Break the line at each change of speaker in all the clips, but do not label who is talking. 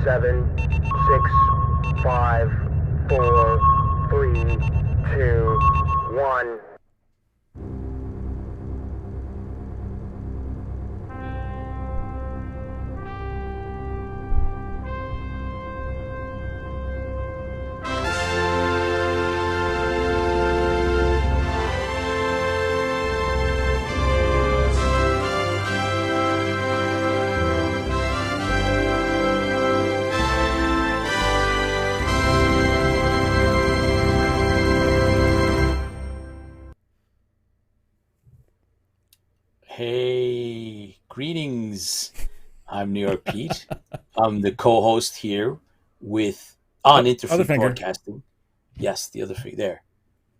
7, 6, 5, 4, 3, 2, 1.
Hey, greetings. I'm NYPete. I'm the co-host here with on
Other
Interfree
finger.
Broadcasting. Yes, the other three there.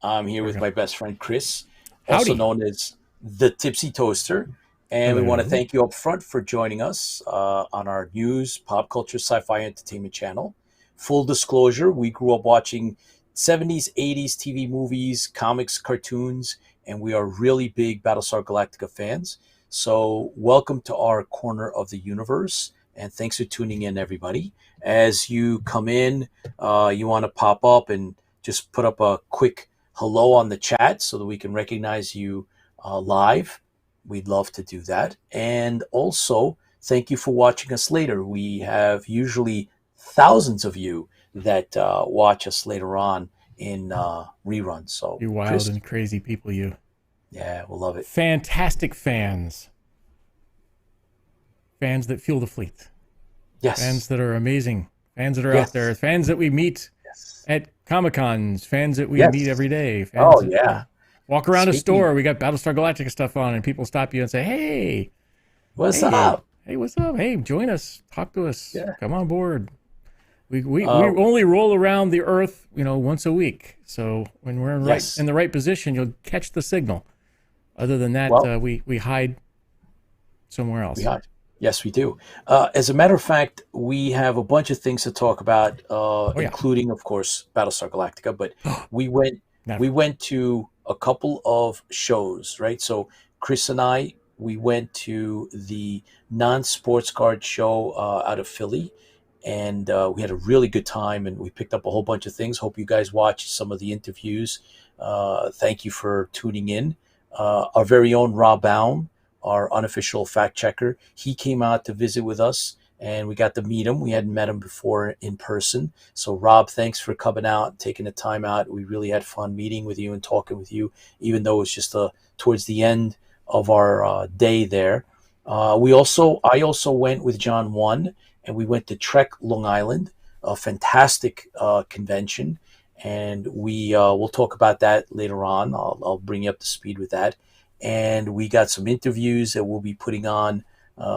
I'm here
There we
with
go.
my best friend Chris, also
Howdy.
known as the Tipsy Toaster. And we want to
Hello.
thank you up front for joining us on our news, pop culture, sci-fi entertainment channel. Full disclosure, we grew up watching 70s, 80s TV movies, comics, cartoons, and we are really big Battlestar Galactica fans. So welcome to our corner of the universe, and thanks for tuning in, everybody. As you come in, you want to pop up and just put up a quick hello on the chat so that we can recognize you live. We'd love to do that. And also, thank you for watching us later. We have usually thousands of you that watch us later on in reruns. So,
You wild
Chris,
and crazy people, you.
yeah, we'll love it.
Fantastic fans. Fans that fuel the fleet.
Yes.
Fans that are amazing. Fans that are
Yes.
out there. Fans that we meet
Yes.
at Comic-Cons. Fans that we
Yes.
meet every day. Fans
Oh,
that,
yeah.
walk around a
Speaking-
store. We got Battlestar Galactica stuff on, and people stop you and say, hey.
What's
hey,
up?
Hey, what's up? Hey, join us. Talk to us.
Yeah.
Come on board. We only roll around the Earth, once a week. So when we're
Yes.
in the right position, you'll catch the signal. Other than that,
Well-
we hide somewhere else.
We are. Yes, we do. As a matter of fact, we have a bunch of things to talk about,
yeah.
including, of course, Battlestar Galactica. But we went to a couple of shows, right? So Chris and I, we went to the non-sports card show out of Philly, and we had a really good time, and we picked up a whole bunch of things. Hope you guys watched some of the interviews. Thank you for tuning in. Our very own Rob Baum, our unofficial fact checker, he came out to visit with us, and we got to meet him. We hadn't met him before in person. So Rob, thanks for coming out, taking the time out. We really had fun meeting with you and talking with you, even though it was just towards the end of our day there. I also went with John One, and we went to Trek Long Island, a fantastic convention. And we'll talk about that later on. I'll bring you up to speed with that. And we got some interviews that we'll be putting on.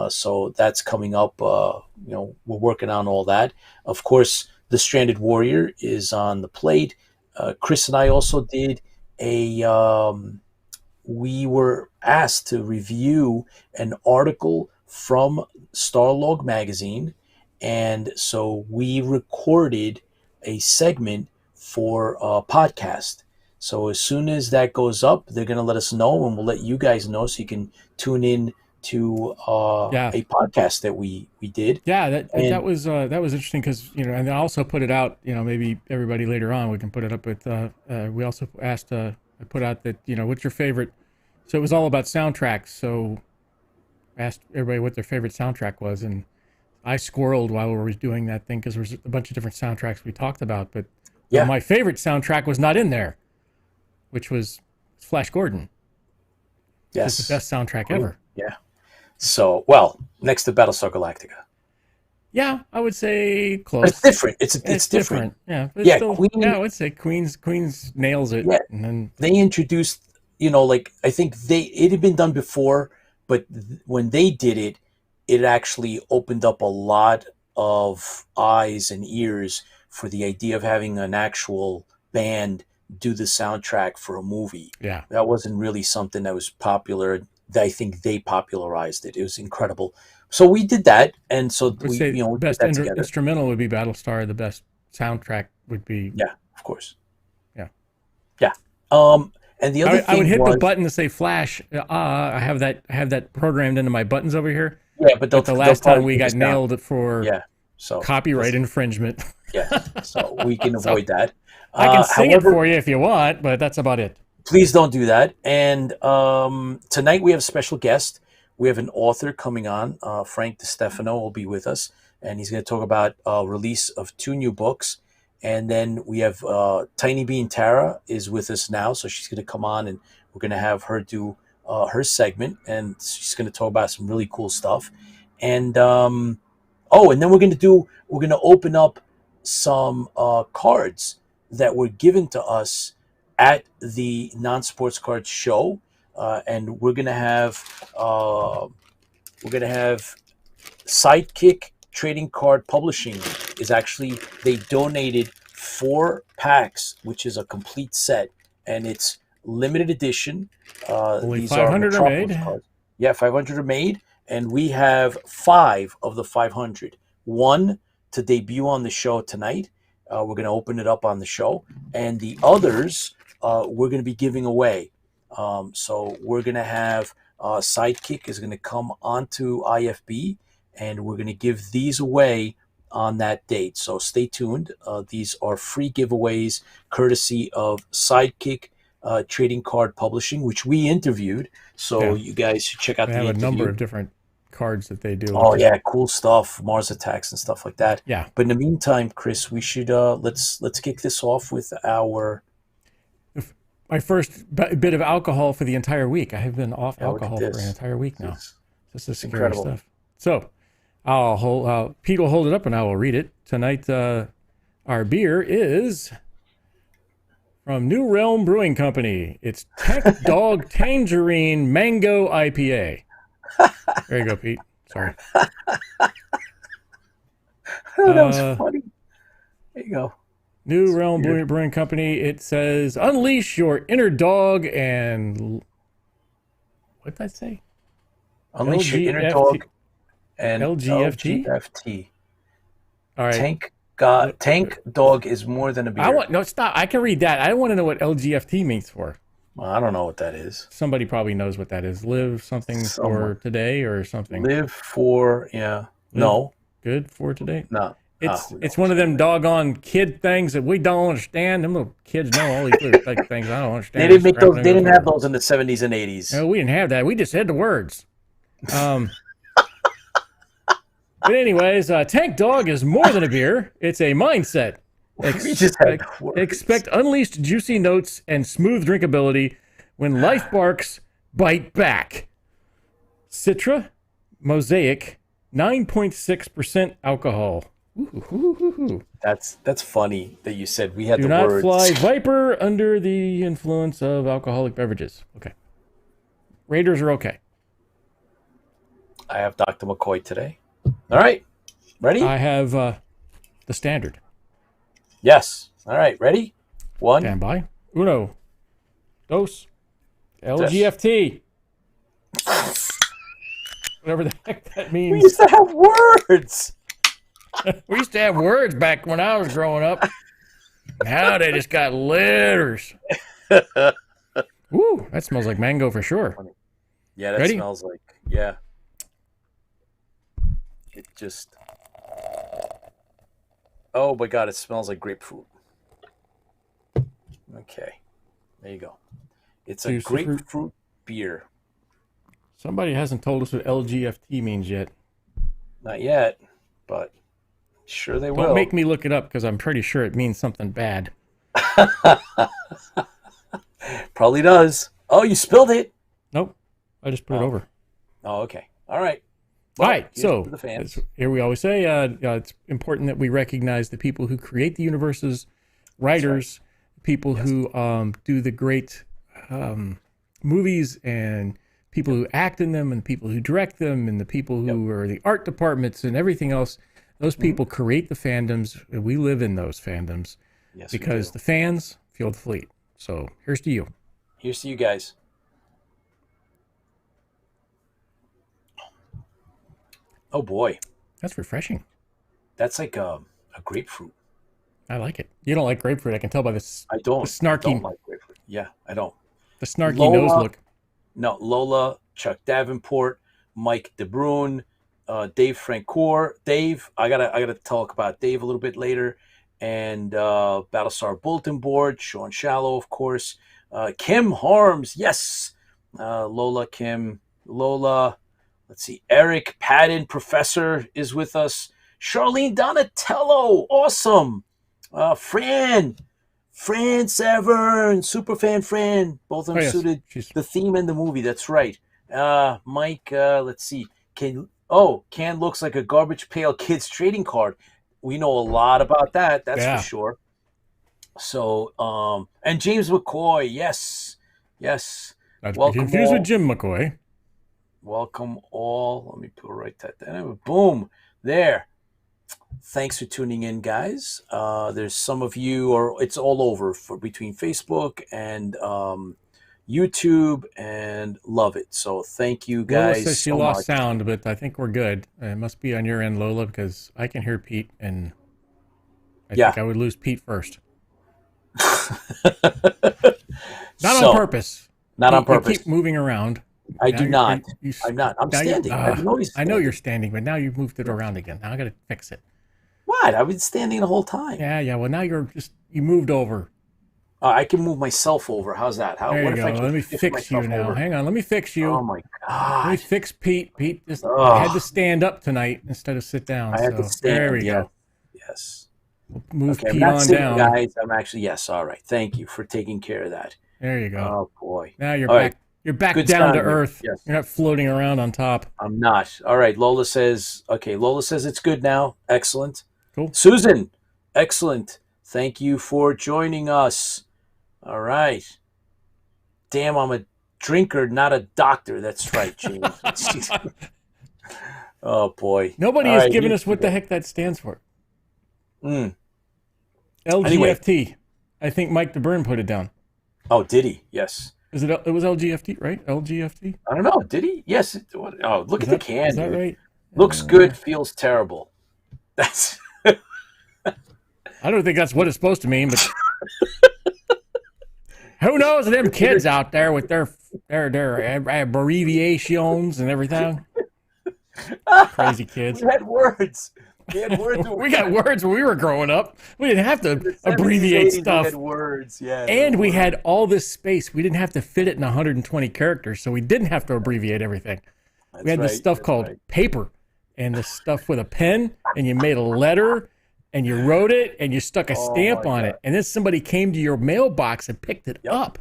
So that's coming up. We're working on all that. Of course, The Stranded Warrior is on the plate. Chris and I also did we were asked to review an article from Starlog magazine. And so we recorded a segment for a podcast. So as soon as that goes up, they're going to let us know, and we'll let you guys know so you can tune in to a podcast that we did.
Yeah, that was interesting because and I also put it out. Maybe everybody later on we can put it up with. We also asked. I put out that what's your favorite. So it was all about soundtracks. So I asked everybody what their favorite soundtrack was, and I squirreled while we were doing that thing because there was a bunch of different soundtracks we talked about, but my favorite soundtrack was not in there, which was Flash Gordon.
Yes.
It's the best soundtrack ever.
Yeah. So, next to Battlestar Galactica.
Yeah, I would say close.
But it's different. It's different.
Yeah. But still,
Queen,
I would say Queen's nails it.
Yeah.
And then
they introduced, I think it had been done before, but when they did it, it actually opened up a lot of eyes and ears for the idea of having an actual band do the soundtrack for a movie.
Yeah.
That wasn't really something that was popular. I think they popularized it. It was incredible. So we did that, and so
we say
we
best
put that together.
Instrumental would be Battlestar. The best soundtrack would be
of course.
Yeah.
And the other thing
I would hit the button to say Flash. I have that programmed into my buttons over here.
Yeah, but
the last time we got nailed for
So
copyright infringement.
Yeah, so we can avoid that.
I can sing
however,
it for you if you want, but that's about it.
Please don't do that. And tonight we have a special guest. We have an author coming on. Frank DeStefano will be with us, and he's going to talk about release of 2 new books. And then we have Tiny Bean Tara is with us now, so she's going to come on, and we're going to have her do her segment, and she's going to talk about some really cool stuff. And and then we're going to open up some cards that were given to us at the non-sports cards show, and we're gonna have Sidekick Trading Card Publishing is actually, they donated 4 packs, which is a complete set, and it's limited edition.
Only
These
500 are made.
cards. Yeah, 500 are made, and we have 5 of the 500. One to debut on the show tonight. We're going to open it up on the show, and the others we're going to be giving away. So we're going to have Sidekick is going to come onto IFB, and we're going to give these away on that date. So stay tuned. These are free giveaways courtesy of Sidekick Trading Card Publishing, which we interviewed. So you guys should check out the interview.
They have a number of different cards that they do.
Oh yeah, cool stuff, Mars Attacks and stuff like that.
Yeah.
But in the meantime, Chris, we should let's kick this off with
my first bit of alcohol for the entire week. I have been off alcohol for an entire week now. This is scary
incredible
stuff. So Pete will hold it up and I will read it. Tonight our beer is from New Realm Brewing Company. It's Tank Dog Tangerine Mango IPA. There you go, Pete. Sorry.
that was funny. There you go.
New Realm Brewing Company. It says, unleash your inner dog and... What did I say?
Unleash your inner dog and
LGFT? All right.
Tank Dog is more than a beer.
No, stop. I can read that. I want to know what LGFT means for.
Well, I don't know what that is.
Somebody probably knows what that is. Live something for today or something.
Live for, no.
Good for today?
No.
It's one of them doggone kid things that we don't understand. Them little kids know all these little things I don't understand.
They didn't make those. They didn't have those in the 70s and 80s.
No, we didn't have that. We just had the words. But anyways, Tank Dog is more than a beer. It's a mindset. Expect unleashed juicy notes and smooth drinkability when life barks bite back. Citra, Mosaic, 9.6% alcohol. Ooh.
That's funny that you said we had
Do
the words.
not fly Viper under the influence of alcoholic beverages. Okay. Raiders are okay.
I have Dr. McCoy today. All right. Ready?
I have the standard.
Yes. All right. Ready? 1.
Stand by. Uno. Dos. LGFT. Whatever the heck that means.
We used to have words.
We used to have words back when I was growing up. Now they just got letters. Ooh, that smells like mango for sure.
Yeah, that
Ready?
smells like, yeah. It just, oh my God, it smells like grapefruit. Okay, there you go. It's a grapefruit beer.
Somebody hasn't told us what LGFT means yet.
Not yet, but sure they will.
Don't make me look it up because I'm pretty sure it means something bad.
Probably does. Oh, you spilled it.
Nope, I just put it over.
Oh, okay. All right.
Well, all right, so
the fans.
Here we always say it's important that we recognize the people who create the universes, writers, people who do the great movies, and people who act in them, and people who direct them, and the people who are the art departments and everything else. Those people create the fandoms, and we live in those fandoms because the fans fuel the fleet. So here's to you.
Here's to you guys. Oh boy,
that's refreshing.
That's like a grapefruit.
I like it. You don't like grapefruit, I can tell by this.
I don't.
The snarky.
I don't like grapefruit. Yeah, I don't.
The snarky nose look.
No, Lola, Chuck Davenport, Mike DeBrune, Dave Francoeur. Dave, I gotta talk about Dave a little bit later. And Battlestar Bulletin Board, Sean Shallow, of course. Kim Harms, yes. Lola, Kim, Lola. Let's see. Eric Padden, Professor, is with us. Charlene Donatello, awesome. Fran Severn, Superfan Fran, both of them suited the theme and the movie. That's right. Mike, let's see. Can looks like a garbage pail kids trading card. We know a lot about that. That's for sure. So, and James McCoy, yes.
Not to be confused with Jim McCoy.
Welcome all. Let me write that down. Boom, there. Thanks for tuning in, guys. There's some of you, or it's all over between Facebook and YouTube, and love it. So thank you guys.
Lola says she lost sound, but I think we're good. It must be on your end, Lola, because I can hear Pete, and I think I would lose Pete first. Not on purpose.
Not on purpose.
You keep moving around.
I do not. I'm not. I'm standing.
I know you're standing, but now you've moved it around again. Now I got to fix it.
What? I've been standing the whole time.
Yeah. Well, now you moved over.
I can move myself over. How's that?
There you go. Let me fix you now.
Over?
Hang on. Let me fix you.
Oh, my God.
Let me fix Pete. Pete just had to stand up tonight instead of sit down.
I had to stand.
There we go.
Yes.
We'll move Pete
I'm not
on
sitting,
down.
Guys. I'm actually, yes. All right. Thank you for taking care of that.
There you go.
Oh, boy.
Now you're back. Right. You're back Good down to earth.
Yes.
You're not floating around on top.
I'm not. All right. Lola says it's good now. Excellent.
Cool.
Susan, excellent. Thank you for joining us. All right. Damn, I'm a drinker, not a doctor. That's right, James. Oh, boy.
Nobody has given us what the heck that stands for. LGFT. Anyway. I think Mike DeBurn put it down.
Oh, did he? Yes.
It was LGFT, right? LGFT?
I don't know. Did he? Yes. Oh, look at the can.
Is that right?
Looks good, feels terrible. That's...
I don't think that's what it's supposed to mean, but who knows them kids out there with their abbreviations and everything? Crazy kids.
We had words.
We got words when we were growing up. We didn't have to abbreviate stuff.
We had words, yeah.
And we had all this space. We didn't have to fit it in 120 characters, so we didn't have to abbreviate everything. We had this stuff called paper, and this stuff with a pen, and you made a letter, and you wrote it, and you stuck a stamp on it, and then somebody came to your mailbox and picked it up.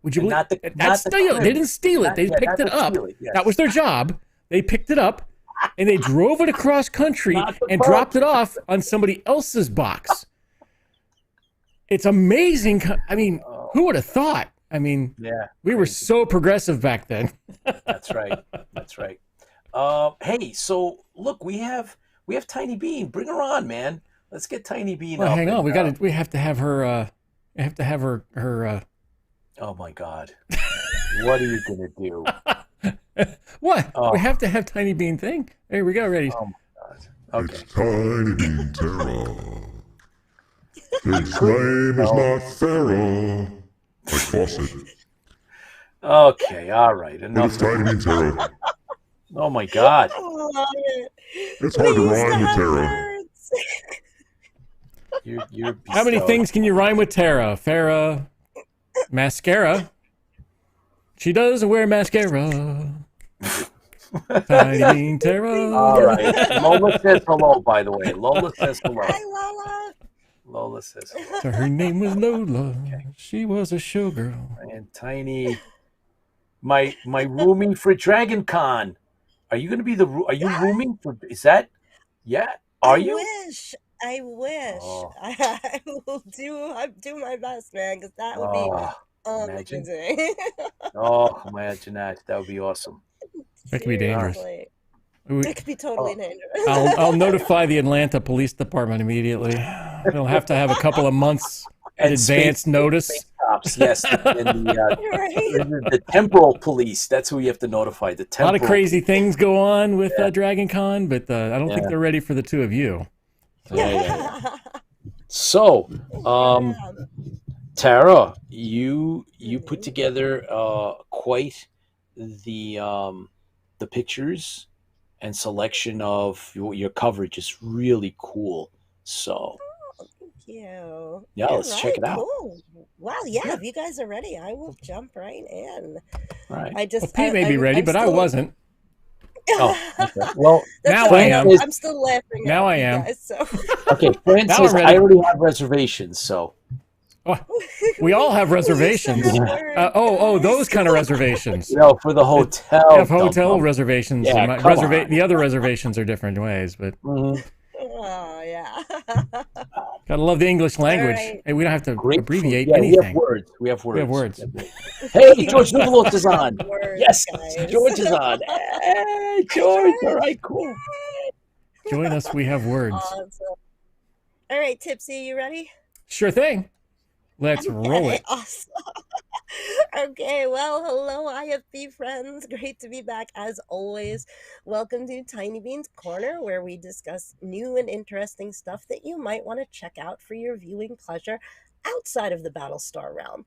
Would you believe? They didn't steal it. They picked it up. That was their job. They picked it up. And they drove it across country and dropped it off on somebody else's box. It's amazing. I mean, who would have thought? I mean, we were so progressive back then.
That's right. Hey, so look, we have Tiny Bean. Bring her on, man. Let's get Tiny Bean.
Well, hang on. We have to have her.
Oh my God! What are you gonna do?
What? We have to have Tiny Bean thing. Here we go. Ready?
Oh my God. Okay.
It's Tiny Bean Terra. His name is not Farrah. Like faucet.
Okay. All right. Enough.
But it's Tiny Bean Terra.
Oh my God.
It's hard to rhyme with Terra.
You're
How many things can you rhyme with Terra? Farrah. Mascara. She does wear mascara. Tiny Bean Terra.
All right. Lola says hello, by the way. Lola says hello.
Hi, Lola.
Lola says hello.
So her name was Lola. Okay. She was a showgirl.
And Tiny, my roomie for Dragon Con. Are you going to be are you rooming for, is that, are you?
I wish. Oh. I will do my best, man, because that would be
imagine.
amazing.
Imagine that. That would be awesome.
That could be dangerous.
It could be totally dangerous.
I'll notify the Atlanta Police Department immediately. They'll have to have a couple of months in advance notice.
Cops, yes. And the temporal police. That's who you have to notify. The temporal.
A lot of crazy things go on with Dragon Con, but I don't think they're ready for the two of you.
So, Tara, you put together quite the pictures and selection of your coverage is really cool. So
Thank you.
yeah,
All
let's check
right,
it out.
cool. Wow, yeah,
Yeah.
if you guys are ready, I will jump right in.
All right.
Well, Pete may be ready,
I'm
but I
still,
wasn't.
Oh, okay. Well,
that's
Now
all
I
right.
am.
I'm still laughing
Now
at
I
you
am.
guys, so.
okay. Fran
Now
says
I'm ready.
I already have reservations, so
Oh, we all have
We still
reservations.
have
Yeah.
words,
Those
guys.
kind of reservations.
for the hotel.
Yeah, hotel reservations.
Yeah,
and
come on.
the other reservations are different ways, but
Mhm.
Oh, yeah.
gotta love the English language.
right.
Hey, we don't have to
Great food.
abbreviate
Yeah, we have
anything.
words. We have
We have
words.
words.
Hey, George Nugalos is on.
Words,
Yes,
guys.
George is on. Hey, George. All right, cool.
Join us. We have words.
Awesome. All right, Tipsy, you ready?
Sure thing. Let's roll
Okay,
it.
awesome. Okay, well, hello, IFB friends. Great to be back as always. Welcome to Tiny Bean's Corner, where we discuss new and interesting stuff that you might want to check out for your viewing pleasure outside of the Battlestar realm.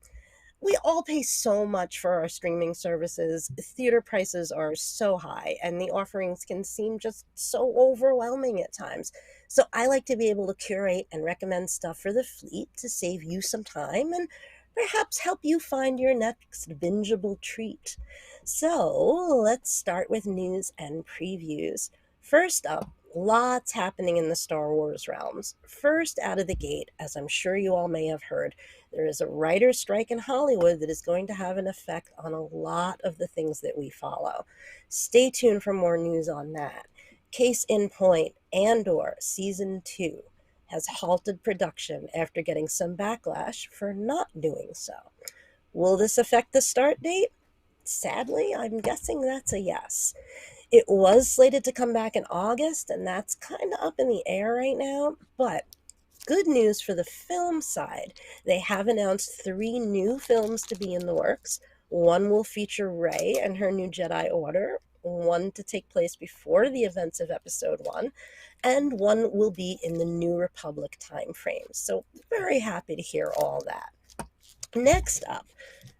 We all pay so much for our streaming services. Theater prices are so high, and the offerings can seem just so overwhelming at times. So I like to be able to curate and recommend stuff for the fleet to save you some time and perhaps help you find your next bingeable treat. So let's start with news and previews. First up, lots happening in the Star Wars realms. First out of the gate, as I'm sure you all may have heard, there is a writer's strike in Hollywood that is going to have an effect on a lot of the things that we follow. Stay tuned for more news on that. Case in point, Andor Season 2 has halted production after getting some backlash for not doing so. Will this affect the start date? Sadly, I'm guessing that's a yes. It was slated to come back in August, and that's kind of up in the air right now, but good news for the film side. They have announced 3 new films to be in the works. One will feature Rey and her new Jedi Order, one to take place before the events of Episode 1, and one will be in the New Republic time frame. So very happy to hear all that. Next up,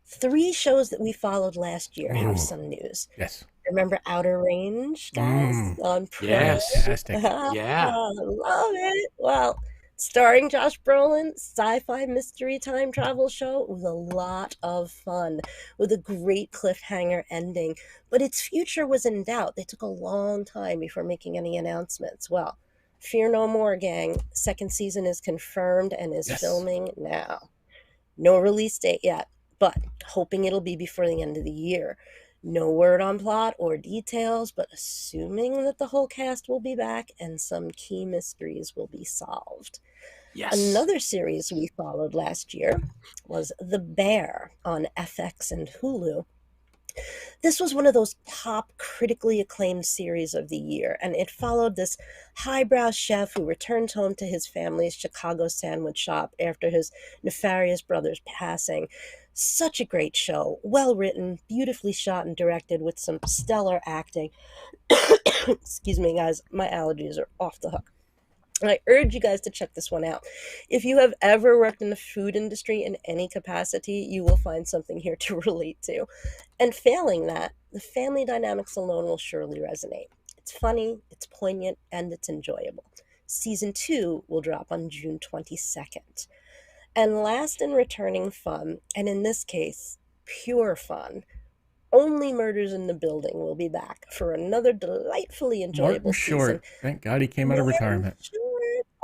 3 shows that we folled last year have some news.
Yes.
Remember Outer Range, guys? On Prime?
Yes.
Fantastic.
Yeah.
Love it. Well, starring Josh Brolin, sci-fi mystery time travel show. It was a lot of fun with a great cliffhanger ending, but its future was in doubt. They took a long time before making any announcements. Well, fear no more, gang. 2nd season is confirmed and is filming now. No release date yet, but hoping it'll be before the end of the year. No word on plot or details, but assuming that the whole cast will be back and some key mysteries will be solved.
Yes.
Another series we followed last year was The Bear on FX and Hulu. This was one of those top critically acclaimed series of the year, and it followed this highbrow chef who returns home to his family's Chicago sandwich shop after his nefarious brother's passing. Such a great show, well written, beautifully shot and directed with some stellar acting. Excuse me, guys, my allergies are off the hook. And I urge you guys to check this one out. If you have ever worked in the food industry in any capacity, you will find something here to relate to. And failing that, the family dynamics alone will surely resonate. It's funny, it's poignant, and it's enjoyable. Season 2 will drop on June 22nd. And last in returning fun, and in this case, pure fun, Only Murders in the Building will be back for another delightfully enjoyable
Martin Short.
season.
Thank God he came out of retirement.
Short.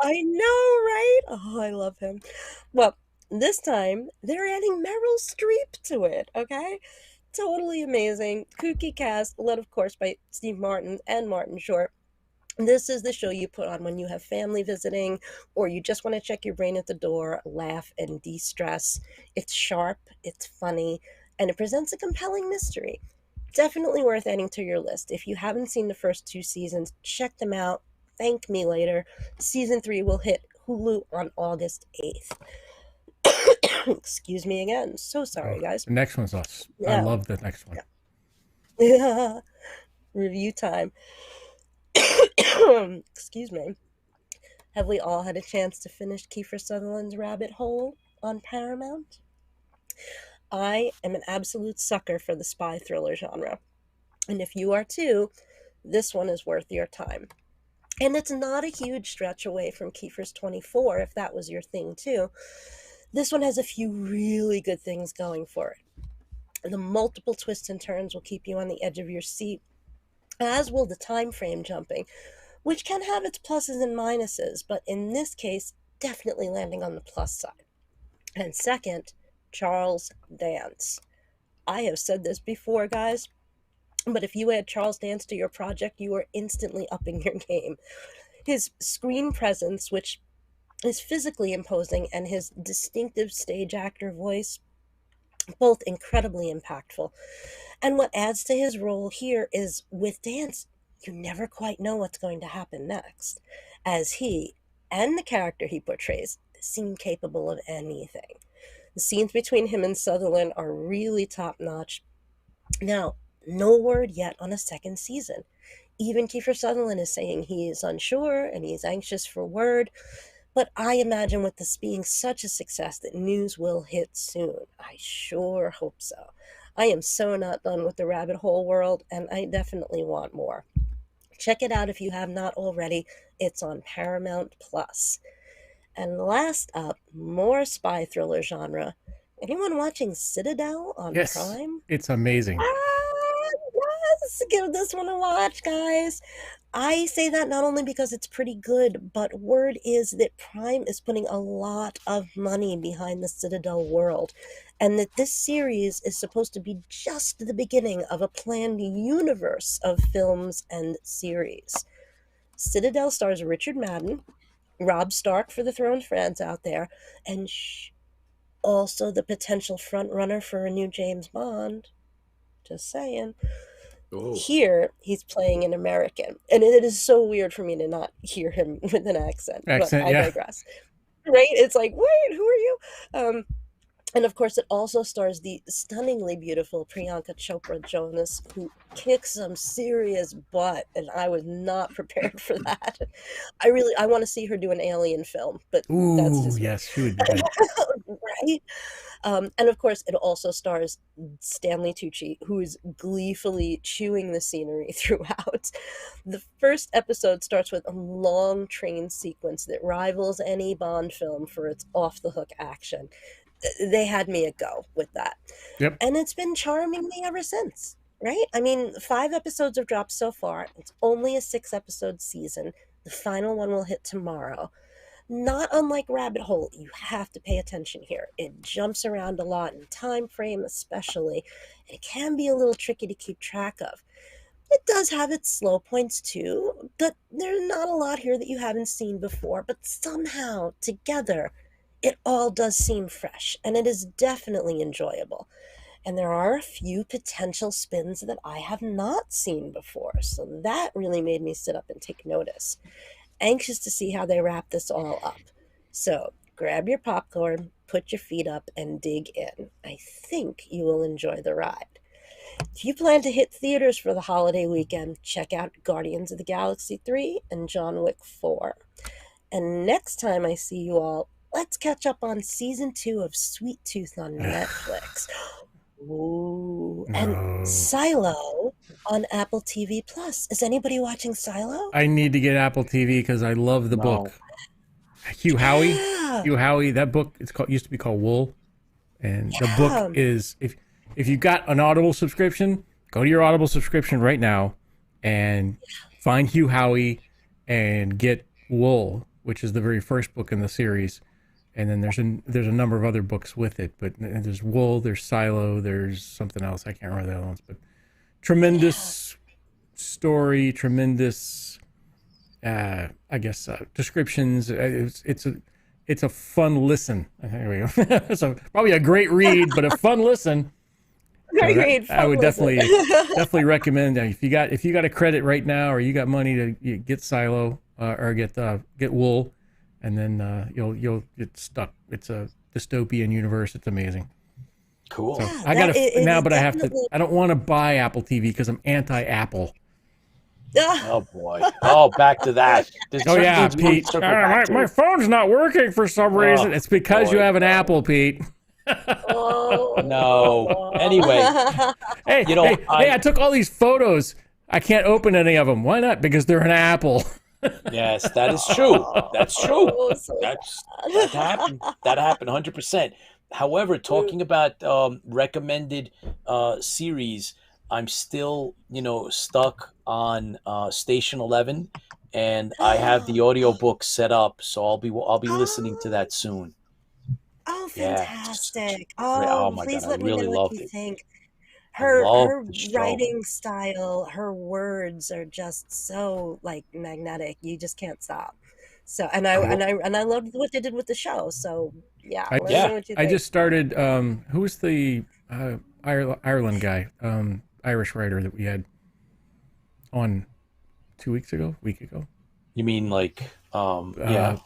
I know, right? Oh, I love him. Well, this time they're adding Meryl Streep to it, okay? Totally amazing. Kooky cast, led, of course, by Steve Martin and Martin Short. This is the show you put on when you have family visiting or you just want to check your brain at the door, laugh, and de-stress. It's sharp, it's funny, and it presents a compelling mystery. Definitely worth adding to your list. If you haven't seen the first 2 seasons, check them out. Thank me later. Season 3 will hit Hulu on August 8th. Excuse me again. So sorry, guys.
The next one's us.
Yeah.
I love the next one.
Yeah. Review time. Excuse me. Have we all had a chance to finish Kiefer Sutherland's Rabbit Hole on Paramount? I am an absolute sucker for the spy thriller genre. And if you are too, this one is worth your time. And it's not a huge stretch away from Kiefer's 24, if that was your thing too. This one has a few really good things going for it. The multiple twists and turns will keep you on the edge of your seat, as will the time frame jumping, which can have its pluses and minuses, but in this case, definitely landing on the plus side. And second, Charles Dance. I have said this before, guys, but if you add Charles Dance to your project, you are instantly upping your game. His screen presence, which is physically imposing, and his distinctive stage actor voice, both incredibly impactful. And what adds to his role here is, with Dance, you never quite know what's going to happen next, as he and the character he portrays seem capable of anything. The scenes between him and Sutherland are really top-notch. Now, no word yet on a second season. Even Kiefer Sutherland is saying he is unsure and he's anxious for word, but I imagine with this being such a success that news will hit soon. I sure hope so. I am so not done with the rabbit hole world, and I definitely want more. Check it out if you have not already. It's on Paramount Plus. And last up, more spy thriller genre. Anyone watching Citadel on Prime?
It's amazing.
Yes, give this one a watch, guys. I say that not only because it's pretty good, but word is that Prime is putting a lot of money behind the Citadel world, and that this series is supposed to be just the beginning of a planned universe of films and series. Citadel stars Richard Madden, Rob Stark for the Throne fans out there, and also the potential frontrunner for a new James Bond. Just saying. Oh. Here, he's playing an American, and it is so weird for me to not hear him with an accent. But I digress. Right? It's like, wait, who are you? And of course, it also stars the stunningly beautiful Priyanka Chopra Jonas, who kicks some serious butt, and I was not prepared for that. I want to see her do an alien film, but that's just
yes, she would be good.
Right? And of course, it also stars Stanley Tucci, who is gleefully chewing the scenery throughout. The first episode starts with a long train sequence that rivals any Bond film for its off-the-hook action. They had me a go with that.
Yep.
And it's been charming me ever since, right? I mean, 5 episodes have dropped so far. It's only a 6-episode season. The final one will hit tomorrow. Not unlike Rabbit Hole, you have to pay attention here. It jumps around a lot in time frame especially, and it can be a little tricky to keep track of. It does have its slow points too, but there's not a lot here that you haven't seen before, but somehow, together, it all does seem fresh, and it is definitely enjoyable. And there are a few potential spins that I have not seen before, so that really made me sit up and take notice. Anxious to see how they wrap this all up. So grab your popcorn, put your feet up, and dig in. I think you will enjoy the ride. If you plan to hit theaters for the holiday weekend, check out Guardians of the Galaxy 3 and John Wick 4. And next time I see you all, let's catch up on season 2 of Sweet Tooth on Netflix. Ooh, and Silo on Apple TV Plus. Is anybody watching Silo?
I need to get Apple TV because I love the book. Hugh Howey, that book used to be called Wool, and the book is if you got an Audible subscription, go to your Audible subscription right now and find Hugh Howey and get Wool, which is the very first book in the series. And then there's a number of other books with it, but there's Wool, there's Silo, there's something else. I can't remember the other ones, but tremendous story, tremendous, descriptions. It's a fun listen. There we go. So probably a great read, but a fun listen. I would definitely recommend that. If you got a credit right now, or you got money to get Silo or get Wool. And then you'll get stuck. It's a dystopian universe. It's amazing.
Cool.
So I gotta now, but I have to. I don't want to buy Apple TV because I'm anti-Apple.
Oh boy. Oh, back to that.
Pete. My phone's not working for some reason. It's because you have an Apple, Pete.
No. Anyway,
hey, I took all these photos I can't open any of them. Why not? Because they're an apple.
Yes, that is true. That's true.
Oh, so
That happened. That happened 100%. However, talking about recommended series, I'm still, stuck on Station 11, and I have the audiobook set up, so I'll be listening to that soon.
Oh,
Yeah, it's
fantastic.
great. Oh
Oh,
my God,
please
I
let me
really
know what you
loved it.
think.
I
Her
loved the show.
writing style, her words are just so like magnetic. You just can't stop. So and I loved what they did with the show. So yeah, let me
Yeah.
know what you
I
think.
just started. Who was the Ireland guy, Irish writer that we had on 2 weeks ago, week ago?
You mean like, yeah,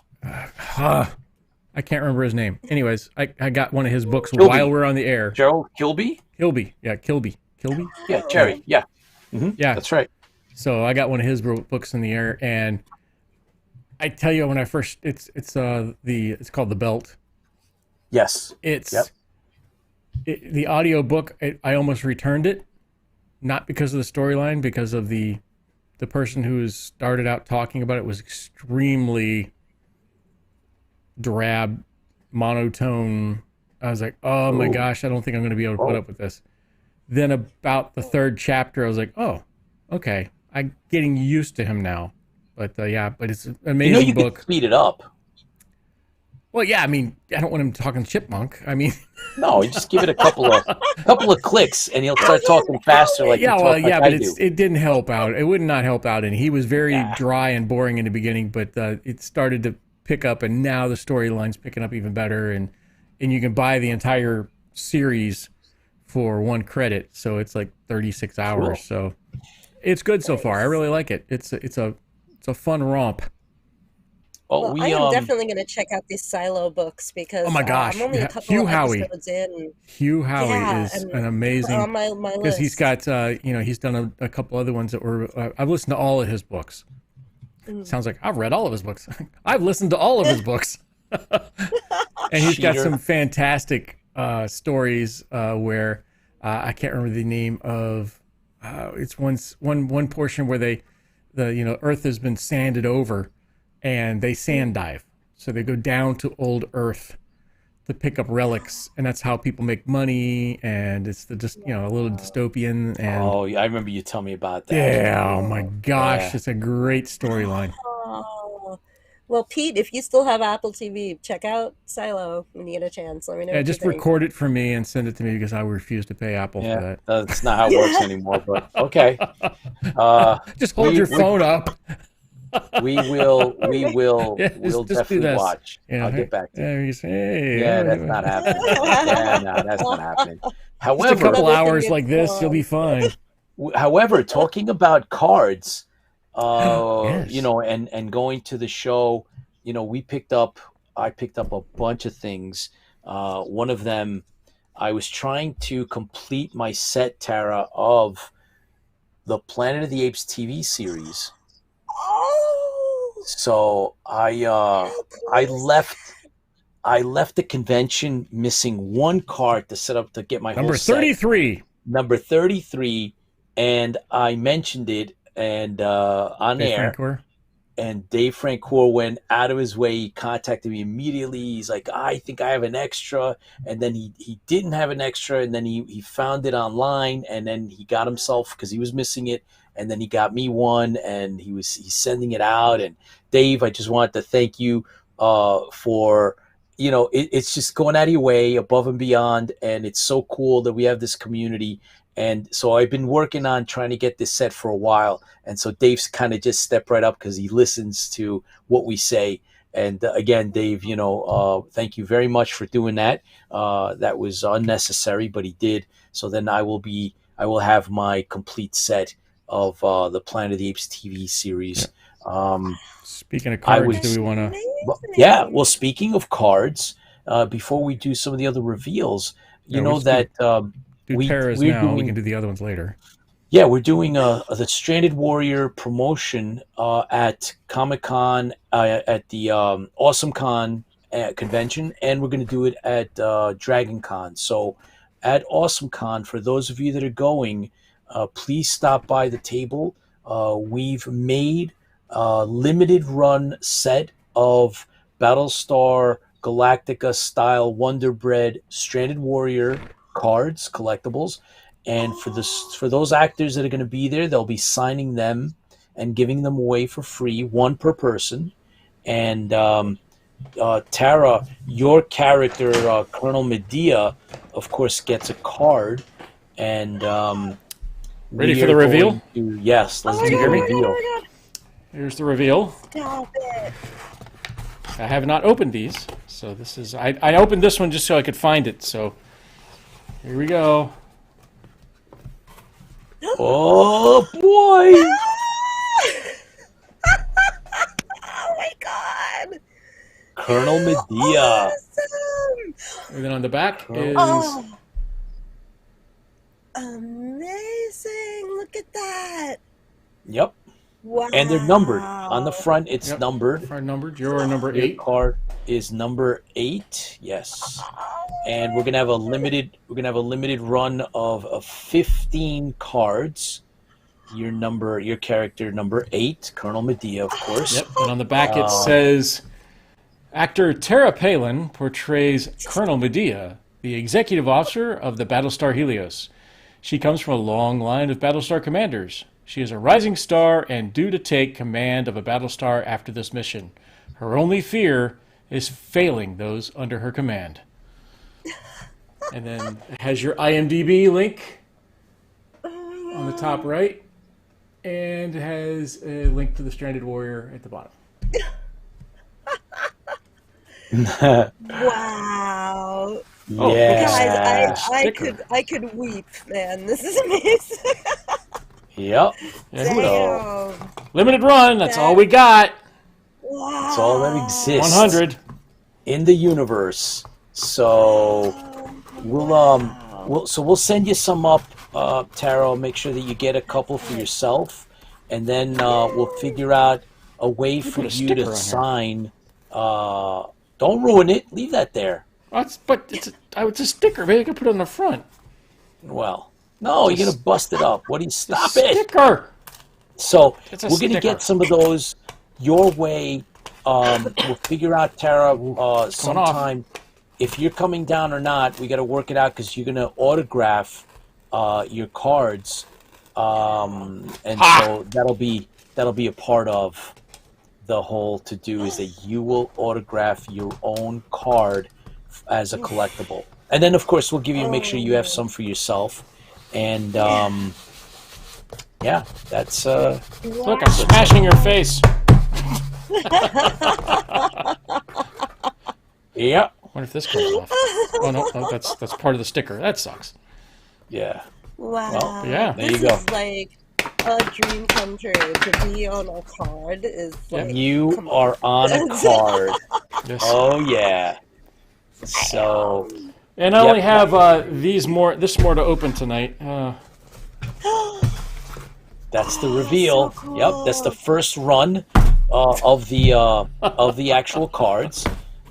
I can't remember his name. Anyways, I got one of his books while
Kilby,
we're on the air.
Gerald Kilby?
Kilby, yeah, Kilby.
Yeah,
Yeah,
Jerry. Yeah.
yeah.
That's right.
So I got one of his books in the air, and I tell you, when I first, it's called The Belt.
Yes.
It's
Yep.
The audio book. I almost returned it, not because of the storyline, because of the person who started out talking about it was extremely drab, monotone. I was like, oh my gosh, I don't think I'm going to be able to put up with this. Then about the third chapter, I was like, oh, okay, I'm getting used to him now. But yeah, but it's an amazing
You
book.
could speed it up.
Well, yeah, I mean, I don't want him talking chipmunk. I mean,
No, you just give it a couple of clicks, and he'll start talking faster, like
yeah,
you
well,
talk
yeah,
like
but
I do.
it didn't help out. It would not help out, and he was very
Yeah.
dry and boring in the beginning. But it started to pick up, and now the storyline's picking up even better, and you can buy the entire series for one credit, so it's like 36 hours.
Cool.
So it's good so far. I really like it. It's a fun romp.
Oh,
Well,
we
I am definitely going to check out these Silo books because
Oh my gosh,
I'm only a couple
Hugh
of
Howey.
episodes in.
Hugh Howey
Yeah,
is
and
an amazing,
on my
because he's
list.
got he's done a couple other ones that were I've listened to all of his books. Sounds like I've read all of his books. I've listened to all of his books. And he's got
Cheater.
some fantastic stories where I can't remember the name of. It's one portion where the Earth has been sanded over, and they sand dive. So they go down to old Earth to pick up relics, and that's how people make money. And it's a little dystopian. And
Oh, yeah, I remember you telling me about that.
yeah, oh my gosh,
Yeah.
it's a great storyline.
Oh. Well, Pete, if you still have Apple TV, check out Silo when you get a chance. Let me know
Yeah,
what
just
you think.
record it for me and send it to me because I refuse to pay Apple for
Yeah,
that.
that's not how it works anymore. But okay,
Just hold your phone up.
we'll
Yeah,
we'll
just do
definitely
this.
watch. I'll get back to you.
Yeah, you say, hey,
Yeah, that's not happening. Yeah, no, that's not happening.
Just a
However,
couple
Another thing
hours
is,
like this, you'll be fine.
talking about cards,
Yes.
and going to the show, I picked up a bunch of things. One of them, I was trying to complete my set, Tara, of the Planet of the Apes TV series.
Oh,
So I left the convention missing one card to set up to get my
Number
whole set.
33.
Number 33, and I mentioned it and on
Dave
air,
Francoeur.
and Dave Francoeur went out of his way. He contacted me immediately. He's like, I think I have an extra, and then he didn't have an extra, and then he found it online, and then he got himself, because he was missing it, and then he got me one, and he's sending it out. And Dave, I just wanted to thank you for it's just going out of your way, above and beyond, and it's so cool that we have this community. And so I've been working on trying to get this set for a while, and so Dave's kind of just stepped right up because he listens to what we say. And again, Dave, thank you very much for doing that. That was unnecessary, but he did. So then I will have my complete set of the Planet of the Apes TV series.
Speaking of cards, do we want to?
Yeah. Well, speaking of cards, before we do some of the other reveals,
Do Terra's now. We can do the other ones later.
Yeah, we're doing the Stranded Warrior promotion at Comic-Con, at the Awesome Con convention, and we're going to do it at Dragon Con. So at Awesome Con, for those of you that are going, please stop by the table. We've made a limited run set of Battlestar Galactica style Wonder Bread Stranded Warrior cards, collectibles. And for those actors that are going to be there, they'll be signing them and giving them away for free, one per person. And Tara, your character, Colonel Medea, of course, gets a card. And
ready for the reveal?
Yes, let's do the reveal.
Here's the reveal.
Stop it.
I have not opened these, so this is. I opened this one just so I could find it. So here we go.
Oh boy!
Oh my god!
Colonel Medea.
Awesome!
And then on the back is.
Oh, amazing! Look at that!
Yep.
Wow!
And they're numbered. On the front, it's
Yep.
numbered.
Are numbered. You're number
Your
8.
card is number 8. Yes. And we're gonna have a limited. We're gonna have a limited run of 15 cards. Your character number 8, Colonel Medea, of course.
Yep. And on the back it says, actor Tara Palin portrays Colonel Medea, the executive officer of the Battlestar Helios. She comes from a long line of Battlestar commanders. She is a rising star and due to take command of a Battlestar after this mission. Her only fear is failing those under her command. And then it has your IMDb link on the top right. And it has a link to the Stranded Warrior at the bottom.
Wow!
Yeah.
Guys, I could weep, man. This is amazing.
Yep.
Yeah, who knows?
Damn.
Limited run. That's all we got.
Wow.
That's all that exists
100.
in the universe. So we'll send you some up, Tara. Make sure that you get a couple for yourself, and then we'll figure out a way for
put a
you
sticker on
to
here.
sign. Don't ruin it. Leave that there.
It's a sticker. Maybe I could put it on the front.
Well, no, you're gonna bust it up. What do you stop
It's a
it?
sticker.
So
It's a
we're gonna
sticker.
get some of those your way. We'll figure out, Tara, sometime if you're coming down or not. We got to work it out because you're gonna autograph your cards, and so that'll be a part of the whole to do is that you will autograph your own card as a collectible, and then of course we'll give you make sure you have some for yourself, and yeah, that's
Look, I'm smashing your face.
yeah.
I wonder if this comes off. Oh no, that's part of the sticker. That sucks.
Yeah.
Wow.
Well,
yeah.
There
This
you go.
is like a dream come true. To be on a card is like
You
come
are on a card.
Yes.
Oh yeah. So
And I only have this more to open tonight.
that's the reveal.
So cool.
Yep, that's the first run of the actual cards.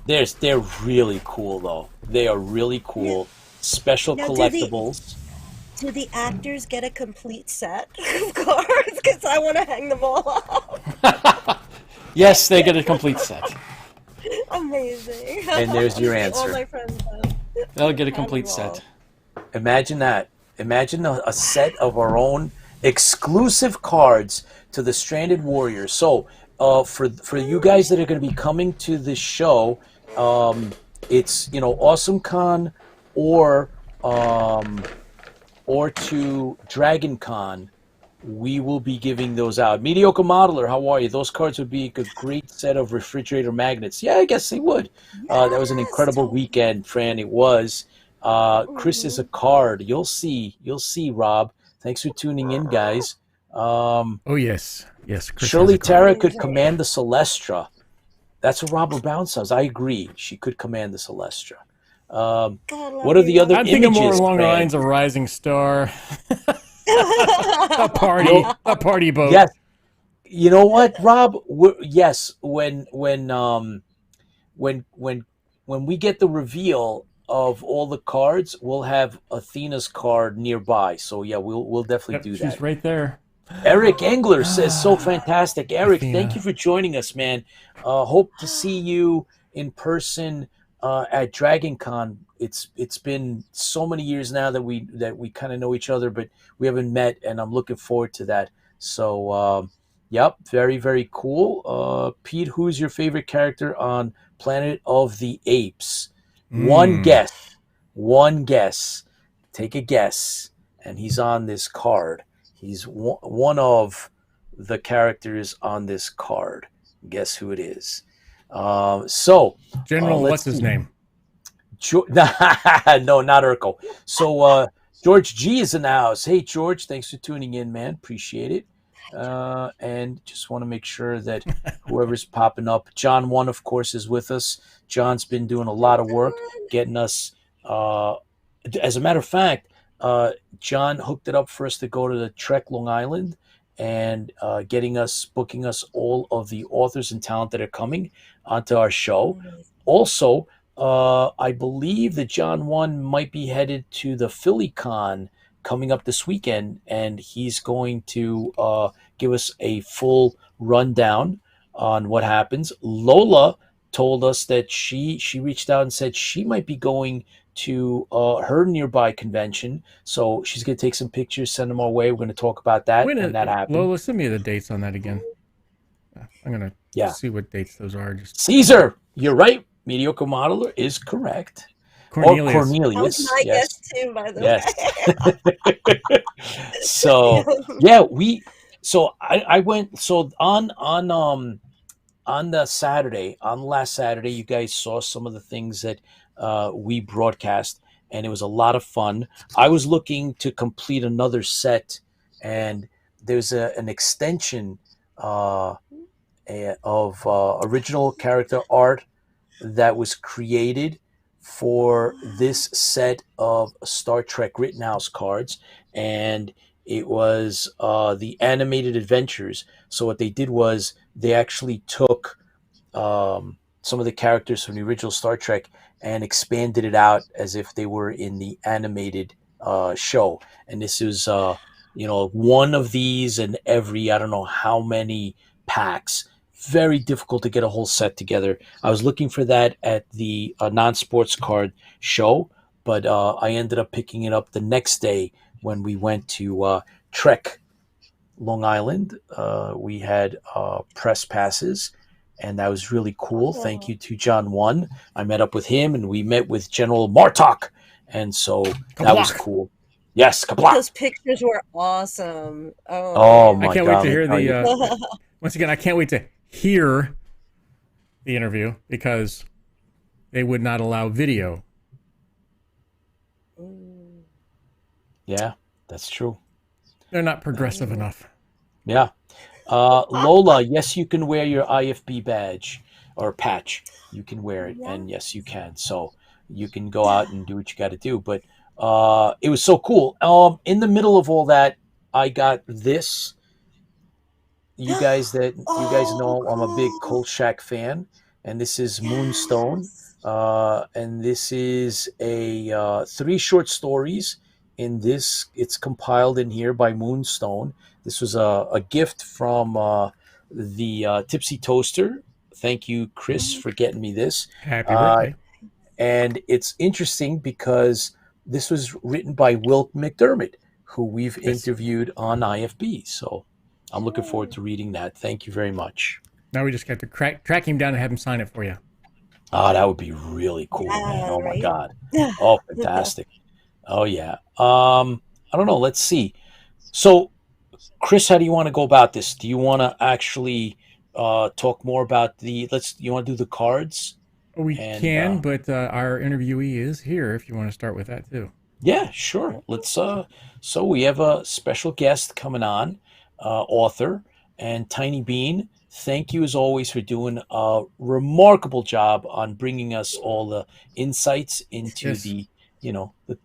They're really cool though. They are really cool. Special
Now,
collectibles.
Do the actors get a complete set of cards? Because I want to hang them all up.
Yes, they get a complete set.
Amazing.
And there's your
All
answer.
my friends have.
They'll get a complete set.
Imagine that. Imagine a set of our own exclusive cards to the Stranded Warriors. So for you guys that are going to be coming to this show, it's AwesomeCon or to Dragon Con, we will be giving those out. Mediocre Modeler, how are you? Those cards would be a great set of refrigerator magnets. Yeah, I guess they would. That was an incredible weekend, Fran. It was. Chris is a card. You'll see, Rob. Thanks for tuning in, guys.
Oh yes, Chris
Shirley
has a card.
Tara could command the Celestra. That's what Robert Brown says. I agree. She could command the Celestra. What are the other
I'm
images?
thinking more along the
Fran?
lines of Rising Star. a party boat.
Yes. You know what, Rob? Yes. When we get the reveal, of all the cards, we'll have Athena's card nearby. So yeah, we'll definitely do that.
She's right there.
Eric Engler says, so fantastic. Eric,
Athena.
thank you for joining us, man. Hope to see you in person at Dragon Con. It's been so many years now that we kind of know each other, but we haven't met, and I'm looking forward to that. So, yep, very, very cool. Pete, who's your favorite character on Planet of the Apes? One guess. Take a guess. And he's on this card. He's one of the characters on this card. Guess who it is?
General, what's his name?
No, not Urkel. So George G is in the house. Hey, George, thanks for tuning in, man. Appreciate it. And just want to make sure that whoever's popping up, John 1, of course, is with us. John's been doing a lot of work getting us. As a matter of fact, John hooked it up for us to go to the Trek Long Island and booking us all of the authors and talent that are coming onto our show. Also, I believe that John 1 might be headed to the Philly Con coming up this weekend, and he's going to give us a full rundown on what happens. Lola told us that she reached out and said she might be going to her nearby convention, so she's going to take some pictures, send them our way. We're going to talk about that when that happens.
Lola, send me the dates on that again. I'm going to see what dates those are.
Caesar, you're right. Mediocre Modeler is correct.
Cornelius.
Or Cornelius.
That was my guess too, by the way.
So yeah, I went on the Saturday, on last Saturday, you guys saw some of the things that we broadcast, and it was a lot of fun. I was looking to complete another set, and there's an extension of original character art that was created for this set of Star Trek Rittenhouse cards, and it was the animated adventures. So what they did was they actually took some of the characters from the original Star Trek and expanded it out as if they were in the animated show. And this is one of these in every, I don't know how many packs. Very difficult to get a whole set together. I was looking for that at the non-sports card show, but I ended up picking it up the next day when we went to Trek Long Island. We had press passes, and that was really cool. Thank you to John 1. I met up with him, and we met with General Martok, and so that was cool. Yes, kablock.
Those pictures were awesome.
Oh my God.
I can't wait to hear the once again, I can't wait to hear the interview because they would not allow video.
Yeah, that's true.
They're not progressive enough.
Yeah. Lola, yes, you can wear your IFB badge or patch. You can wear it, and yes, you can. So you can go out and do what you got to do. But it was so cool. In the middle of all that, I got this. You guys know I'm a big Kolchak fan, and this is Moonstone, and this is a 3 short stories. In this, it's compiled in here by Moonstone. This was a gift from the Tipsy Toaster. Thank you, Chris, for getting me this.
Happy birthday!
And it's interesting because this was written by Wilk McDermott, who we've interviewed on IFB. So I'm looking forward to reading that. Thank you very much.
Now we just got to track him down and have him sign it for you.
Oh, that would be really cool, man. Oh, my God. Oh, fantastic. Oh, yeah. I don't know. Let's see. So, Chris, how do you want to go about this? Do you want to actually talk more about you want to do the cards?
We can, but our interviewee is here if you want to start with that, too.
Yeah, sure. Let's. So we have a special guest coming on, author, and Tiny Bean. Thank you, as always, for doing a remarkable job on bringing us all the insights into the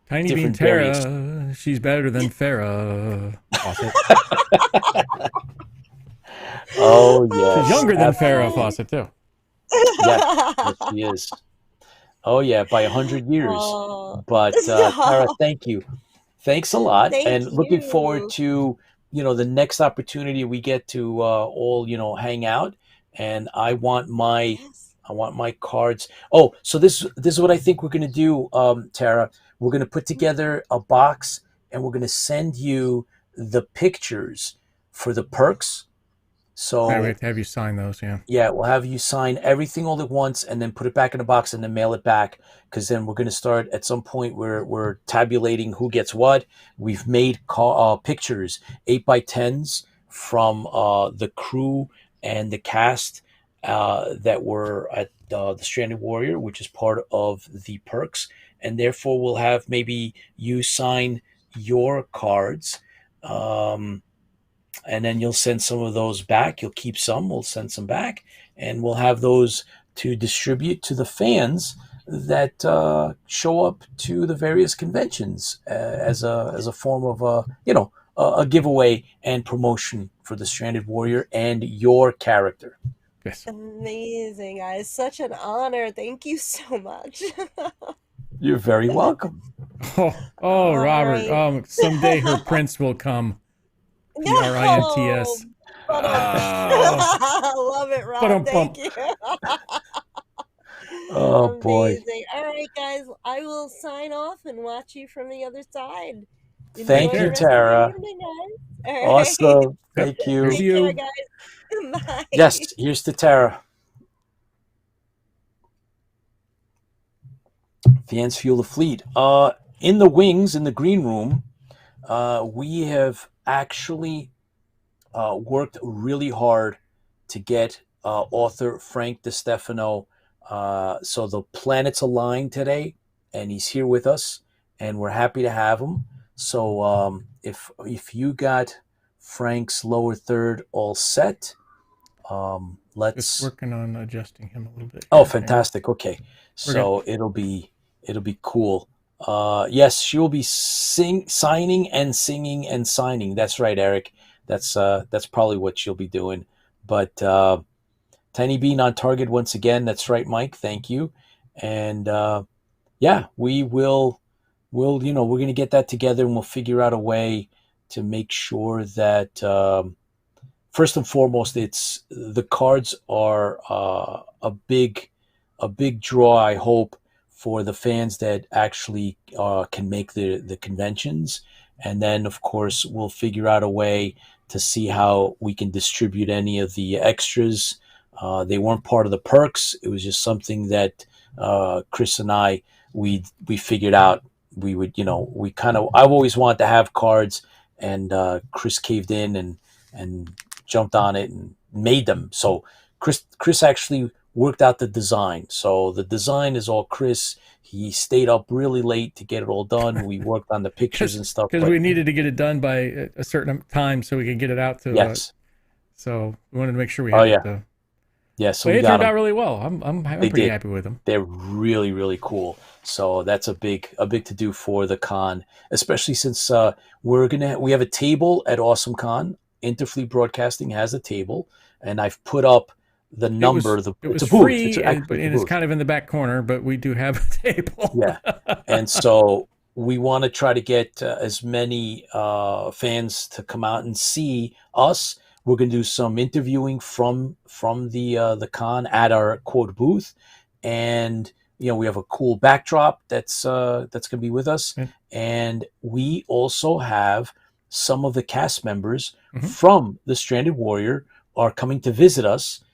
Tiny Bean Tara. She's better than Farrah. Fawcett.
Oh, yeah.
She's younger than Farrah Fawcett, too.
Yes, she is. Oh yeah, by 100 years.
Oh,
But Tara, thank you. Thanks a lot,
thank
and looking forward
you.
to the next opportunity we get to all hang out. And
Yes.
I want my cards. Oh, so this is what I think we're gonna do, Tara. We're gonna put together a box, and we're gonna send you the pictures for the perks.
Right, we
So
have to have you sign those. Yeah.
yeah, we'll have you sign everything all at once and then put it back in a box and then mail it back. Because then we're going to start at some point where we're tabulating who gets what. We've made pictures, 8x10s from the crew and the cast that were at the Stranded Warrior, which is part of the perks. And therefore, we'll have maybe you sign your cards. And then you'll send some of those back. You'll keep some, we'll send some back, and we'll have those to distribute to the fans that show up to the various conventions as a form of a giveaway and promotion for the Stranded Warrior and your character.
Yes.
Amazing, guys. Such an honor. Thank you so much.
You're very welcome.
Oh, Robert.
Right.
Someday her prince will come. PRINTS.
Love it, Rob. Thank you.
Oh boy.
Amazing. All right, guys. I will sign off and watch you from the other side.
Thank
Enjoy
you,
the rest of your
Tara.
evening, guys. All right.
Awesome. Thank you.
Here's
Take
you.
care, guys. Bye.
Yes, here's to Tara. Fans fuel the fleet. In the wings, in the green room, we have actually worked really hard to get author Frank DeStefano. So the planets aligned today, and he's here with us, and we're happy to have him. So if you got Frank's lower third all set, let's
Just working on adjusting him a little bit.
Oh, fantastic. Okay.
We're
So it'll be cool. Yes, she will be signing and singing and signing. That's right, Eric. That's probably what she'll be doing. But Tiny Bean on target once again. That's right, Mike. Thank you. And yeah, we're going to get that together, and we'll figure out a way to make sure that first and foremost, it's the cards are a big draw. I hope for the fans that actually can make the conventions, and then of course we'll figure out a way to see how we can distribute any of the extras. They weren't part of the perks. It was just something that Chris and I we figured out we would we kind of I've always wanted to have cards, and Chris caved in and jumped on it and made them. So Chris actually worked out the design. So the design is all Chris. He stayed up really late to get it all done. We worked on the pictures and stuff.
Because we needed to get it done by a certain time so we could get it out to
yes.
So we wanted to make sure we had it.
Yeah, so
it turned out really well. I'm pretty happy with them.
They're really, really cool. So that's a big to do for the con, especially since we have a table at Awesome Con. Interfleet Broadcasting has a table, and I've put up the number.
It was free, it's kind of in the back corner, but we do have a table.
Yeah, and so we want to try to get as many fans to come out and see us. We're going to do some interviewing from the con at our quote booth, and we have a cool backdrop that's going to be with us, and we also have some of the cast members from the Stranded Warrior are coming to visit us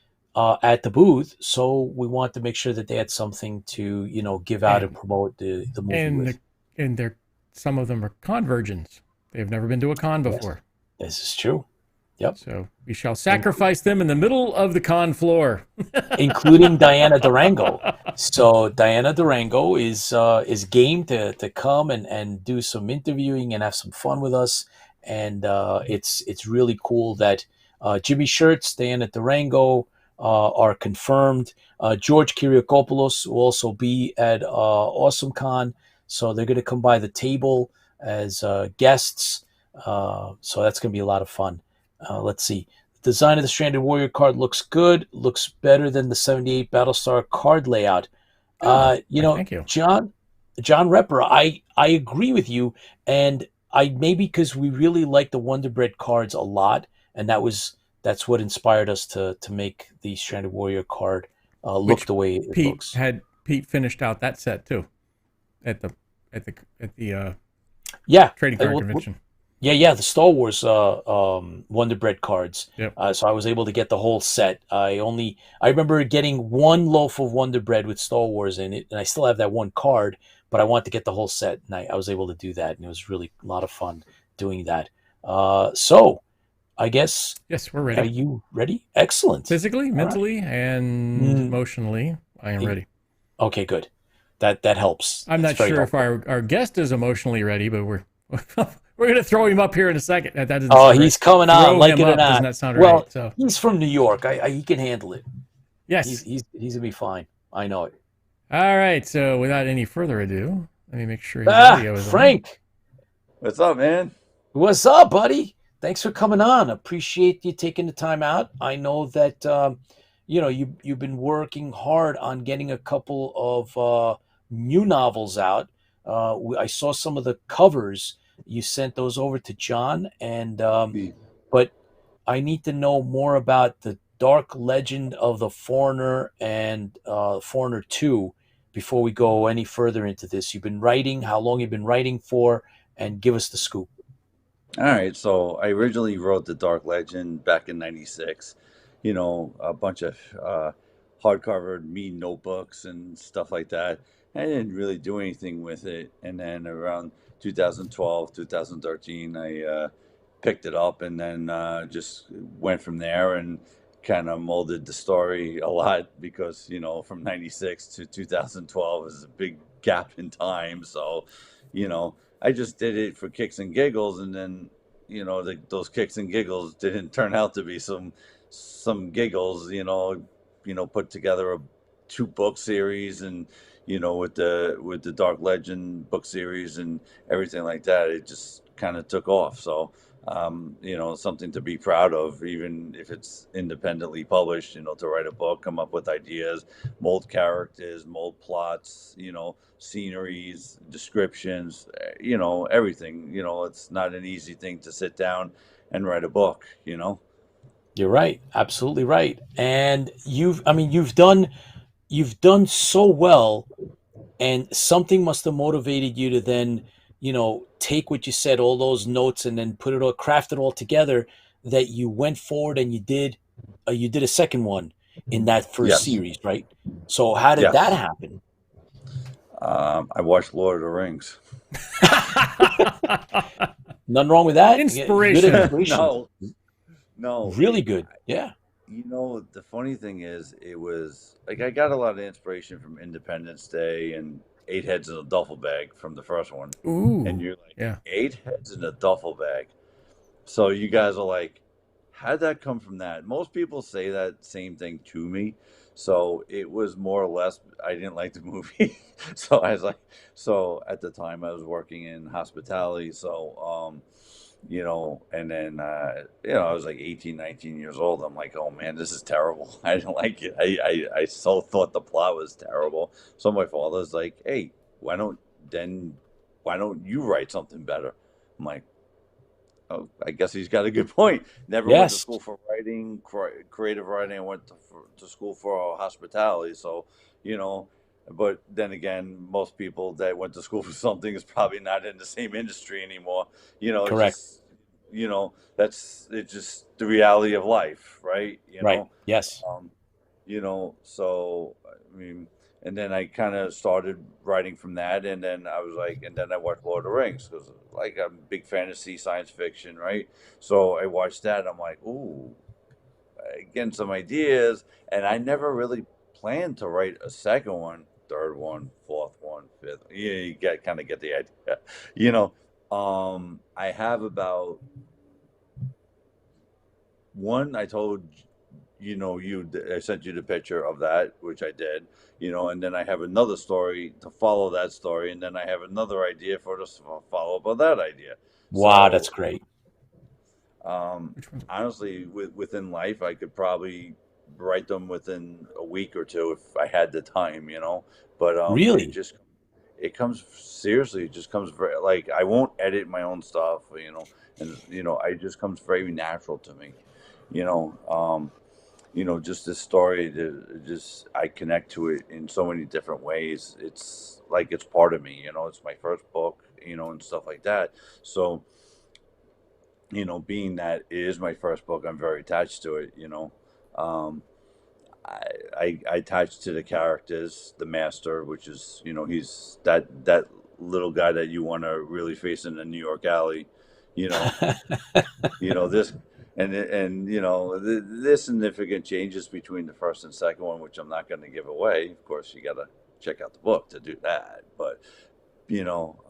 at the booth. So we want to make sure that they had something to give out and promote the movie
and some of them are con virgins. They've never been to a con before.
Yes. This is true. Yep.
So we shall sacrifice them in the middle of the con floor,
including Diana Durango. So Diana Durango is game to come and do some interviewing and have some fun with us. And it's really cool that Jimmy Shirts, Diana Durango are confirmed. George Kyriakopoulos will also be at Awesome Con, so they're going to come by the table as guests. So that's going to be a lot of fun. Let's see. The design of the Stranded Warrior card looks good. Looks better than the 78 Battlestar card layout.
Thank you.
John Repper, I agree with you, and I maybe because we really like the Wonder Bread cards a lot, and that's what inspired us to make the Stranded Warrior card look
Which
the way it looks.
Pete finished out that set too at the
Yeah,
trading card convention.
Yeah, the Star Wars Wonder Bread cards.
Yep.
So I was able to get the whole set. I remember getting one loaf of Wonder Bread with Star Wars in it, and I still have that one card, but I wanted to get the whole set, and I was able to do that, and it was really a lot of fun doing that. So I guess,
yes, we're ready.
Are you ready? Excellent.
Physically, mentally, and emotionally, I am ready.
Okay, good. That helps.
I'm not sure if our guest is emotionally ready, but we're going to throw him up here in a second. That doesn't sound
he's
right.
coming on, like it or not.
Doesn't that sound
well,
right? So
he's from New York. He can handle it.
Yes.
He's gonna be fine. I know it.
All right. So without any further ado, let me make sure his audio is
Frank.
On.
What's up, man?
What's up, buddy? Thanks for coming on. Appreciate you taking the time out. I know that you've been working hard on getting a couple of new novels out. I saw some of the covers. You sent those over to John, and but I need to know more about the Dark Legend of the Foreigner and Foreigner 2 before we go any further into this. You've been writing, how long you've been writing for, and give us the scoop.
All right, so I originally wrote the Dark Legend back in '96. A bunch of hardcover mean notebooks and stuff like that. I didn't really do anything with it, and then around 2012, 2013, I picked it up and then just went from there and kind of molded the story a lot because from '96 to 2012 is a big gap in time. So I just did it for kicks and giggles, and then those kicks and giggles didn't turn out to be some giggles. Put together a 2-book series, and with the Dark Legend book series and everything like that, it just kind of took off. So something to be proud of, even if it's independently published, to write a book, come up with ideas, mold characters, mold plots, sceneries, descriptions, everything. It's not an easy thing to sit down and write a book.
You're right. Absolutely right. And you've done so well, and something must have motivated you to then, take what you said, all those notes, and then craft it all together, that you went forward and you did a second one in that first series, right? So how did that happen?
I watched Lord of the Rings.
Nothing wrong with that.
Inspiration.
Good inspiration.
No.
Really good. Yeah.
The funny thing is, it was like I got a lot of inspiration from Independence Day and 8 heads in a duffel bag from the first one.
Ooh.
And you're like,
yeah.
8 heads in a duffel bag. So you guys are like, how'd that come from that? Most people say that same thing to me. So it was more or less, I didn't like the movie. So I was like, at the time I was working in hospitality. So, and then, I was like 18, 19 years old. I'm like, oh man, this is terrible. I didn't like it. I so thought the plot was terrible. So my father's like, hey, why don't you write something better? I'm like, oh, I guess he's got a good point. Never went to school for writing, creative writing. I went to school for hospitality. So, but then again, most people that went to school for something is probably not in the same industry anymore.
Correct.
It's just the reality of life, right?
Right. Yes.
So I mean, and then I kind of started writing from that, and then I was like, and then I watched Lord of the Rings because, like, I'm a big fantasy, science fiction, right? So I watched that. I'm like, ooh, getting some ideas, and I never really planned to write a second one, third one, fourth one, fifth. Yeah, you kind of get the idea, I have about one. I told I sent you the picture of that, which I did, and then I have another story to follow that story, and then I have another idea for the follow-up of that idea.
Wow, that's great.
Honestly, within life, I could probably write them within a week or two if I had the time, you know. But
Really?
it comes seriously. It just comes very like I won't edit my own stuff, you know, and it just comes very natural to me, you know. Just this story, just I connect to it in so many different ways. It's like it's part of me, you know. It's my first book, you know, and stuff like that. So, being that it is my first book, I'm very attached to it, you know. Um, I attach to the characters, the master, which is, he's that little guy that you want to really face in a New York alley, you know. This and there's significant changes between the first and second one, which I'm not going to give away. Of course, you got to check out the book to do that. But you know,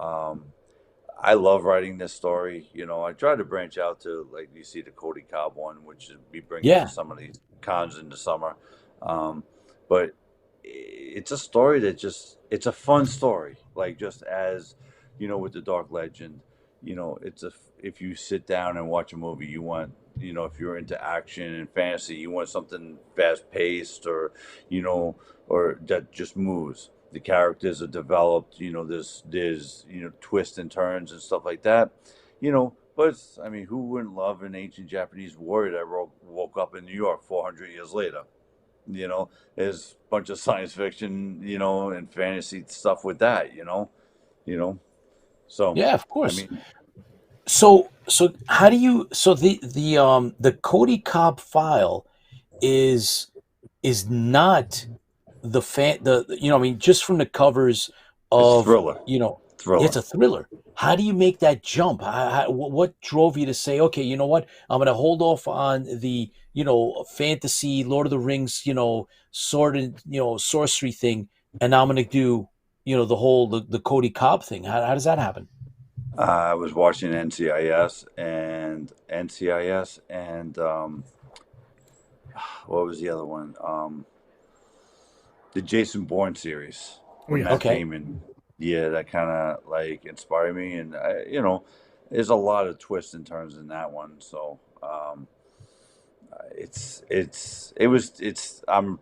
I love writing this story. I try to branch out to, like, you see the Cody Cobb one, which is be bringing to
Yeah.
some of these cons in the summer. But it's a story that it's a fun story. Like, just as, with the Dark Legend, if you sit down and watch a movie, you want, if you're into action and fantasy, you want something fast paced, or that just moves. The characters are developed, there's twists and turns and stuff like that. But I mean, who wouldn't love an ancient Japanese warrior that woke up in New York 400 years later? There's a bunch of science fiction, and fantasy stuff with that, you know. So,
Yeah, of
I
course.
mean,
So how do you so the Cody Cobb file is not I mean, just from the covers
it's
of,
thriller,
it's
thriller.
a thriller. How do you make that jump? What drove you to say, okay, you know what, I'm going to hold off on the, fantasy Lord of the Rings, sword and, sorcery thing, and I'm going to do, the Cody Cobb thing. How does that happen?
I was watching NCIS and what was the other one? The Jason Bourne series
Oh
with
yes.
Matt
Okay.
Damon. Yeah, that kind of like inspired me, and there's a lot of twists and turns in that one. So I'm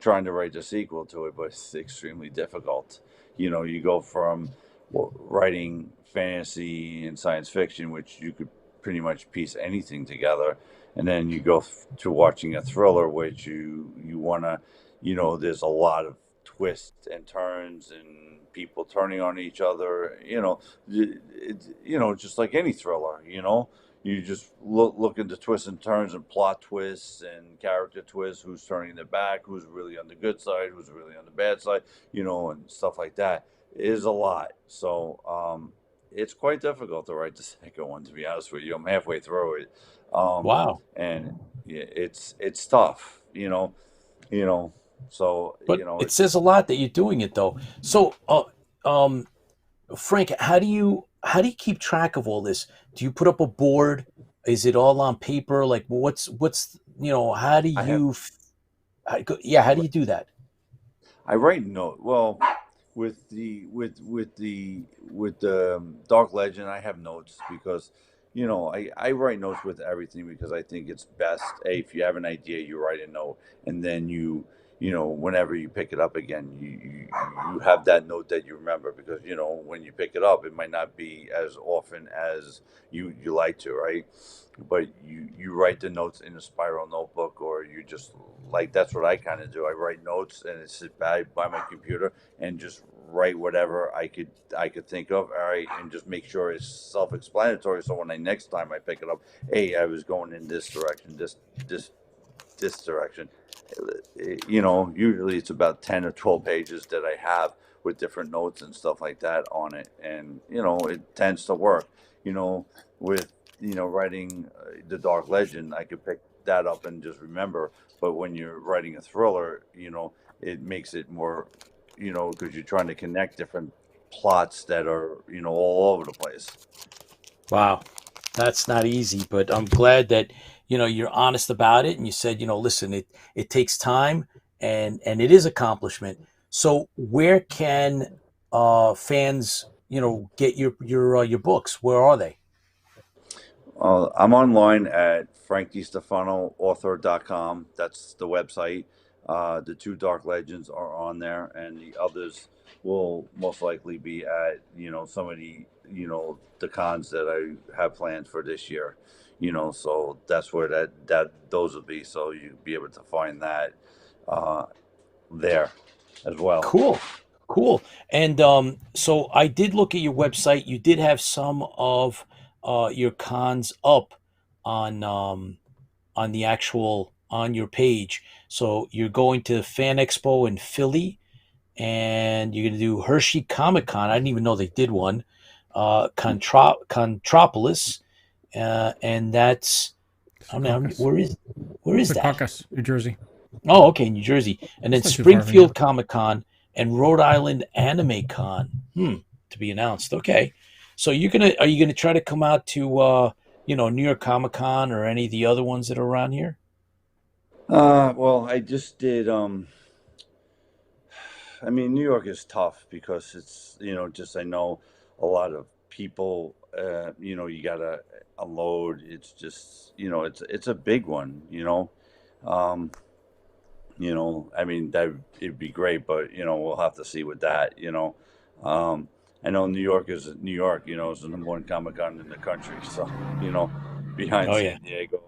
trying to write the sequel to it, but it's extremely difficult. You go from writing fantasy and science fiction, which you could pretty much piece anything together, and then you go to watching a thriller, which you want to, there's a lot of twists and turns and people turning on each other. Just like any thriller. You just look into twists and turns and plot twists and character twists, who's turning their back, who's really on the good side, who's really on the bad side, and stuff like that. It is a lot. So it's quite difficult to write the second one, to be honest with you. I'm halfway through it.
Wow.
And yeah, it's tough, you know. So,
But it says
it's
a lot that you're doing it though. So, Frank, how do you keep track of all this? Do you put up a board? Is it all on paper? Like, what's how do
I have
you? Yeah, how do you do that?
I write note. Well, with the Dark Legend, I have notes because I write notes with everything because I think it's best. If you have an idea, you write a note, and then whenever you pick it up again, you have that note that you remember, because when you pick it up, it might not be as often as you like to, right? But you write the notes in a spiral notebook, or you just, like, that's what I kind of do. I write notes and I sit by my computer and just write whatever I could think of, all right, and just make sure it's self-explanatory, so when I next time I pick it up, hey, I was going in this direction, this direction. Usually it's about 10 or 12 pages that I have with different notes and stuff like that on it. And, it tends to work. With, writing The Dark Legend, I could pick that up and just remember. But when you're writing a thriller, it makes it more, because you're trying to connect different plots that are, all over the place.
Wow, that's not easy, but I'm glad that you're honest about it, and you said, listen, it takes time, and it is accomplishment. So where can fans get your books? Where are they?
I'm online at frankdestefano author.com. That's the website. The two Dark Legends are on there, and the others will most likely be at some of the the cons that I have planned for this year. So that's where those will be. So you'll be able to find that uh, there as well.
Cool. And so I did look at your website. You did have some of your cons up on the actual on your page. So you're going to Fan Expo in Philly, and you're going to do Hershey Comic Con. I didn't even know they did one. Contropolis, and that's I mean,
Secaucus.
where is that?
Secaucus, New Jersey.
Oh, okay, New Jersey, and then
It's not too far from here.
Springfield Comic Con and Rhode Island Anime Con. To be announced. Okay, so are you gonna try to come out to New York Comic Con or any of the other ones that are around here?
Well, I just did. I mean, New York is tough because it's just I know a lot of people. You gotta unload. It's just it's a big one. Um, I mean that it'd be great, but we'll have to see with that. Um, I know New York is New York. It's the number one Comic Con in the country. So behind
Oh yeah,
San Diego,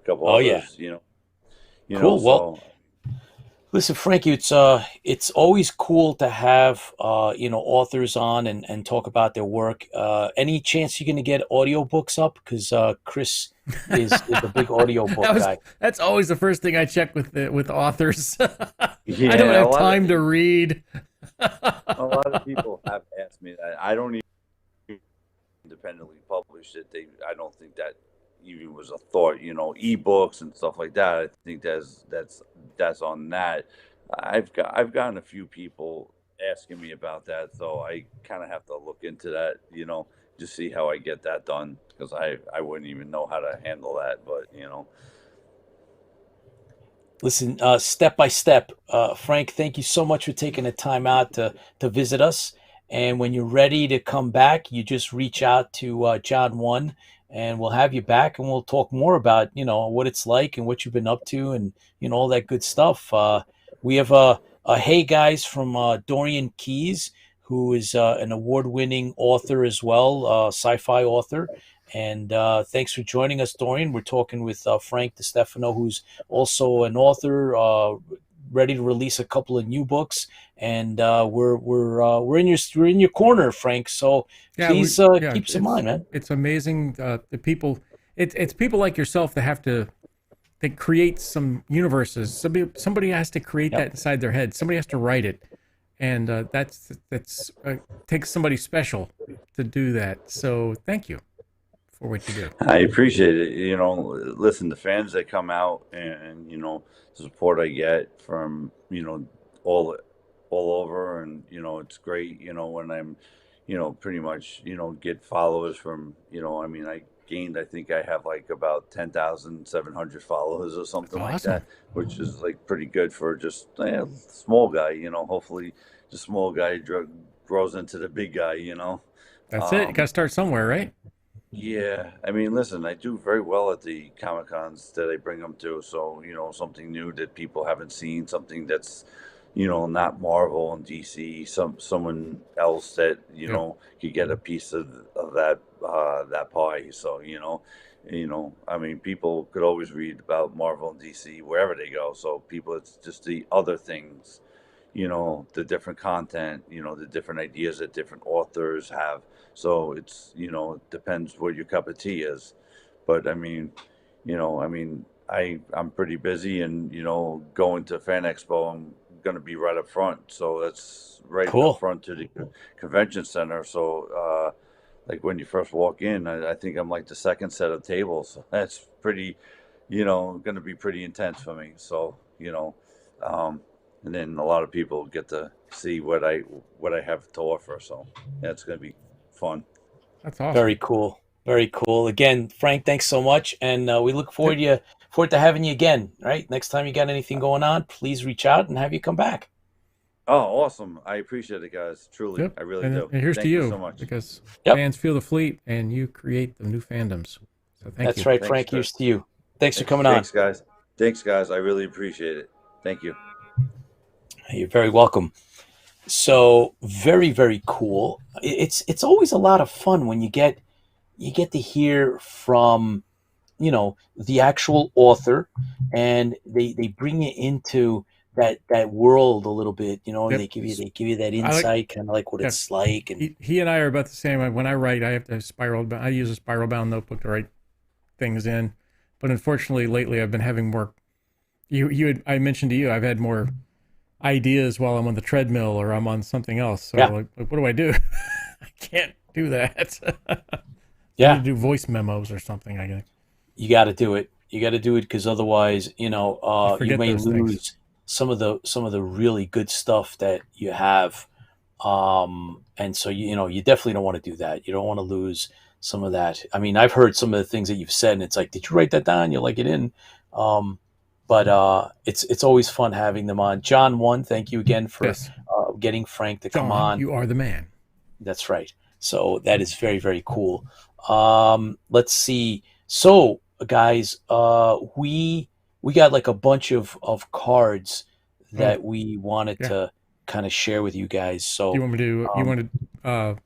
a couple
oh yeah,
others.
cool. Well,
So
listen, Frankie, it's always cool to have authors on and talk about their work. Any chance you're going to get audiobooks up? Because Chris is a big audiobook guy.
That's always the first thing I check with authors. I
yeah,
don't
a
have
lot
time to read.
a lot of people have asked me that. I don't even independently publish it. I don't think that even was a thought. Ebooks and stuff like that. I think that's on that. I've gotten a few people asking me about that, so I kind of have to look into that. Just see how I get that done because I wouldn't even know how to handle that. But.
Listen, step by step, Frank, thank you so much for taking the time out to visit us. And when you're ready to come back, you just reach out to John One, and we'll have you back, and we'll talk more about what it's like and what you've been up to, and all that good stuff. We have a Hey Guys from Dorian Keys, who is an award-winning author as well, sci-fi author. And thanks for joining us, Dorian. We're talking with Frank DeStefano, who's also an author, ready to release a couple of new books, and we're in your corner, Frank. So please keep some mind, man.
It's amazing the people. It's people like yourself that create some universes. Somebody has to create that inside their head. Somebody has to write it, and that's takes somebody special to do that. So thank you for what you do.
I appreciate it. Listen, the fans that come out and the support I get from all all over, and it's great. When I'm pretty much get followers from I mean I think I have like about 10,700 followers or something like
Awesome.
that, which is like pretty good for just small guy. Hopefully the small guy grows into the big guy.
That's it. You got to start somewhere, right?
Yeah, I mean, listen, I do very well at the Comic Cons that I bring them to. So, something new that people haven't seen, something that's, not Marvel and DC, someone else that,
Yep.
could get a piece of that pie. So, I mean, people could always read about Marvel and DC wherever they go. So people, it's just the other things, the different content, the different ideas that different authors have. So it's, it depends what your cup of tea is. But I'm pretty busy, and, going to Fan Expo, I'm going to be right up front. So that's right up
Cool.
front to the convention center. So, like when you first walk in, I think I'm like the second set of tables. So that's pretty, going to be pretty intense for me. So, um, and then a lot of people get to see what I have to offer. So that's going to be fun.
That's awesome.
Very cool. Very cool. Again, Frank, thanks so much, and we look forward
Yep.
to having you again. Right, next time you got anything going on, please reach out and have you come back.
Oh, awesome! I appreciate it, guys. Truly,
Yep.
I really
And,
do.
and here's
Thank
to
you
you
so much.
because
Yep.
fans feel the fleet and you create the new fandoms. So thank
That's
you.
right,
Thanks,
Frank. Here's
Chris.
to you. Thanks for coming on.
Thanks, guys. Thanks, guys. I really appreciate it. Thank you.
You're very welcome. So very, very cool. It's always a lot of fun when you get to hear from the actual author, and they bring you into that world a little bit, and
Yep.
they give you that
I like.
insight, kind of like what
Yeah.
it's like. And
He and I are about the same. When I write, I have to spiral. I use a spiral bound notebook to write things in, but unfortunately, lately I've been having more. I mentioned to you, I've had more ideas while I'm on the treadmill or I'm on something else. So
yeah,
like what do I do? I can't do that. I need
yeah,
to do voice memos or something. I think
you got to do it. You got to do it, because otherwise,
I
you
forget
may
those things.
lose some of the really good stuff that you have. And so you definitely don't want to do that. You don't want to lose some of that. I mean, I've heard some of the things that you've said, and it's like, did you write that down? You like it in. Um, but it's always fun having them on. John one, thank you again for
Yes,
getting Frank to come
John,
on.
you are the man.
That's right. So that is very, very cool. Let's see. So guys, we got like a bunch of cards
Oh,
that we wanted
yeah.
to kind of share with you guys.
Do you
So,
want me to? You
um,
want to?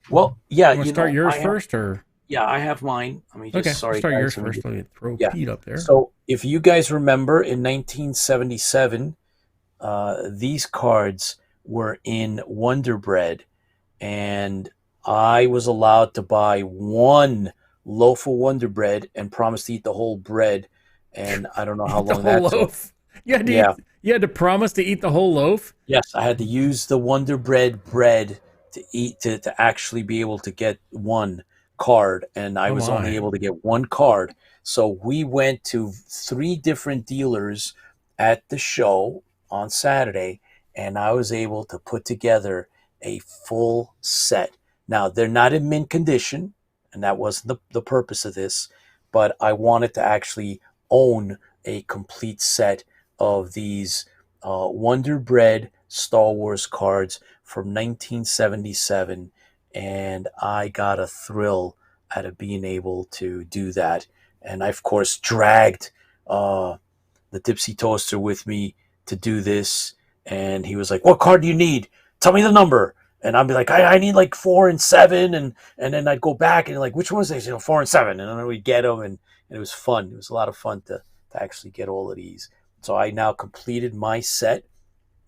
well, yeah,
You want to start yours
I have,
first, or
yeah, I have mine. Let me
okay?
just,
We'll
sorry
start yours
guys, let me
first.
just,
Let me throw
yeah.
Pete up there.
So if you guys remember in 1977, these cards were in Wonder Bread, and I was allowed to buy one loaf of Wonder Bread and promise to eat the whole bread. And I don't know how
Eat the
long
whole
that took.
loaf. You had to
Yeah.
eat. You had to promise to eat the whole loaf.
Yes, I had to use the Wonder bread to eat to actually be able to get one card, and I
Oh
was only
my!
able to get one card. So we went to three different dealers at the show on Saturday, and I was able to put together a full set. Now, they're not in mint condition, and that wasn't the purpose of this, but I wanted to actually own a complete set of these Wonder Bread Star Wars cards from 1977, and I got a thrill out of being able to do that. And I, of course, dragged the Tipsy Toaster with me to do this, and he was like, "What card do you need? Tell me the number." And I'd be like, I need like 4 and 7, and then I'd go back and like, which ones? They 4 and 7, and then we'd get them, and it was fun. It was a lot of fun to actually get all of these. So I now completed my set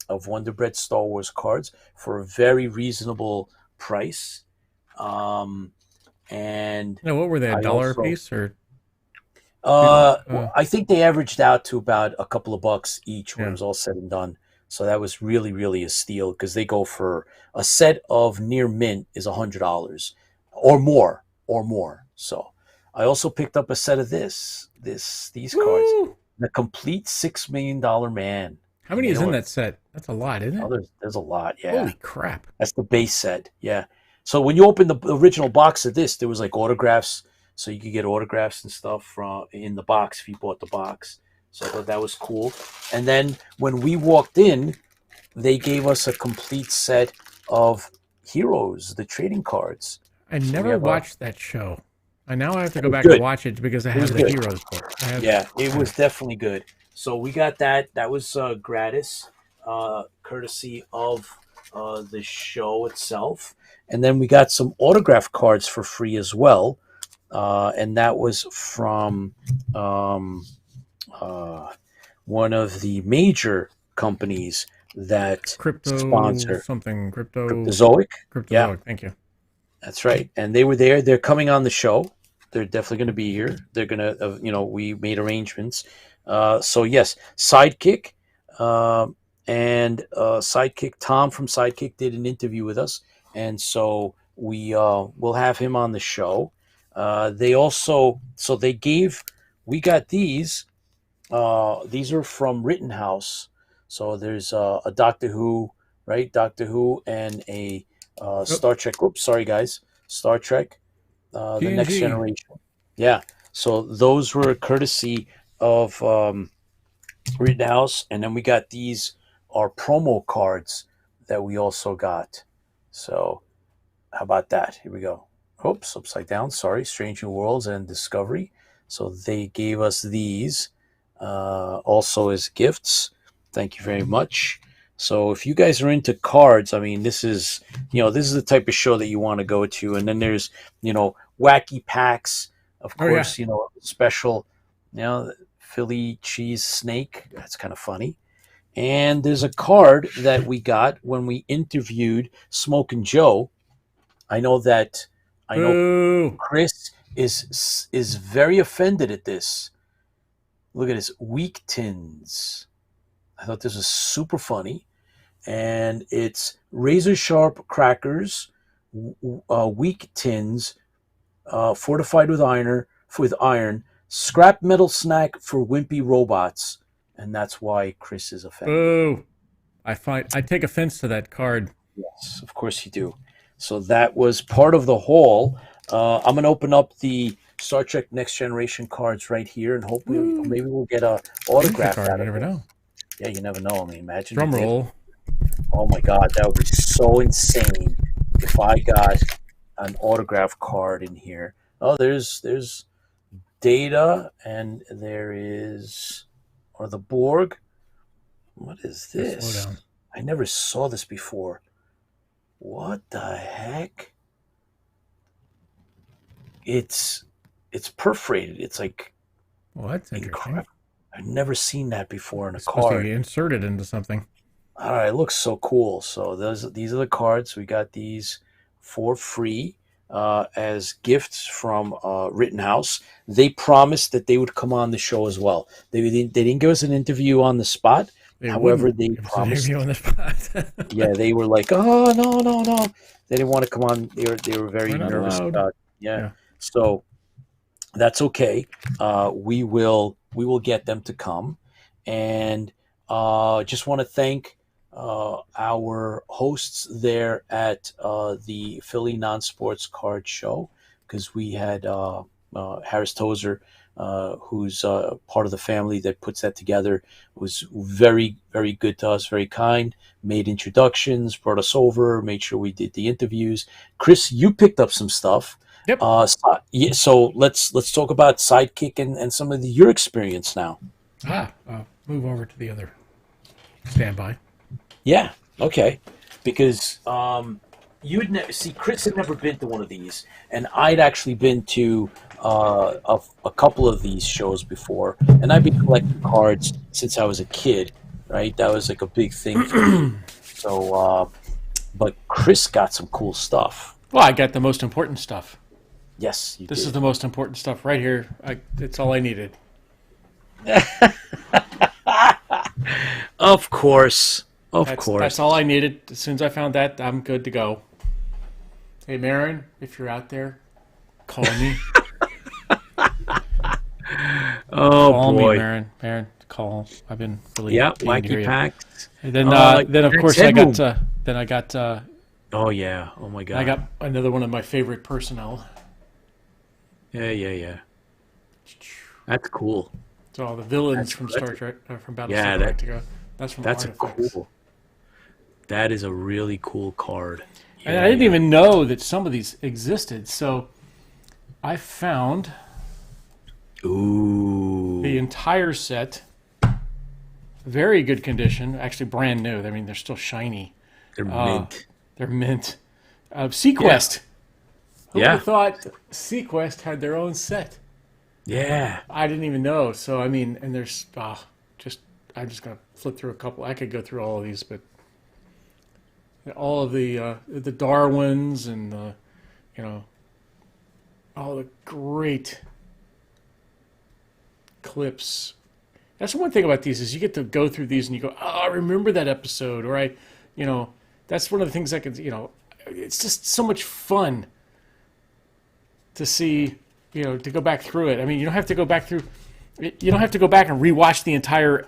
of Wonder Bread Star Wars cards for a very reasonable price. Um, and
Now, what were they? A
I
dollar a
also,
piece or two?
I think they averaged out to about a couple of bucks each when it
Yeah.
was all said and done. So that was really, really a steal, because they go for a set of near mint is $100 or more. So I also picked up a set of these cards,
Woo!
the complete $6 million man.
How
And
many
you
is
know
in
what?
that set? That's a lot, isn't
Oh,
it?
there's a lot. Yeah.
Holy crap!
That's the base set. Yeah. So when you open the original box of this, there was like autographs, so you could get autographs and stuff from in the box if you bought the box. So I thought that was cool. And then when we walked in, they gave us a complete set of Heroes, the trading cards.
I
So we
never
have a.
watched that show. And now I have to
It
go
was
back and
good.
watch it because I
It was
have the
good.
Heroes book. I have.
Yeah, it was definitely good. So we got that. That was gratis, courtesy of the show itself. And then we got some autograph cards for free as well. And that was from um, uh, one of the major companies that
Crypto
sponsor
something.
Cryptozoic. Yeah,
Cryptozoic. Thank you.
that's right. And they were there. They're coming on the show. They're definitely going to be here. They're going to, we made arrangements. So, yes, Sidekick and Sidekick, Tom from Sidekick did an interview with us. And so we'll have him on the show. They also, so they gave, we got these. These are from Rittenhouse. So there's a Doctor Who, right? Doctor Who and a Star Trek. Oops, sorry guys. Star Trek, the Next
TNG.
Generation. Yeah. So those were courtesy of Rittenhouse, and then we got these are promo cards that we also got. So how about that? Here we go. Oops, upside down. Sorry. Strange New Worlds and Discovery. So they gave us these also as gifts. Thank you very much. So if you guys are into cards, I mean, this is the type of show that you want to go to. And then there's, wacky packs, of
Oh yeah.
course, special, Philly cheese snake. That's kind of funny. And there's a card that we got when we interviewed Smokin' Joe. I know
Boo.
Chris is very offended at this. Look at this, weak tins. I thought this was super funny. And it's razor sharp crackers, weak tins, fortified with iron, scrap metal snack for wimpy robots, and that's why Chris is offended.
Boo. I take offense to that card.
Yes, of course you do. So that was part of the haul. I'm going to open up the Star Trek Next Generation cards right here, and hopefully maybe we'll get a autograph
card.
out of
You never
it.
know.
Yeah, you never know. I mean, imagine.
Drum roll.
Oh my God, that would be so insane if I got an autograph card in here. Oh, there's Data, and there is, or the Borg. What is this?
Slow down.
I never saw this before. What the heck? It's perforated. It's like,
Well, that's interesting.
incredible. I've never seen that before in a
It's supposed to
card.
be inserted into something.
All right, it looks so cool. So these are the cards. We got these for free as gifts from Rittenhouse. They promised that they would come on the show as well. They didn't give us an interview on the spot. However, they promised.
Interview on the spot.
Yeah, they were like, "Oh no!" They didn't want to come on. They were very
We're not
nervous
allowed.
about. Yeah, so that's okay. We will get them to come, and just want to thank our hosts there at the Philly Non-Sports Card Show, because we had Harris Tozer, who's part of the family that puts that together, was very, very good to us, very kind, made introductions, brought us over, made sure we did the interviews. Chris, you picked up some stuff.
Yep.
So let's talk about Sidekick and some of your experience now.
Move over to the other standby.
Yeah. Okay. Because you would see Chris had never been to one of these, and I'd actually been to a couple of these shows before, and I've been collecting cards since I was a kid. Right, that was like a big thing for me. So, but Chris got some cool stuff.
Well, I got the most important stuff.
Yes, you
This
did.
is the most important stuff right here. It's all I needed.
Of course.
That's all I needed. As soon as I found that, I'm good to go. Hey, Marin, if you're out there, call me. Call
boy.
me, Marin. Marin, call. I've been really
Wacky
hear you.
packs.
And then of course I got.
Oh yeah! Oh my God!
I got another one of my favorite personnel.
Yeah. That's cool.
So all the villains from Star Trek, from Battlestar Galactica. That's from Artifacts.
Cool. That is a really cool card.
And I didn't even know that some of these existed. So I found the entire set, very good condition, actually brand new. I mean, they're still shiny.
They're mint.
They're mint. Sequest. Who would have thought Sequest had their own set?
Yeah.
I didn't even know. So, I mean, and there's I'm just going to flip through a couple. I could go through all of these, but all of the Darwins and, all the great clips. That's one thing about these is you get to go through these and you go, oh, I remember that episode. Or that's one of the things I could, it's just so much fun to see, to go back through it. I mean, you don't have to go back and rewatch the entire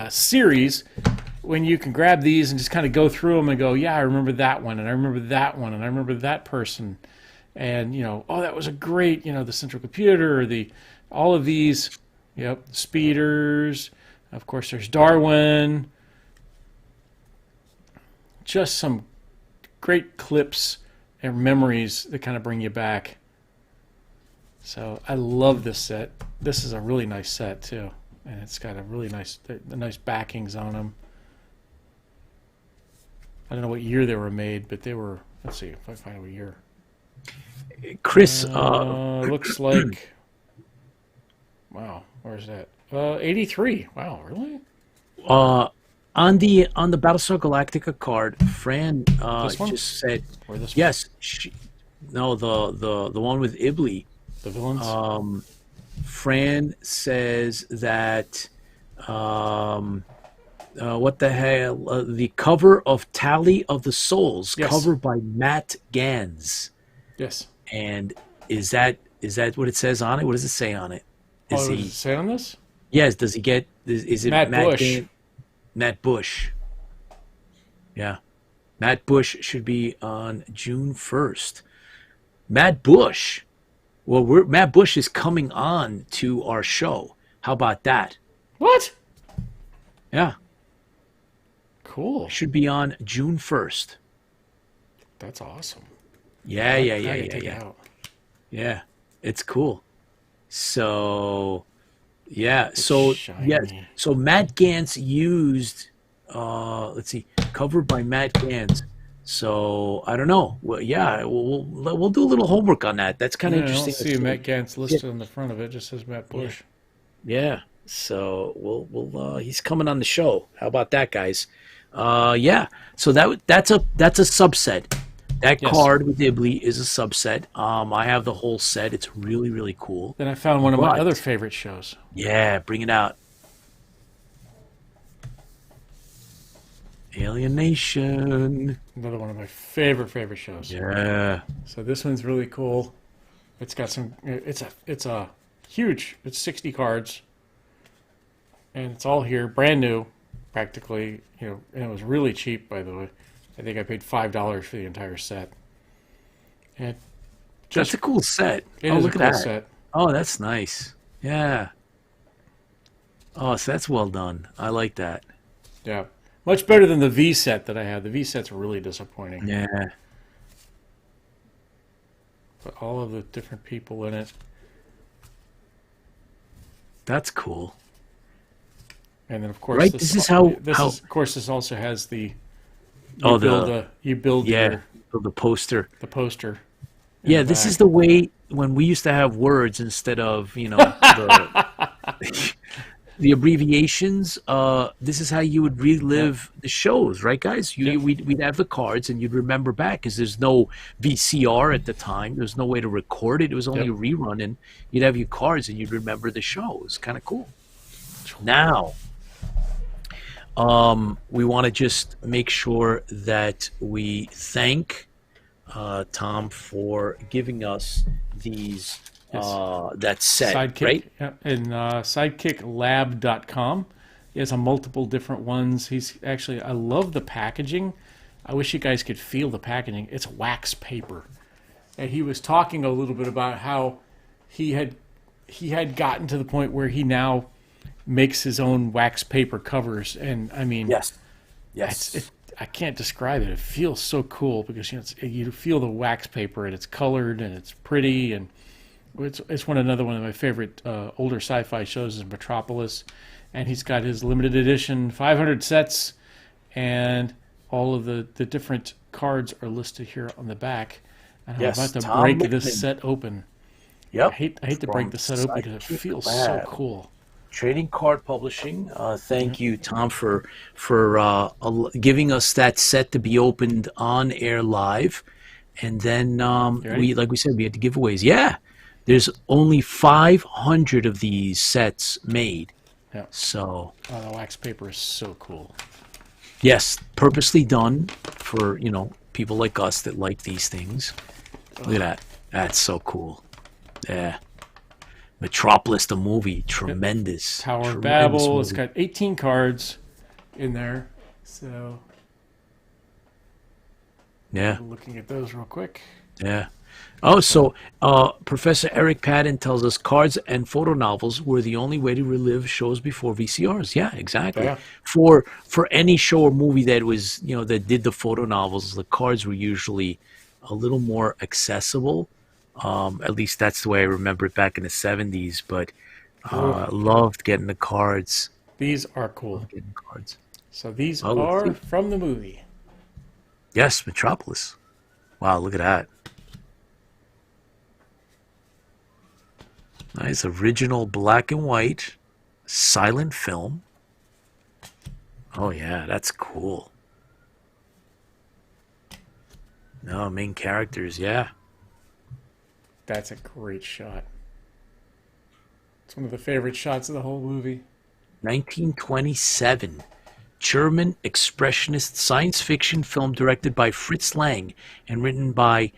series when you can grab these and just kind of go through them and go, yeah, I remember that one, and I remember that one, and I remember that person, and that was a great, the central computer, or all of these, speeders. Of course, there's Darwin. Just some great clips and memories that kind of bring you back. So I love this set. This is a really nice set too, and it's got a really nice backings on them. I don't know what year they were made, but they were. Let's see if I find a year.
Chris,
Looks like. Wow, where's that? 83. Wow, really?
on the Battlestar Galactica card, Fran
This one?
just said
Or this one?
yes. No, the one with Ibley.
The villains?
Fran says that what the hell? The cover of Tally of the Souls,
Yes.
covered by Matt Gans.
Yes.
And is that what it says on it? What does it say on it?
Oh,
Is
what
he?
does it say on this?
Yes. Does he get? Is it
Matt Bush.
Gans? Matt Bush. Yeah. Matt Bush should be on June 1st. Matt Bush. Well, Matt Bush is coming on to our show. How about that?
What?
Yeah.
Cool.
Should be on June 1st.
That's awesome.
Yeah.
I gotta take it out.
Yeah. It's cool. So, yeah. So,
shiny.
yes. So Matt Gans used, let's see, covered by Matt Gans. So I don't know. Well, yeah, we'll do a little homework on that. That's kind of
I don't
interesting.
see Matt Gantz listed on the front of it. It just says Matt Bush.
Yeah. So we'll he's coming on the show. How about that, guys? Yeah. So that's a subset. That
Yes.
card with Ibley is a subset. I have the whole set. It's really, really cool.
Then I found one of my
But-
other favorite shows.
Yeah, bring it out. Alienation.
Another one of my favorite shows.
Yeah.
So this one's really cool. It's got some. It's a huge. It's 60 cards, and it's all here, brand new, practically. And it was really cheap, by the way. I think I paid $5 for the entire set. And
That's a cool set.
it
Oh,
is
look
a
at
cool
that.
set.
Oh, that's nice. Yeah. Oh, so that's well done. I like that.
Yeah, much better than the V set that I had. The V set's really disappointing.
Yeah.
But all of the different people in it,
That's cool.
and then of course,
Right, this is how-
Of course, this also has the.
Oh,
You build
Yeah. The poster.
the poster. in
Yeah,
the
this
back.
is the way when we used to have words instead of, the abbreviations. This is how you would relive the shows, right, guys? We'd have the cards and you'd remember back because there's no VCR at the time. There's no way to record it. It was only a rerun, and you'd have your cards and you'd remember the show. It was kind of cool. Now, we want to just make sure that we thank Tom for giving us these that set,
Sidekick,
right?
yeah, and sidekicklab.com. He has a multiple different ones. He's actually, I love the packaging. I wish you guys could feel the packaging. It's wax paper. And he was talking a little bit about how he had gotten to the point where he now makes his own wax paper covers. And I mean,
Yes.
I can't describe it. It feels so cool because you feel the wax paper and it's colored and it's pretty, and it's another one of my favorite older sci-fi shows is Metropolis, and he's got his limited edition 500 sets, and all of the different cards are listed here on the back. And
Yes,
I'm about to
Tom
break
Lippman.
this set open.
Yep.
I hate to break the set open because it
Sidekick
feels so
Lab.
cool.
Trading Card Publishing. Thank you, Tom, for giving us that set to be opened on air live, and then
ready?
like we said, we had the giveaways. Yeah, there's only 500 of these sets made.
Yeah.
So
Oh, the wax paper is so cool.
yes, purposely done for people like us that like these things. Look at that. That's so cool. Yeah. Metropolis, the movie, tremendous.
Tower of
Tremendous
Babel. It's
movie.
got 18 cards in there. So
Yeah.
looking at those real quick.
Yeah. Oh, so Professor Eric Padden tells us cards and photo novels were the only way to relive shows before VCRs. Yeah, exactly.
Yeah.
For any show or movie that was, that did the photo novels, the cards were usually a little more accessible. At least that's the way I remember it back in the 70s. But loved getting the cards.
These are cool.
Getting cards.
So these
Oh, let's
are
see.
from the movie.
Yes, Metropolis. Wow, look at that. Nice original black and white silent film. Oh yeah, that's cool. No, main characters, yeah.
That's a great shot. It's one of the favorite shots of the whole movie.
1927. German expressionist science fiction film directed by Fritz Lang and written by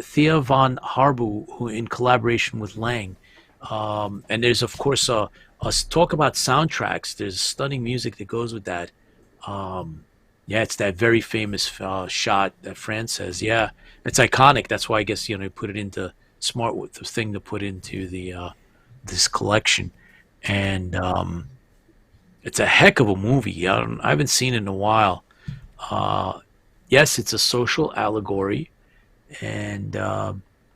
Thea von Harbu, who in collaboration with Lang. And there's, of course, a talk about soundtracks. There's stunning music that goes with that. Yeah, it's that very famous shot that Fran says. Yeah, it's iconic. That's why I guess you put it into smart with the thing to put into the this collection, and it's a heck of a movie. I haven't seen it in a while. Yes, it's a social allegory, and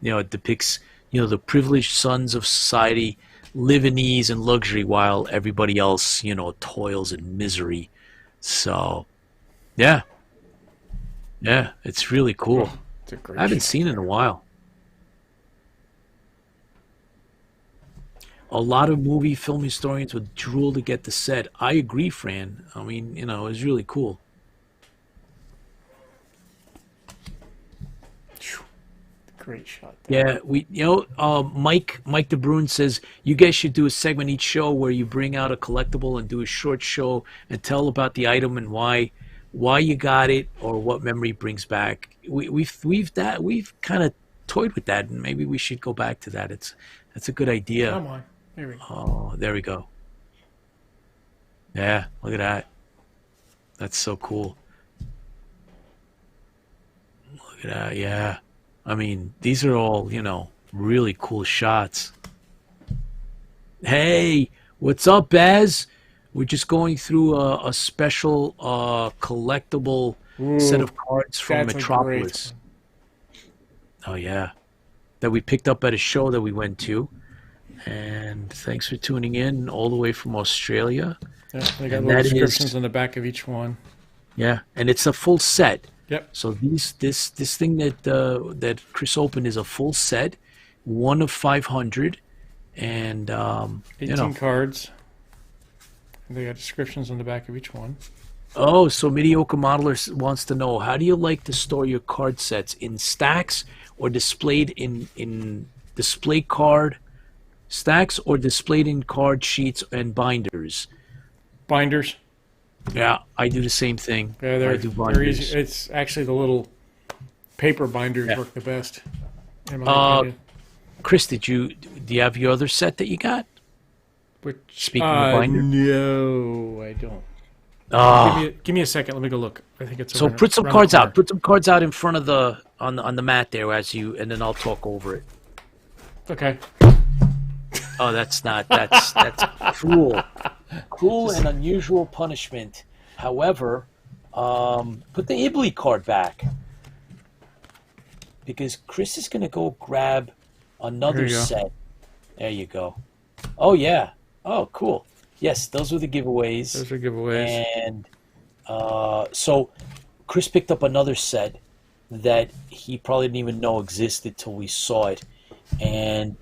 it depicts the privileged sons of society live in ease and luxury while everybody else toils in misery. So, yeah, it's really cool.
It's a great
I haven't
shot.
seen it in a while. A lot of movie film historians would drool to get the set. I agree, Fran. I mean, it was really cool.
Great shot.
Yeah, Mike DeBruyne says you guys should do a segment each show where you bring out a collectible and do a short show and tell about the item and why you got it or what memory brings back. We've kind of toyed with that, and maybe we should go back to that. That's a good idea.
Come on. There we go.
Oh, there we go. Yeah, look at that. That's so cool. Look at that, yeah. I mean, these are all, really cool shots. Hey, what's up, Baz? We're just going through a special collectible set of cards from Metropolis. Oh, yeah. That we picked up at a show that we went to. And thanks for tuning in all the way from Australia.
Yeah, they got little descriptions on the back of each one.
Yeah, and it's a full set.
Yep.
So this thing that Chris opened is a full set, one of 500, and
18 cards. They got descriptions on the back of each one.
Oh, so Mediocre Modeler wants to know, how do you like to store your card sets, in stacks or displayed in display card stacks or displayed in card sheets and binders?
Binders.
Yeah, I do the same thing.
Yeah,
I do binders.
easy. It's actually the little paper binders work the best. In my opinion.
Chris, do you have your other set that you got?
Which,
Speaking of binder?
No, I don't. Give me a second. Let me go look. I think it's
so. Put some cards out. Put some cards out in front of the on the mat there and then I'll talk over it.
Okay.
Oh, that's cruel. Cruel and unusual punishment. However, put the Ibley card back because Chris is going to go grab another set. There you go. Oh, yeah. Oh, cool. Yes, those were the giveaways.
Those are giveaways.
And so Chris picked up another set that he probably didn't even know existed till we saw it. And,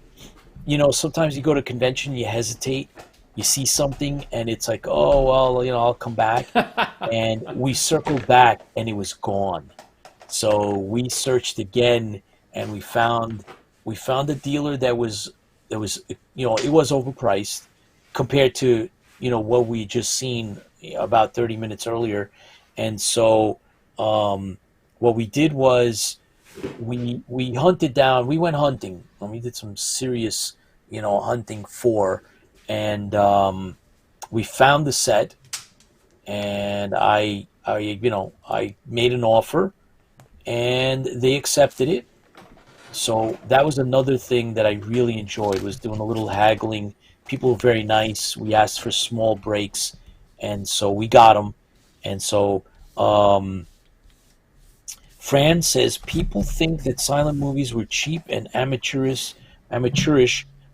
sometimes you go to a convention, you hesitate. You see something, and it's like, oh, well, I'll come back. And we circled back, and it was gone. So we searched again, and we found a dealer that was it was overpriced compared to, what we just seen about 30 minutes earlier. And so what we did was we hunted down, we went hunting, and we did some serious, hunting and we found the set, and I made an offer, and they accepted it. So that was another thing that I really enjoyed, was doing a little haggling. People were very nice. We asked for small breaks, and so we got them. And so Fran says, people think that silent movies were cheap and amateurish,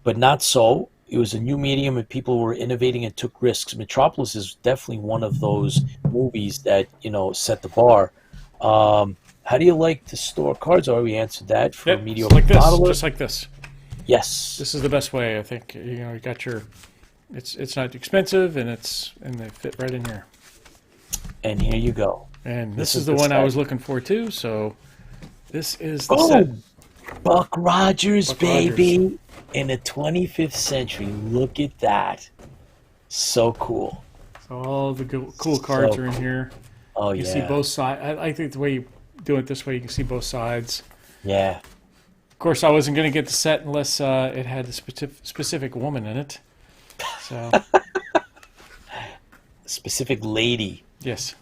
but not so. It was a new medium and people were innovating and took risks. Metropolis is definitely one of those movies that, set the bar. How do you like to store cards? Or we answered that for
Yep,
mediocre
like this,
bottler.
just like this.
Yes.
This is the best way, I think. You know, you got your. It's not expensive, and they fit right in here.
And here you go.
And this is the one I was looking for too. So this is the
Oh,
set.
Buck Rogers,
Buck
baby,
Rogers.
in the 25th century. Look at that. So cool.
So all the cool cards are in here.
Oh,
You
yeah.
see both sides. I think the way you do it this way, you can see both sides.
Yeah.
Of course, I wasn't going to get the set unless it had a specific woman in it. So
Specific lady.
yes,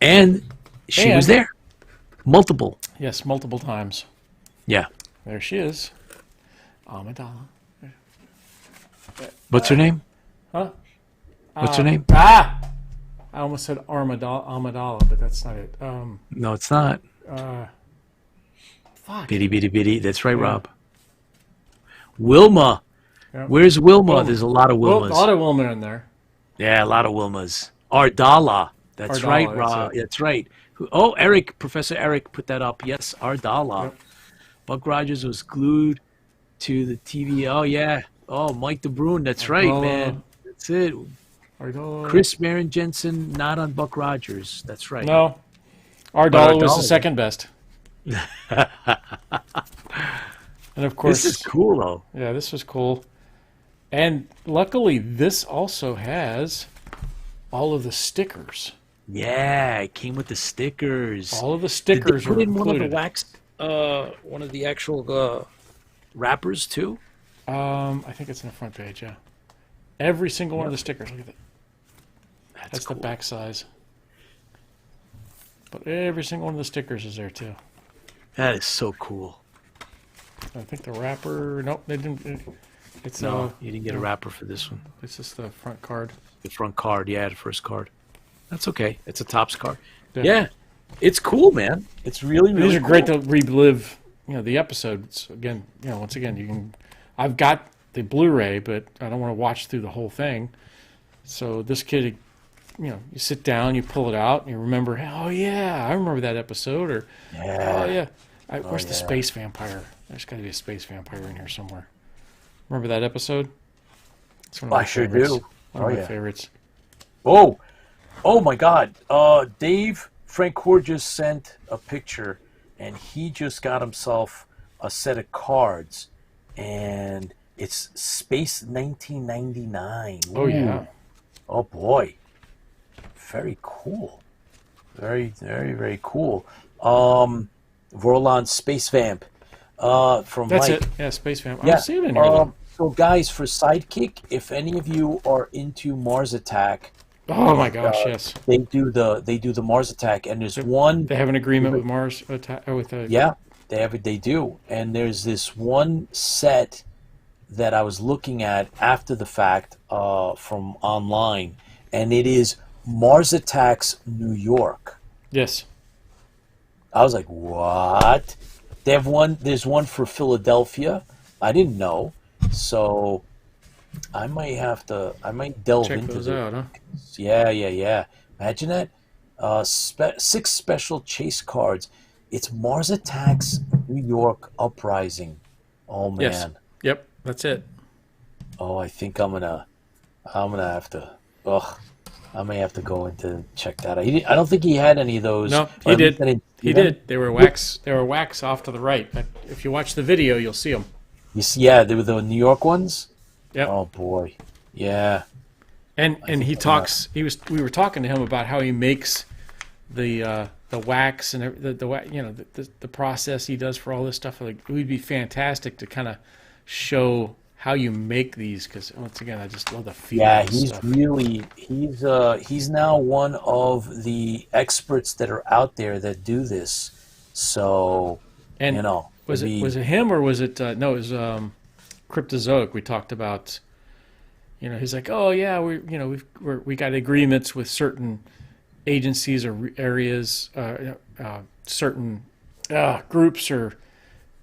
And she was there. Multiple.
yes, multiple times.
Yeah.
There she is, Amidala.
What's her name?
Huh?
What's her name?
I almost said Amidala, but that's not it.
No, it's not.
Fuck.
Bitty, bitty, bitty. That's right, Rob. Wilma.
Yep.
Where's Wilma?
Wilma.
There's a lot of
Well,
Wilmas.
a lot of women in there.
Yeah, a lot of Wilmas. Ardala. That's
Ardala,
right,
that's
Rob.
it.
That's right. Oh, Eric, Professor Eric put that up. Yes, Ardala.
Yep.
Buck Rogers was glued to the TV. Oh, yeah. Oh, Mike DeBruyne. That's right,
Ardala.
man. That's it.
Ardala.
Chris Marin Jensen, not on Buck Rogers. That's right.
No, Ardala was
Ardala.
the second best. And of course,
This is cool, though.
yeah, this was cool. And luckily, this also has all of the stickers.
Yeah, it came with the stickers.
All of the
Did they
stickers
put
were
in one of
included.
the wax, one of the actual wrappers too?
I think it's in the front page. Yeah, every single one of the stickers. Look at that. That's
cool.
the back size. But every single one of the stickers is there too.
That is so cool.
I think the wrapper. Nope, they didn't. It's
No, you didn't get a wrapper for this one.
It's just the front card.
The front card, yeah, the first card. That's okay. It's a tops card.
Yeah.
Yeah, it's cool, man. It's really, really
These are
cool.
great to relive. You know, the episodes again. You know, once again, you can. I've got the Blu-ray, but I don't want to watch through the whole thing. So this kid, you know, you sit down, you pull it out, and you remember. Oh yeah, I remember that episode. Or
Yeah.
oh yeah, where's the
yeah.
space vampire? There's got to be a space vampire in here somewhere. Remember that episode? It's one of my
I sure
favorites.
do.
One of
Oh,
my
yeah.
favorites.
Oh my God. Dave Francoeur just sent a picture, and he just got himself a set of cards, and it's Space 1999.
Oh yeah.
Oh boy, very cool, very, very, very cool. Vorlon Space Vamp, from
That's
Mike.
it. Yeah, space vampire.
Yeah.
I see it in here. though.
So guys, for Sidekick, if any of you are into Mars Attack,
Oh my gosh, yes.
they do the Mars Attack, and there's one.
They have an agreement with Mars with
Yeah, they do, and there's this one set that I was looking at after the fact from online, and it is Mars Attacks New York.
Yes.
I was like, what? They have one. There's one for Philadelphia. I didn't know, so I might delve
Check
into
those
the.
out, huh?
Yeah. Imagine that. 6 special chase cards. It's Mars Attacks New York Uprising. Oh man.
Yes. Yep, that's it.
Oh, I think I'm gonna have to. I may have to go in to check that out. I don't think he had any of those.
No,
or
he
at least I
did.
didn't see
He
them.
did. They were wax off to the right. But if you watch the video, you'll see them.
You see, yeah, they were the New York ones.
Yep.
Oh boy, yeah.
And he talks. We were talking to him about how he makes the wax and the process he does for all this stuff. Like, it would be fantastic to kind of show how you make these, because once again, I just love the feel.
Yeah,
of this
he's
stuff.
really he's now one of the experts that are out there that do this. So
And
you know,
was it him, or was it no? It was Cryptozoic. We talked about. You know, he's like, oh yeah, we got agreements with certain agencies or areas, certain groups or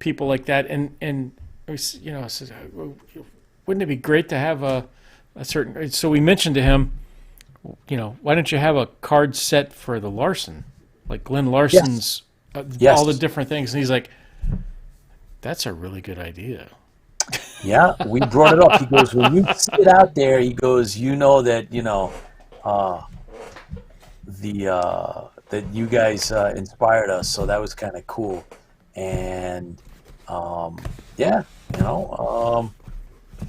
people like that, and I said, wouldn't it be great to have a certain? So we mentioned to him, why don't you have a card set for the Larson? like Glenn Larson's,
Yes.
all the different things. And he's like, that's a really good idea.
Yeah, we brought it up. He goes, when you see it out there, he goes, you know that, that you guys inspired us. So that was kind of cool. And yeah, oh,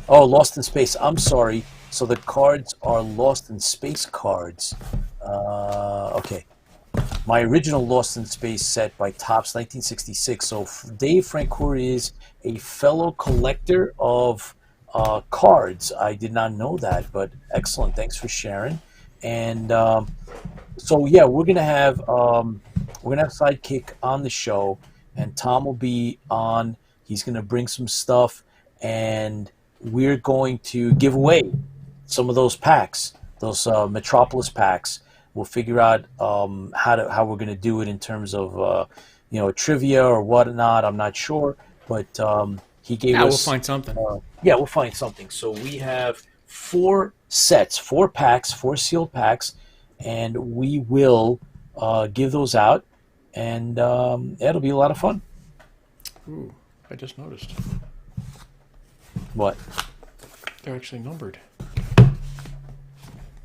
Lost in Space. I'm sorry. So the cards are Lost in Space cards. Okay. My original Lost in Space set by Topps 1966. So Dave Francoeur is a fellow collector of cards. I did not know that, but excellent. Thanks for sharing. And so yeah, we're gonna have Sidekick on the show, and Tom will be on. He's gonna bring some stuff, and we're going to give away some of those packs, those Metropolis packs. We'll figure out how we're going to do it in terms of trivia or whatnot. I'm not sure, but he gave us.
We'll find something.
We'll find something. So we have 4 sets, 4 packs, 4 sealed packs, and we will give those out, and it'll be a lot of fun.
Ooh, I just noticed.
What?
They're actually numbered.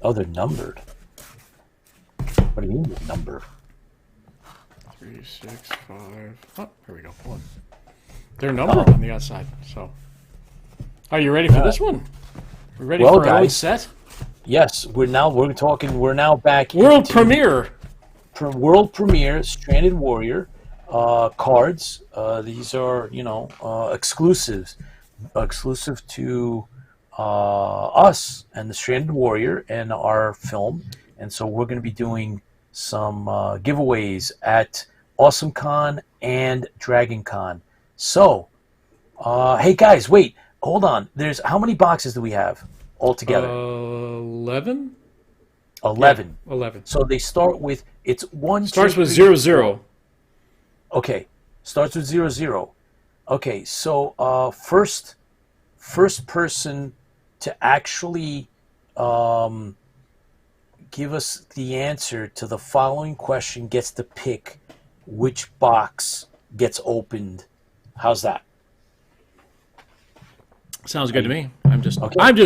Oh, they're numbered. What do you mean they're numbered?
3, 6, 5. Oh, here we go. 1. They're numbered on the outside. So, are you ready for this one? We ready for our own set?
Yes, we're now back.
World premiere.
World premiere, Stranded Warrior cards. These are exclusive to us and the Stranded Warrior and our film. And so we're going to be doing some giveaways at AwesomeCon and DragonCon. So, hey guys, wait, hold on. How many boxes do we have altogether?
11.
11.
Yeah, 11.
So they start with
Starts with 00.
Okay, starts with 00. Okay, so first person to actually give us the answer to the following question gets to pick which box gets opened. How's that?
Sounds good to me. I'm just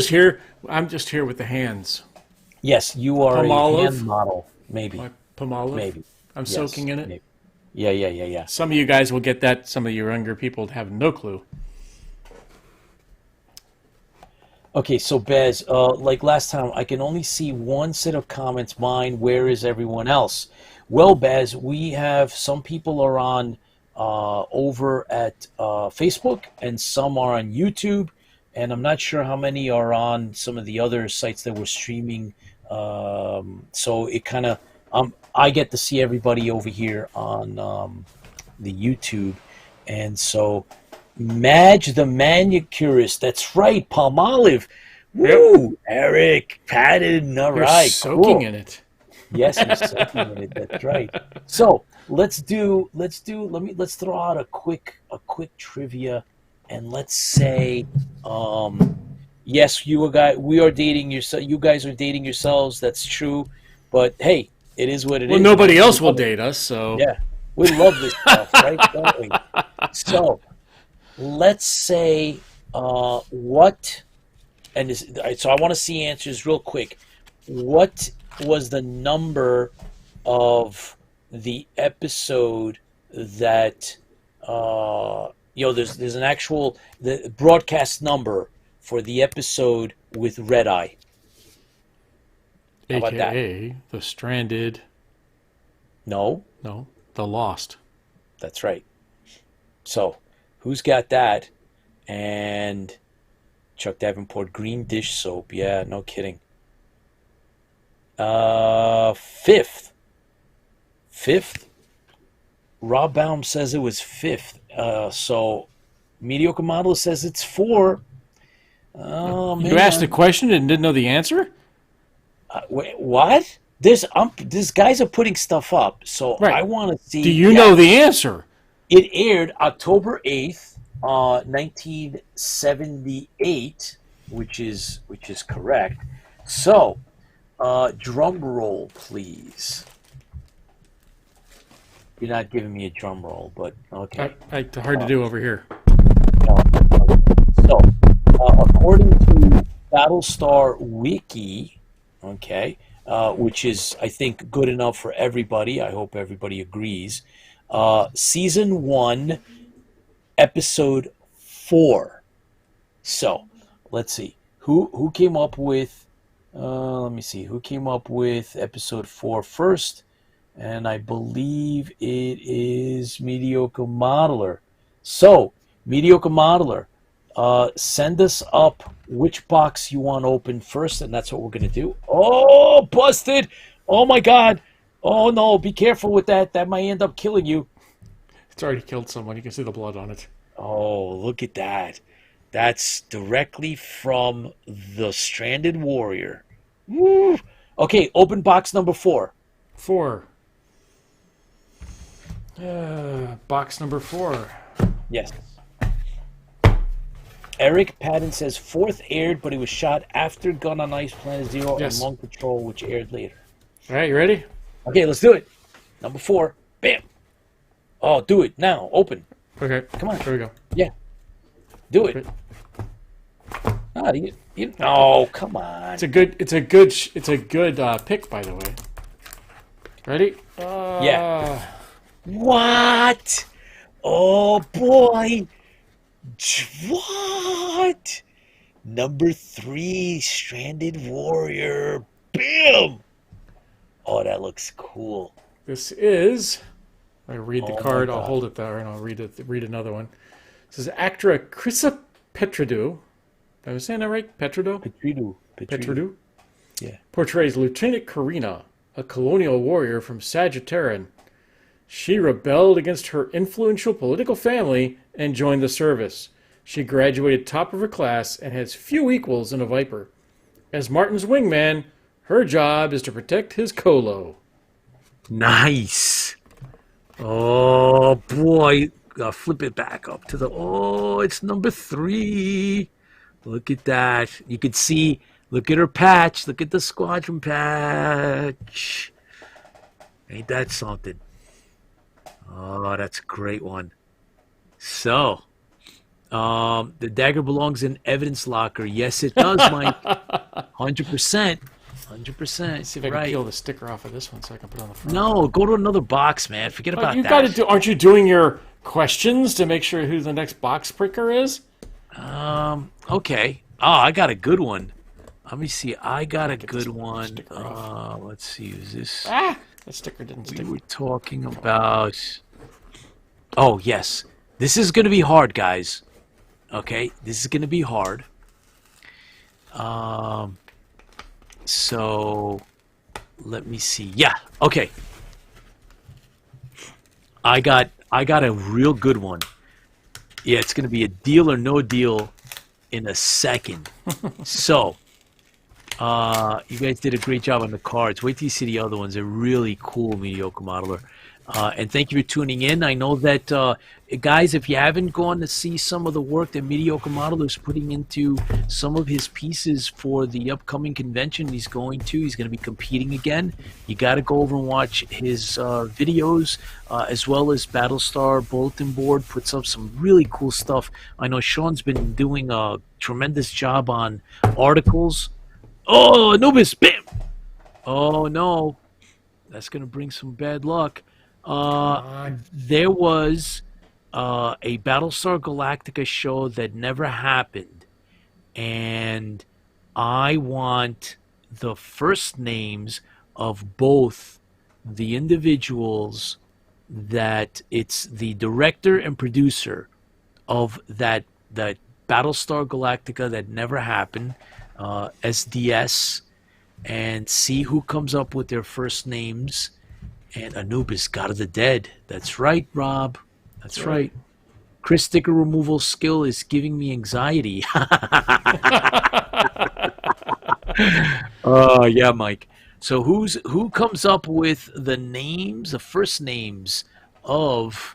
here with the hands.
Yes, you are
Palmolive.
A hand model, maybe.
My Palmolive.
Maybe.
I'm soaking in it.
Maybe. Yeah.
Some of you guys will get that. Some of you younger people have no clue.
Okay, so Bez, like last time, I can only see one set of comments. Mine. Where is everyone else? Well, Bez, we have some people are on over at Facebook, and some are on YouTube, and I'm not sure how many are on some of the other sites that we're streaming. So it kind of I get to see everybody over here on the YouTube, and so. Madge the manicurist. That's right, Palmolive. Woo, Eric Patton. All
You're
right,
soaking in it.
Yes, he's soaking in it. That's right. So let's throw out a quick trivia, and let's say, yes, we are dating yourself. You guys are dating yourselves. That's true, but hey, it is what it is.
Well, nobody else will date us, so
yeah, we love this stuff, right? Don't we? So. Let's say what, and this, so I want to see answers real quick. What was the number of the episode that there's an actual the broadcast number for the episode with Red Eye? How about that?
AKA the Stranded.
No,
the Lost.
That's right. So. Who's got that? And Chuck Davenport, green dish soap. Yeah, no kidding. 5th. Rob Baum says it was 5th. So Mediocre Model says it's 4. Oh, man.
You asked a question and didn't know the answer?
Wait, what? These guys are putting stuff up, so right. I want to see.
Do you know the answer?
It aired October 8th, 1978, which is correct. So, drum roll, please. You're not giving me a drum roll, but okay.
Hard to do over here.
So, according to Battlestar Wiki, okay, which is, I think, good enough for everybody. I hope everybody agrees. Season 1, episode 4. So, let's see. Who came up with, let me see, who came up with episode 4 first? And I believe it is Mediocre Modeler. So, Mediocre Modeler, send us up which box you want open first, and that's what we're going to do. Oh, busted! Oh, my God. Oh, no, be careful with that. That might end up killing you.
It's already killed someone. You can see the blood on it.
Oh, look at that. That's directly from the Stranded Warrior. Woo! Okay, open box number 4.
4. Box number 4.
Yes. Eric Patton says 4th aired, but he was shot after Gun on Ice, Planet Zero,
Yes.
and Long Patrol, which aired later.
All right, you ready?
Okay, let's do it. Number 4. Bam. Oh, do it now. Open.
Okay.
Come on.
Here we go.
Yeah. Do it.
Okay.
Ah, oh, come on.
It's a good pick, by the way. Ready?
Yeah. What? Oh, boy. What? Number 3, Stranded Warrior. Bam! Oh, that looks cool.
This is. I read the
Oh,
card.
my
I'll
God.
hold it there, and I'll read another one. This is actor Krista Petridou. Am I saying that right? Petridou? Petridou.
Yeah.
Portrays Lieutenant Karina, a colonial warrior from Sagittarian. She rebelled against her influential political family and joined the service. She graduated top of her class and has few equals in a Viper. As Martin's wingman, her job is to protect his Colo.
Nice. Oh, boy. Flip it back up to the... Oh, it's number 3. Look at that. You can see... Look at her patch. Look at the squadron patch. Ain't that something? Oh, that's a great one. So, the dagger belongs in evidence locker. Yes, it does, Mike. 100%. 100%.
See if I can peel the sticker off of this one so I can put it on the front.
No, go to another box, man. Forget about
You
that.
got to do. Aren't you doing your questions to make sure who the next box pricker is?
Okay. Oh, I got a good one. Let me see. I got a good one.
sticker off.
Let's see. Is this?
That sticker didn't stick.
We were talking about. Oh yes, this is going to be hard, guys. Okay, this is going to be hard. So let me see. Yeah. Okay. I got a real good one. Yeah, it's going to be a deal or no deal in a second. So, you guys did a great job on the cards. Wait till you see the other ones. They're really cool, Mediocre Modeler. And thank you for tuning in. I know that, guys, if you haven't gone to see some of the work that Mediocre Modeler is putting into some of his pieces for the upcoming convention he's going to be competing again. You got to go over and watch his videos, as well as Battlestar Bulletin Board puts up some really cool stuff. I know Sean's been doing a tremendous job on articles. Oh, Anubis, bam! Oh, no. That's going to bring some bad luck. There was a Battlestar Galactica show that never happened, and I want the first names of both the individuals that it's the director and producer of that Battlestar Galactica that never happened, SDS, and see who comes up with their first names. And Anubis, God of the Dead. That's right, Rob. That's right. Chris sticker removal skill is giving me anxiety. Yeah, Mike. So who comes up with the names, the first names of...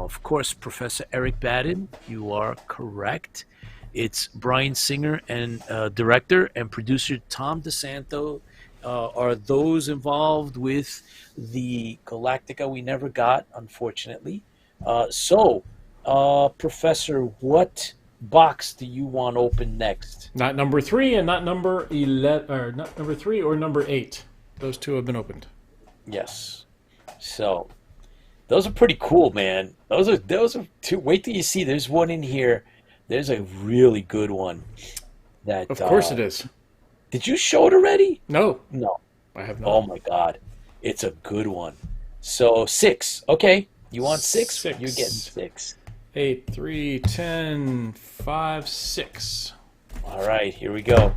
of course, Professor Eric Badin. You are correct. It's Brian Singer and director and producer Tom DeSanto. are those involved with the Galactica we never got, unfortunately. Professor, what box do you want open next?
Not number 3 and not number 11, or not number 3 or number 8. Those two have been opened.
Yes. So those are pretty cool, man. Those are two. Wait till you see. There's one in here. There's a really good one. That
Of course it is.
Did you show it already?
No,
No.
I have not.
Oh my God, it's a good one. So 6. Okay, you want 6?
6.
You're getting 6.
8, 3, 10, 5, 6.
All right, here we go.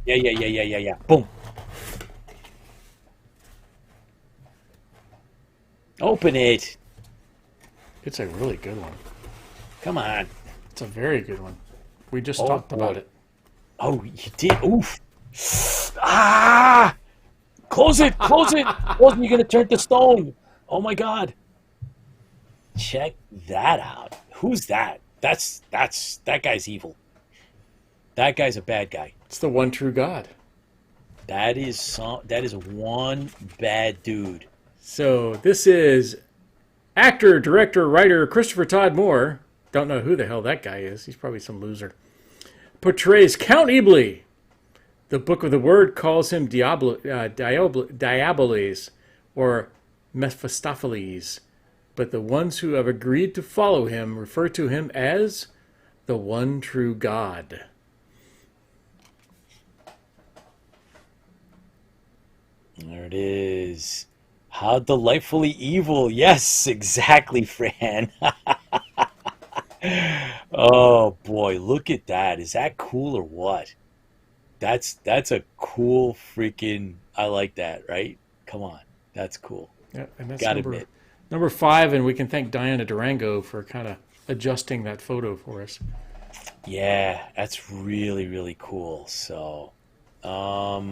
Yeah. Boom. Open it.
It's a really good one.
Come on.
It's a very good one. We just
Oh,
talked about
boy.
it.
Oh, you did. Oof. Ah! Close it. Close it. Close it. You're gonna turn to stone. Oh my God. Check that out. Who's that? That guy's evil. That guy's a bad guy.
It's the one true God.
That is one bad dude.
So this is actor, director, writer Christopher Todd Moore. Don't know who the hell that guy is. He's probably some loser. Portrays Count Ebly. The Book of the Word calls him Diaboles or Mephistopheles. But the ones who have agreed to follow him refer to him as the one true God.
There it is. How delightfully evil. Yes, exactly, Fran. Oh boy, look at that. Is that cool or what? That's a cool freaking, I like that, right? Come on. That's cool.
Yeah, and that's
Gotta admit.
number 5, and we can thank Diana Durango for kind of adjusting that photo for us.
Yeah, that's really, really cool. So, all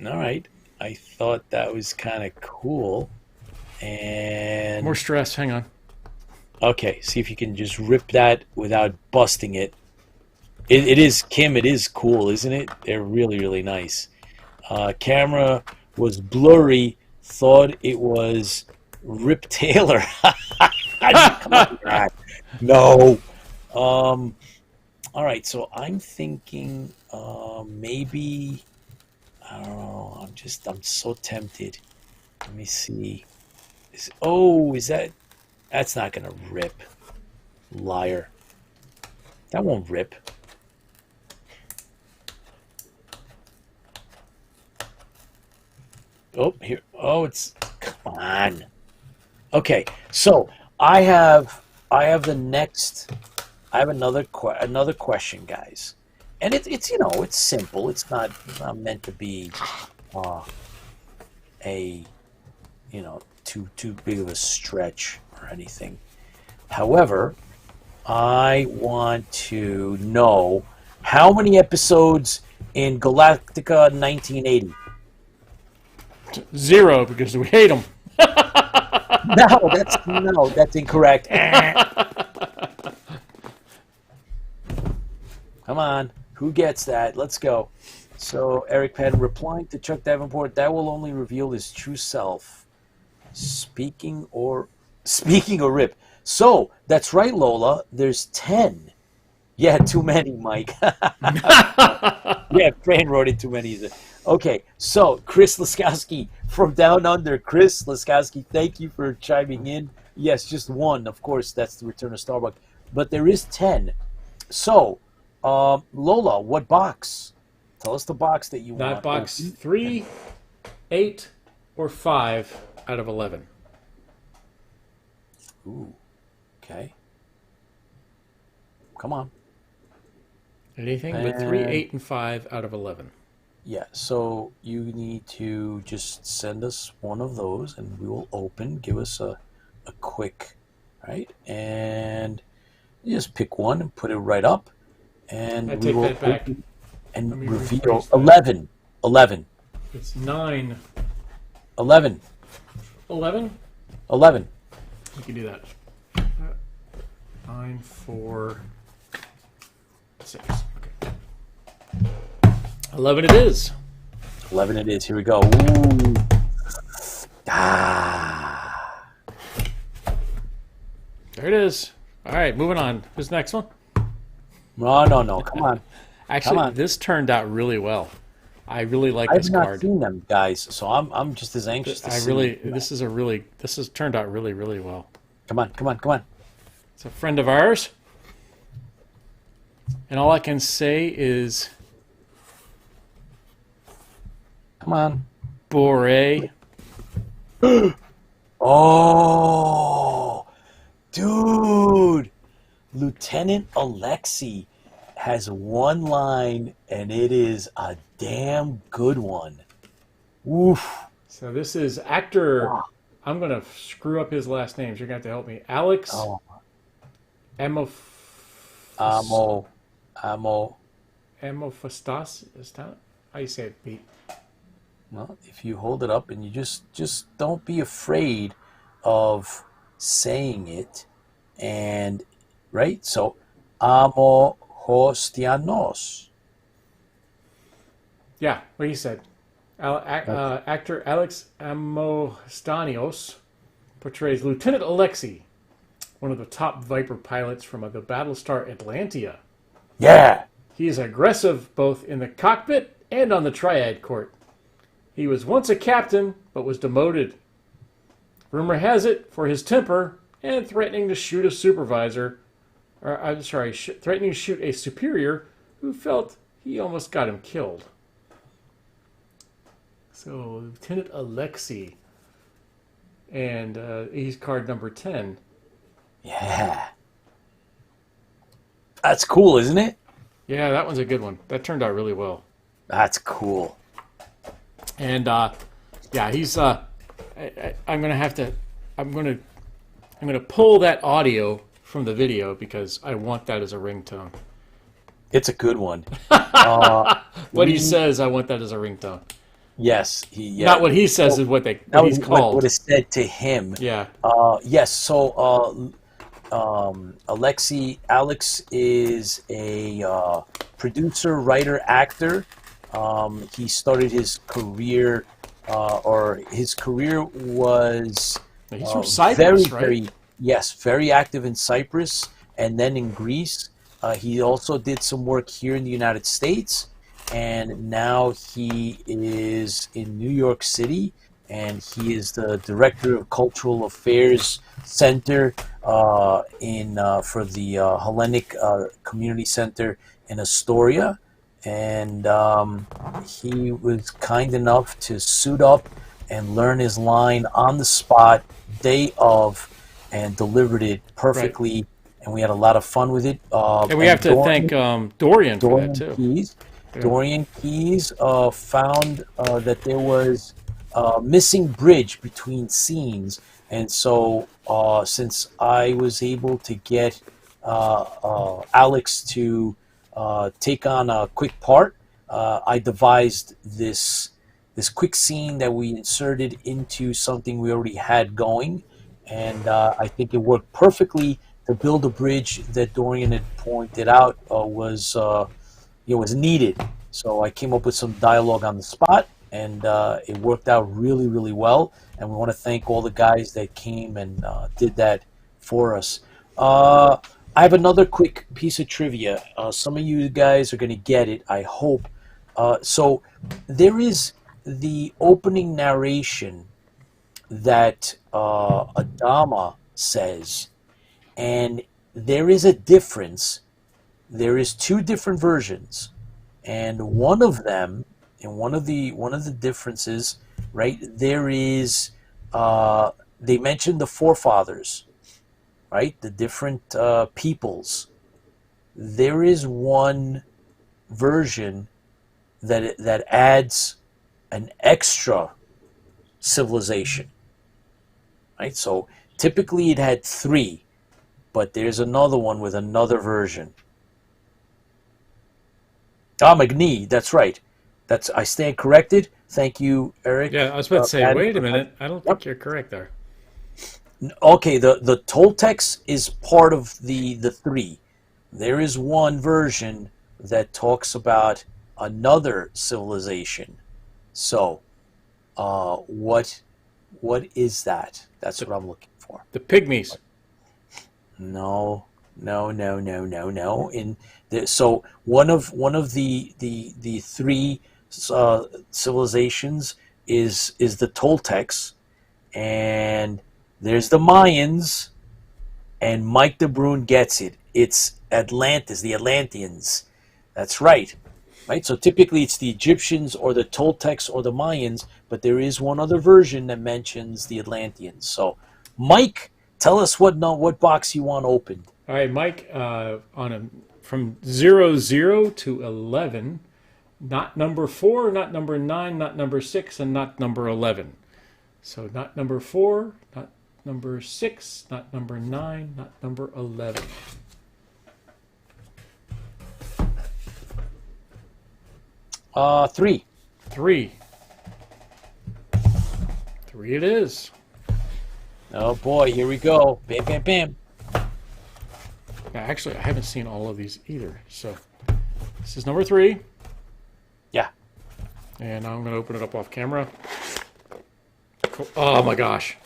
right. I thought that was kind of cool. And
More stress, hang on.
okay, see if you can just rip that without busting it. It is, Kim, it is cool, isn't it? They're really, really nice. Camera was blurry, thought it was Rip Taylor. Come on, God. No. All right, so I'm thinking maybe, I don't know, I'm so tempted. Let me see. That's not going to rip. Liar. That won't rip. Oh, here. Oh, come on. Okay, so I have another question, guys. And it's it's simple. It's not meant to be too big of a stretch or anything. However, I want to know how many episodes in Galactica 1980.
0, because we hate them.
No, that's incorrect. Come on, who gets that? Let's go. So Eric Penn replying to Chuck Davenport, that will only reveal his true self. Speaking or rip. So that's right, Lola. There's 10. Yeah, too many, Mike. Yeah, Fran wrote it too many. Okay, so Chris Laskowski from Down Under. Chris Laskowski, thank you for chiming in. Yes, just one. Of course, that's the Return of Starbuck. But there is 10. So, Lola, what box? Tell us the box that you want.
That box 3, 8, or 5 out of 11.
Ooh, okay. Come on.
Anything but 3, 8, and 5 out of 11.
Yeah, so you need to just send us one of those and we will open. Give us a quick, right? And you just pick one and put it right up. And
I
we
take
will
that back.
open and
Let me
reveal
rephrase that.
11. 11.
It's 9.
11.
11?
11.
We can do that. 9, 4, 6. Okay. 11 it is.
11 it is. Here we go. Ooh. Ah.
There it is. All right, moving on. Who's the next one?
No. Come on.
Actually,
Come on.
this turned out really well. I really like
I've
this
not
card.
seen them, guys, so I'm just as anxious to see.
This has turned out really, really well.
Come on.
It's a friend of ours. And all I can say is
Come on.
Bore.
Oh, dude. Lieutenant Alexei has one line, and it is a damn good one. Oof.
So this is actor. I'm going to screw up his last names. You're going to have to help me. Alex
Oh.
Amo Fastas. Is that how you say it, Pete?
Well, if you hold it up and you just don't be afraid of saying it, and right. So, amo hostianos.
Yeah, what he said. Actor Alex Amostanios portrays Lieutenant Alexei, one of the top Viper pilots from the Battlestar Atlantia.
Yeah.
He is aggressive both in the cockpit and on the triad court. He was once a captain, but was demoted. Rumor has it, for his temper and threatening to shoot a supervisor, threatening to shoot a superior who felt he almost got him killed. So, Lieutenant Alexei, and he's card number 10.
Yeah. That's cool, isn't it?
Yeah, that one's a good one. That turned out really well.
That's cool.
And yeah, he's. I'm gonna pull that audio from the video because I want that as a ringtone.
It's a good one.
What he says, I want that as a ringtone.
Yes,
Not what he says is what he's called.
What is said to him.
Yeah.
Yes. So Alex is a producer, writer, actor. He started his career, was
He's from Cyprus,
very active in Cyprus and then in Greece. He also did some work here in the United States, and now he is in New York City, and he is the director of Cultural Affairs Center for the Hellenic Community Center in Astoria. And he was kind enough to suit up and learn his line on the spot, day of, and delivered it perfectly. Right. And we had a lot of fun with it.
And we have to thank Dorian for that too.
Keyes. Yeah. Dorian Keyes found that there was a missing bridge between scenes, and so since I was able to get Alex to take on a quick part, I devised this quick scene that we inserted into something we already had going, and I think it worked perfectly to build a bridge that Dorian had pointed out was needed. So I came up with some dialogue on the spot, and it worked out really, really well. And we want to thank all the guys that came and did that for us. I have another quick piece of trivia. Some of you guys are going to get it, I hope. So there is the opening narration that Adama says, and there is a difference. There is two different versions, and one of them, and one of the differences, right? There is they mentioned the forefathers, right? The different peoples. There is one version that adds an extra civilization, right? So typically it had 3, but there's another one with another version. Magni, that's right. I stand corrected. Thank you, Eric.
Yeah, I was about to say, wait a minute. I don't think you're correct there.
Okay, the Toltecs is part of the 3. There is one version that talks about another civilization. So, what is that? That's what I'm looking for.
The pygmies.
No. So one of the three civilizations is the Toltecs, and there's the Mayans, and Mike DeBrune gets it. It's Atlantis, the Atlanteans. That's right. Right? So typically it's the Egyptians or the Toltecs or the Mayans, but there is one other version that mentions the Atlanteans. So, Mike, tell us what box you want opened.
All right, Mike, from 00 to 11, not number 4, not number 9, not number 6, and not number 11. So not number 4, not number 6, not number 9, not number 11.
Three.
3. 3 it is.
Oh boy, here we go. Bam, bam, bam.
Now, actually, I haven't seen all of these either. So this is number 3.
Yeah.
And now I'm going to open it up off camera. Cool. Oh my gosh.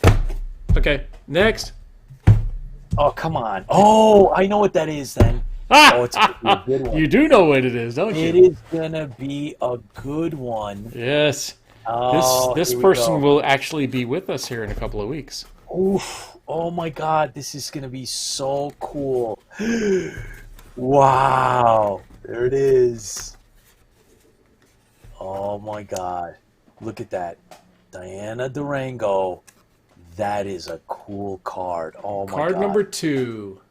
Okay, next.
Oh, come on. Oh, I know what that is then. Oh, it's gonna be a good one.
You do know what it is, don't you?
It is gonna be a good one.
Yes.
Oh,
this person will actually be with us here in a couple of weeks.
Oof. Oh my God, this is gonna be so cool. Wow. There it is. Oh my God. Look at that. Diana Durango. That is a cool card. Oh my God.
Card number 2.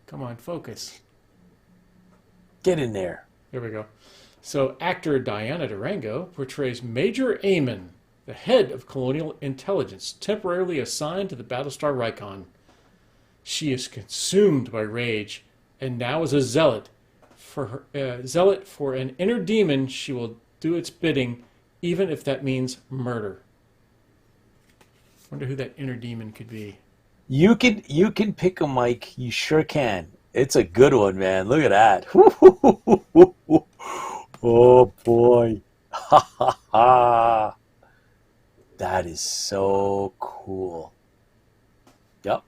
Come on, focus.
Get in there.
There we go. So actor Diana Durango portrays Major Amon, the head of Colonial Intelligence, temporarily assigned to the Battlestar Rykon. She is consumed by rage, and now is a zealot. For an inner demon, she will do its bidding, even if that means murder. Wonder who that inner demon could be.
You can pick a Mike. You sure can. It's a good one, man. Look at that. Oh boy. Ha ha ha. That is so cool. Yep.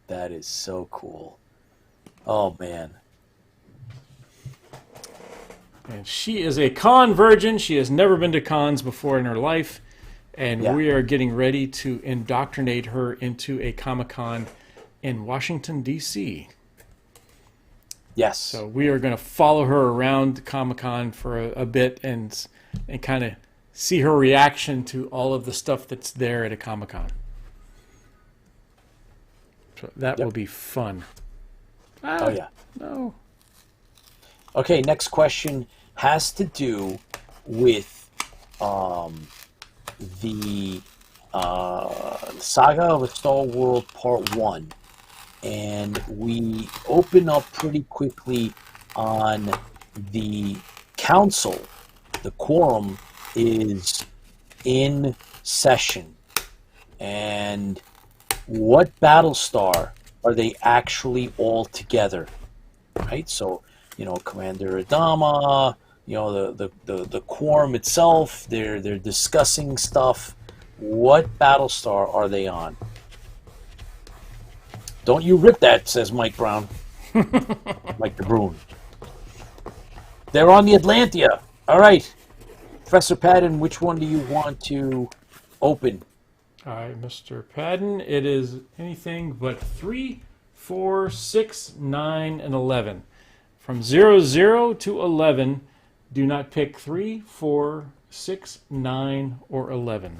That is so cool. Oh man.
And she is a con virgin. She has never been to cons before in her life. And we are getting ready to indoctrinate her into a Comic-Con in Washington, D.C.
Yes.
So we are going to follow her around Comic-Con for a bit and kind of see her reaction to all of the stuff that's there at a Comic-Con. So that will be fun.
Oh, yeah.
No.
Okay, next question has to do with the Saga of a Star World Part 1. And we open up pretty quickly on the council. The quorum is in session. And what Battlestar are they actually all together? Right? So, Commander Adama, the quorum itself, they're discussing stuff. What Battlestar are they on? Don't you rip that, says Mike Brown. Mike DeBrune. They're on the Atlantia. All right. Professor Patton, which one do you want to open?
All right, Mr. Patton, it is anything but 3, 4, 6, 9, and 11. From 00 to 11, do not pick 3, 4, 6, 9, or 11.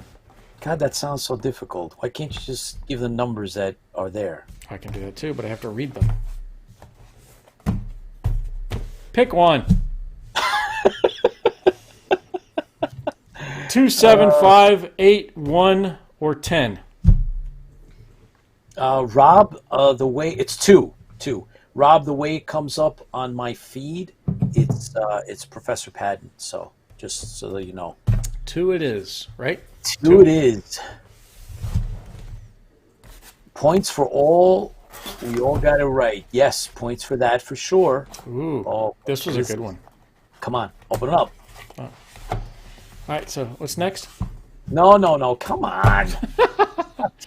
God, that sounds so difficult. Why can't you just give the numbers that are there?
I can do that too, but I have to read them. Pick one. 2, 7, 5, 8, 1, or 10.
Rob, the way it's 2. Rob, the way it comes up on my feed, it's Professor Patton. So just so that you know,
2 it is, right?
2 it is. Points for all. We all got it right. Yes, points for that for sure.
Ooh, this was a good one.
Come on, open it up.
All right, so what's next?
No, come on.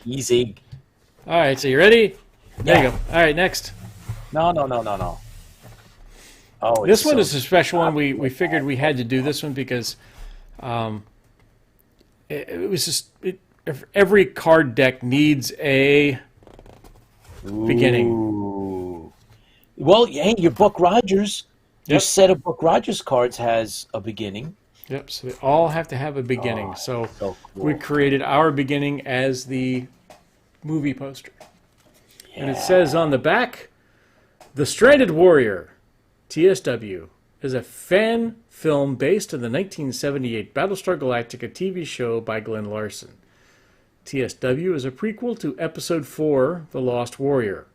Easy.
All right, so you ready? There you go. All right, next.
No. Oh,
This one is a special one. We figured we had to do this one because it was just every card deck needs a beginning.
Ooh. Well, hey, your Buck Rogers, your set of Buck Rogers cards has a beginning.
Yep, so they all have to have a beginning. So
cool.
we created our beginning as the movie poster.
Yeah.
And it says on the back, The Stranded Warrior, TSW, is a fan film based on the 1978 Battlestar Galactica TV show by Glenn Larson. TSW is a prequel to Episode 4, The Lost Warrior,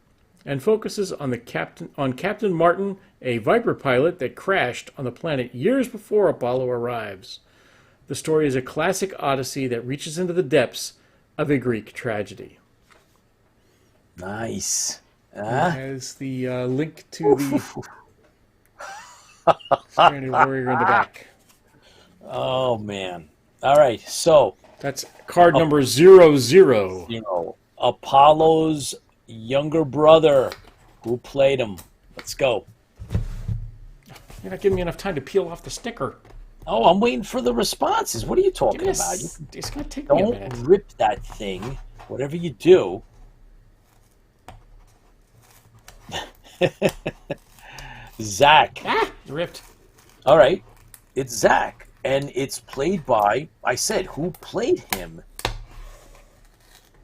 and focuses on Captain Martin, a Viper pilot that crashed on the planet years before Apollo arrives. The story is a classic odyssey that reaches into the depths of a Greek tragedy.
Nice.
It has the link to the Stranded Warrior in the back.
Oh, man. All right, so.
That's card number 00.
Apollo's younger brother. Who played him? Let's go.
You're not giving me enough time to peel off the sticker.
Oh, I'm waiting for the responses. What are you talking about?
It's going to take me a minute.
Don't rip that thing. Whatever you do. Zach.
Ripped.
All right. It's Zach. And it's played by, I said, who played him?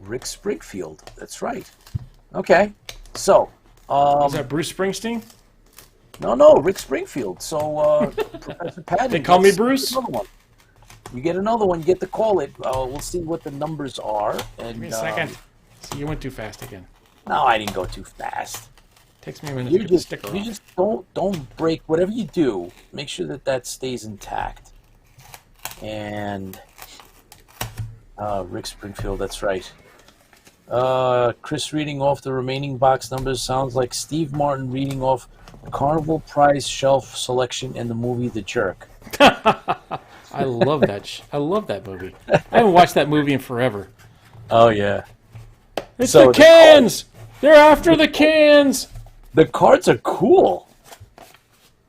Rick Springfield. That's right. Okay. So.
Is that Bruce Springsteen?
No, Rick Springfield. So, Professor Patton.
They call me Bruce?
Another one. You get another one, you get to call it. We'll see what the numbers are. And,
Give me a second. See, you went too fast again.
No, I didn't go too fast.
Takes me a minute to get the sticker off.
You just don't break. Whatever you do, make sure that stays intact. And Rick Springfield, that's right. Chris reading off the remaining box numbers sounds like Steve Martin reading off Carnival Prize shelf selection in the movie The Jerk.
I love that. I love that movie. I haven't watched that movie in forever.
Oh yeah.
It's the cans. They're after the cans.
The cards are cool.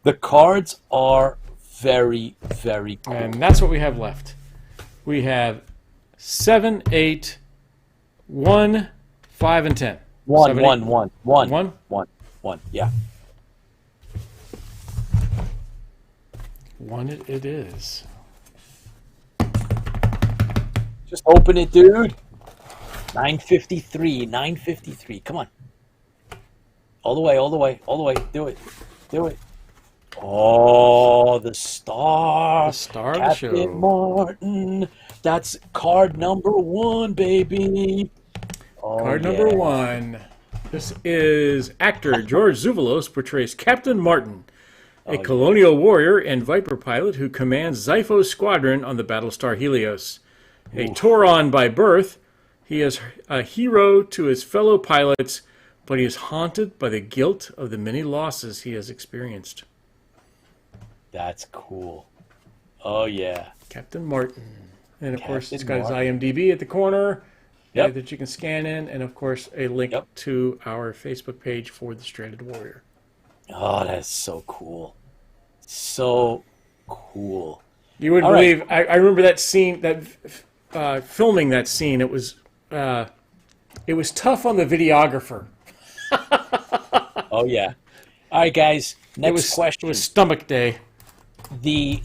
The cards are very, very cool.
And that's what we have left. We have 7, 8, 1, 5, and 10.
1,
7,
1,
8.
1, 1, 1, 1. Yeah.
1 it is.
Just open it, dude. 953, 953. Come on. All the way, all the way, all the way. Do it. Do it. Oh, the star.
The star of the show.
Captain Martin. That's card number 1, baby. Oh,
Card number 1. This is actor George Zuvalos portrays Captain Martin, a colonial warrior and Viper pilot who commands Xiphos Squadron on the Battlestar Helios. A Tauron by birth, he is a hero to his fellow pilots, but he is haunted by the guilt of the many losses he has experienced.
That's cool. Oh, yeah.
Captain Martin. And, of course, it's
Captain
got his
Martin.
IMDb at the corner
Yep.
that you can scan in, and, of course, a link to our Facebook page for The Stranded Warrior.
Oh, that's so cool. So cool.
You wouldn't
All right.
believe, I remember that scene, filming that scene, it was tough on the videographer.
Oh, yeah. All right, guys. Next
It
question.
was stomach day.
The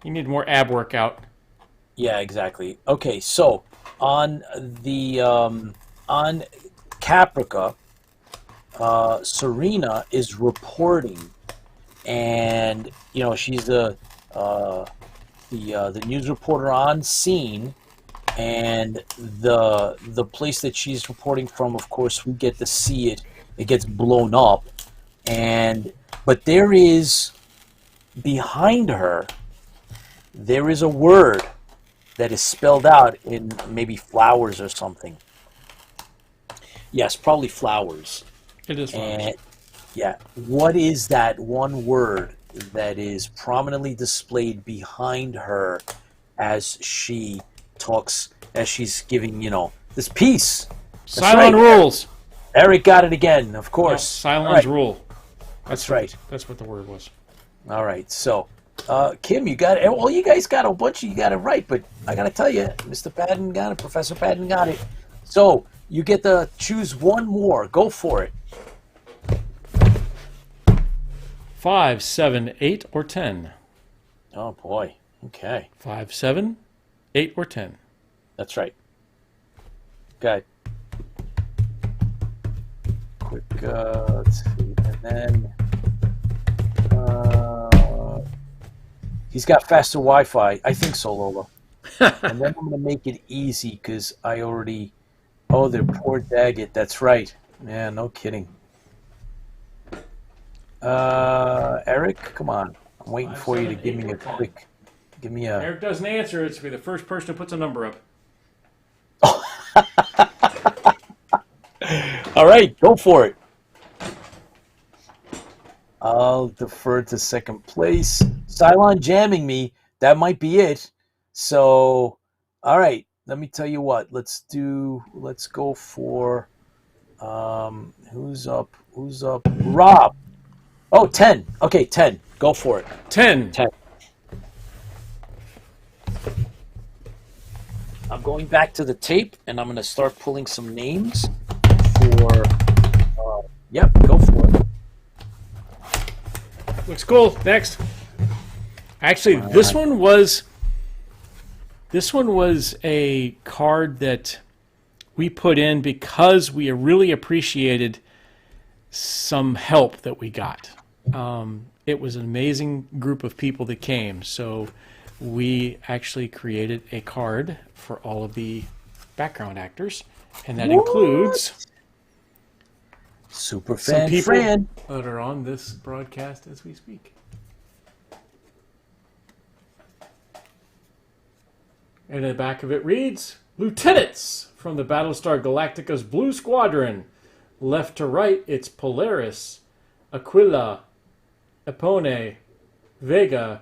You need more ab workout.
Yeah, exactly. Okay, so on the on Caprica, Serena is reporting, and she's the news reporter on scene, and the place that she's reporting from, of course, we get to see it. It gets blown up, but there is behind her. There is a word that is spelled out in maybe flowers or something. Yes, probably flowers.
It is flowers.
And, yeah. What is that one word that is prominently displayed behind her as she talks, as she's giving, this piece.
Cylon rules.
Eric got it again, of course.
No, Cylons rule.
That's right.
That's what the word was.
All right, so Kim, you got it. Well, you guys got a bunch of you got it right, but I got to tell you, Mr. Patton got it, Professor Patton got it. So you get to choose one more. Go for it.
5, 7, 8, or 10.
Oh boy. Okay.
5, 7, 8, or 10.
That's right. Okay. Quick. Let's see, and then he's got faster Wi-Fi. I think so, Lola. And then I'm gonna make it easy because I already. Oh, they're poor Daggett. That's right. Yeah, no kidding. Eric, come on. I'm waiting for you to give me a quick. Give me a.
Eric doesn't answer. It's to be the first person who puts a number up.
All right, go for it. I'll defer to second place. Cylon jamming me. That might be it. So, all right. Let me tell you what. Let's go for. Who's up? Rob. Oh, 10. Okay, 10. Go for it.
10.
I'm going back to the tape, and I'm going to start pulling some names for. Yep, go for it.
Looks cool. Next. Actually, this one was a card that we put in because we really appreciated some help that we got. It was an amazing group of people that came, so we actually created a card for all of the background actors, and that includes
Superfan
some people
Fran
that are on this broadcast as we speak. And in the back of it reads, Lieutenants from the Battlestar Galactica's Blue Squadron. Left to right, it's Polaris, Aquila, Epone, Vega,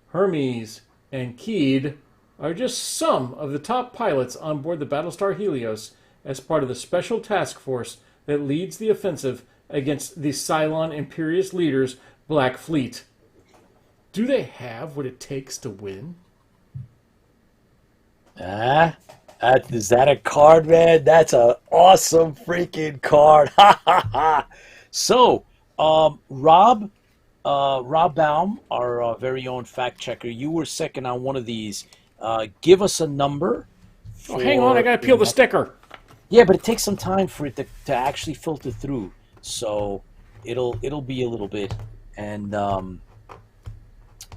Hermes, and Keed are just some of the top pilots on board the Battlestar Helios as part of the special task force that leads the offensive against the Cylon Imperious leaders' Black Fleet. Do they have what it takes to win?
Is that a card, man? That's an awesome freaking card. Ha ha ha. So, Rob Baum, our very own fact checker, you were second on one of these. Give us a number.
Hang on, I gotta peel the sticker.
Yeah, but it takes some time for it to actually filter through. So it'll be a little bit, and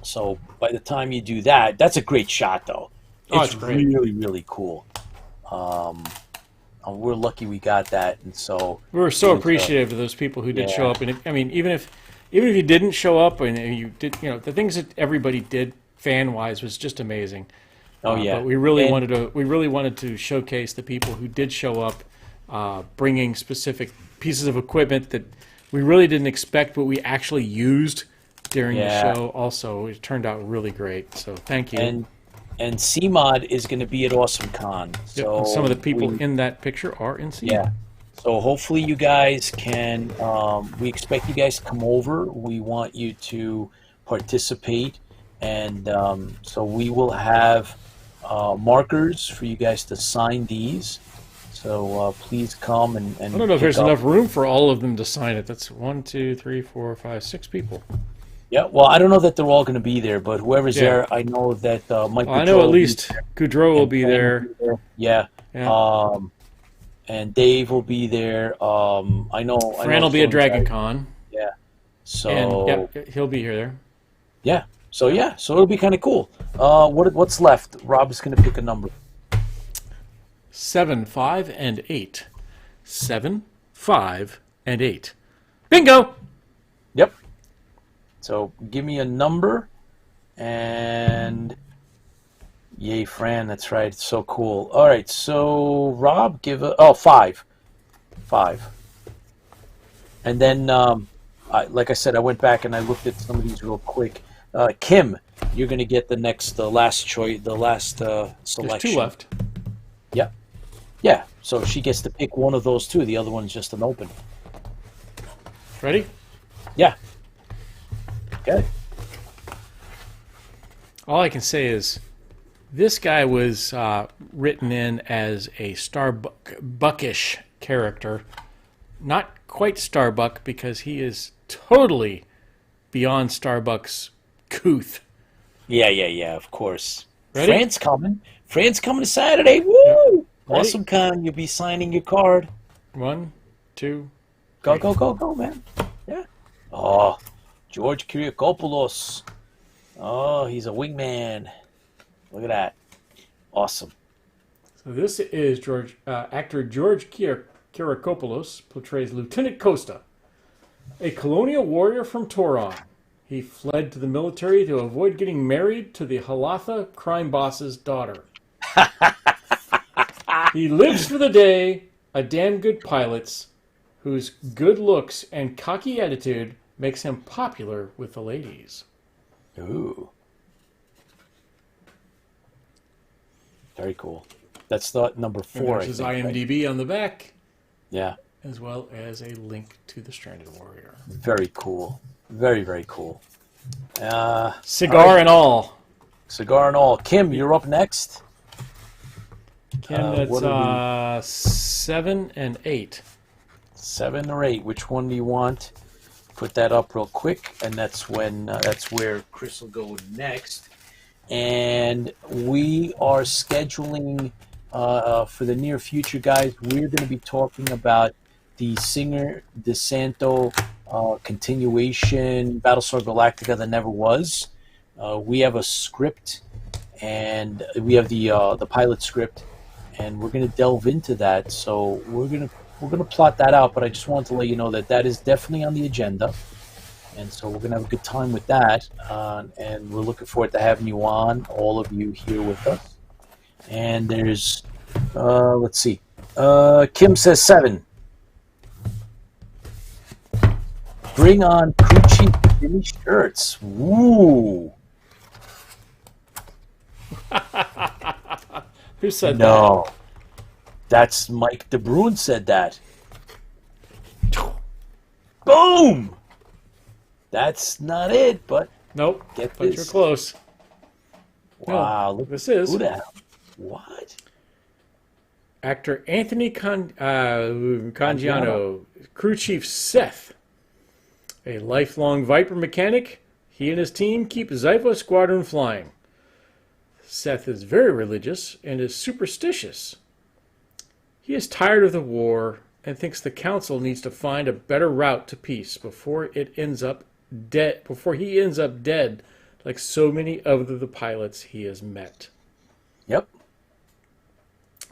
so by the time you do that, that's a great shot though. It's really, really cool. We're lucky we got that, and so
we're so appreciative of those people who did show up. And even if you didn't show up, and you did, the things that everybody did fan wise was just amazing. But we really wanted to showcase the people who did show up, bringing specific pieces of equipment that we really didn't expect, but we actually used during the show. Also, it turned out really great. So thank you.
And CMOD is going to be at Awesome Con. So
some of the people in that picture are in CMOD.
Yeah. So hopefully you guys can, we expect you guys to come over. We want you to participate. And so we will have markers for you guys to sign these. So please come and
I don't know if there's enough room for all of them to sign it. That's 1, 2, 3, 4, 5, 6 people.
Yeah, well, I don't know that they're all going to be there, but whoever's there, I know that Mike.
I know at least Goudreau will be there.
Yeah. And Dave will be there. I know.
Fran will be at Dragon Con.
Yeah. So.
And, he'll be here there.
Yeah. So it'll be kind of cool. What's left? Rob is going to pick a number.
7, 5, and 8. 7, 5, and 8. Bingo.
Yep. So give me a number, and yay, Fran, that's right. It's so cool. All right, so Rob, 5. 5. And then like I said, I went back and I looked at some of these real quick. Kim, you're going to get the next, the last choice, the last selection.
There's 2 left.
Yep. Yeah. So she gets to pick one of those 2. The other one's just an open.
Ready?
Yeah. Okay.
All I can say is this guy was written in as a Starbuckish character. Not quite Starbuck, because he is totally beyond Starbucks couth.
Yeah, of course.
Ready?
Fran's coming. Fran's coming Saturday. Woo!
Yep.
Awesome con. You'll be signing your card.
1, 2,
Go, man. Yeah. Oh, George Kyriakopoulos. Oh, he's a wingman. Look at that. Awesome.
So this is actor George Kyriakopoulos portrays Lieutenant Costa, a colonial warrior from Toron. He fled to the military to avoid getting married to the Halatha crime boss's daughter. He lives for the day, a damn good pilot whose good looks and cocky attitude makes him popular with the ladies.
Ooh. Very cool. That's the number 4.
There's his IMDb on the back,
Yeah.
as well as a link to the Stranded Warrior.
Very cool. Very, very cool.
Cigar and all.
Cigar and all. Kim, you're up next.
Kim, that's 7 and 8.
7 or 8. Which one do you want? Put that up real quick, and that's where Chris will go next. And we are scheduling for the near future, guys. We're going to be talking about the Singer DeSanto continuation, Battlestar Galactica that never was. We have a script, and we have the pilot script, and we're going to delve into that. So we're gonna plot that out. But I just wanted to let you know that is definitely on the agenda, and so we're gonna have a good time with that. And we're looking forward to having you on, all of you here with us. And there's, let's see, Kim says 7. Bring on crew chief Jimmy Shirts. Woo!
Who said that?
No, that's Mike DeBruin said that. Boom! That's not it, but
Nope.
get
But
this.
you're close.
Wow,
No,
look
this is
who the hell? What?
actor Anthony Cangiano, crew chief Seth, a lifelong Viper mechanic. He and his team keep Zypha Squadron flying. Seth is very religious and is superstitious. He is tired of the war and thinks the council needs to find a better route to peace before he ends up dead like so many of the pilots he has met.
Yep,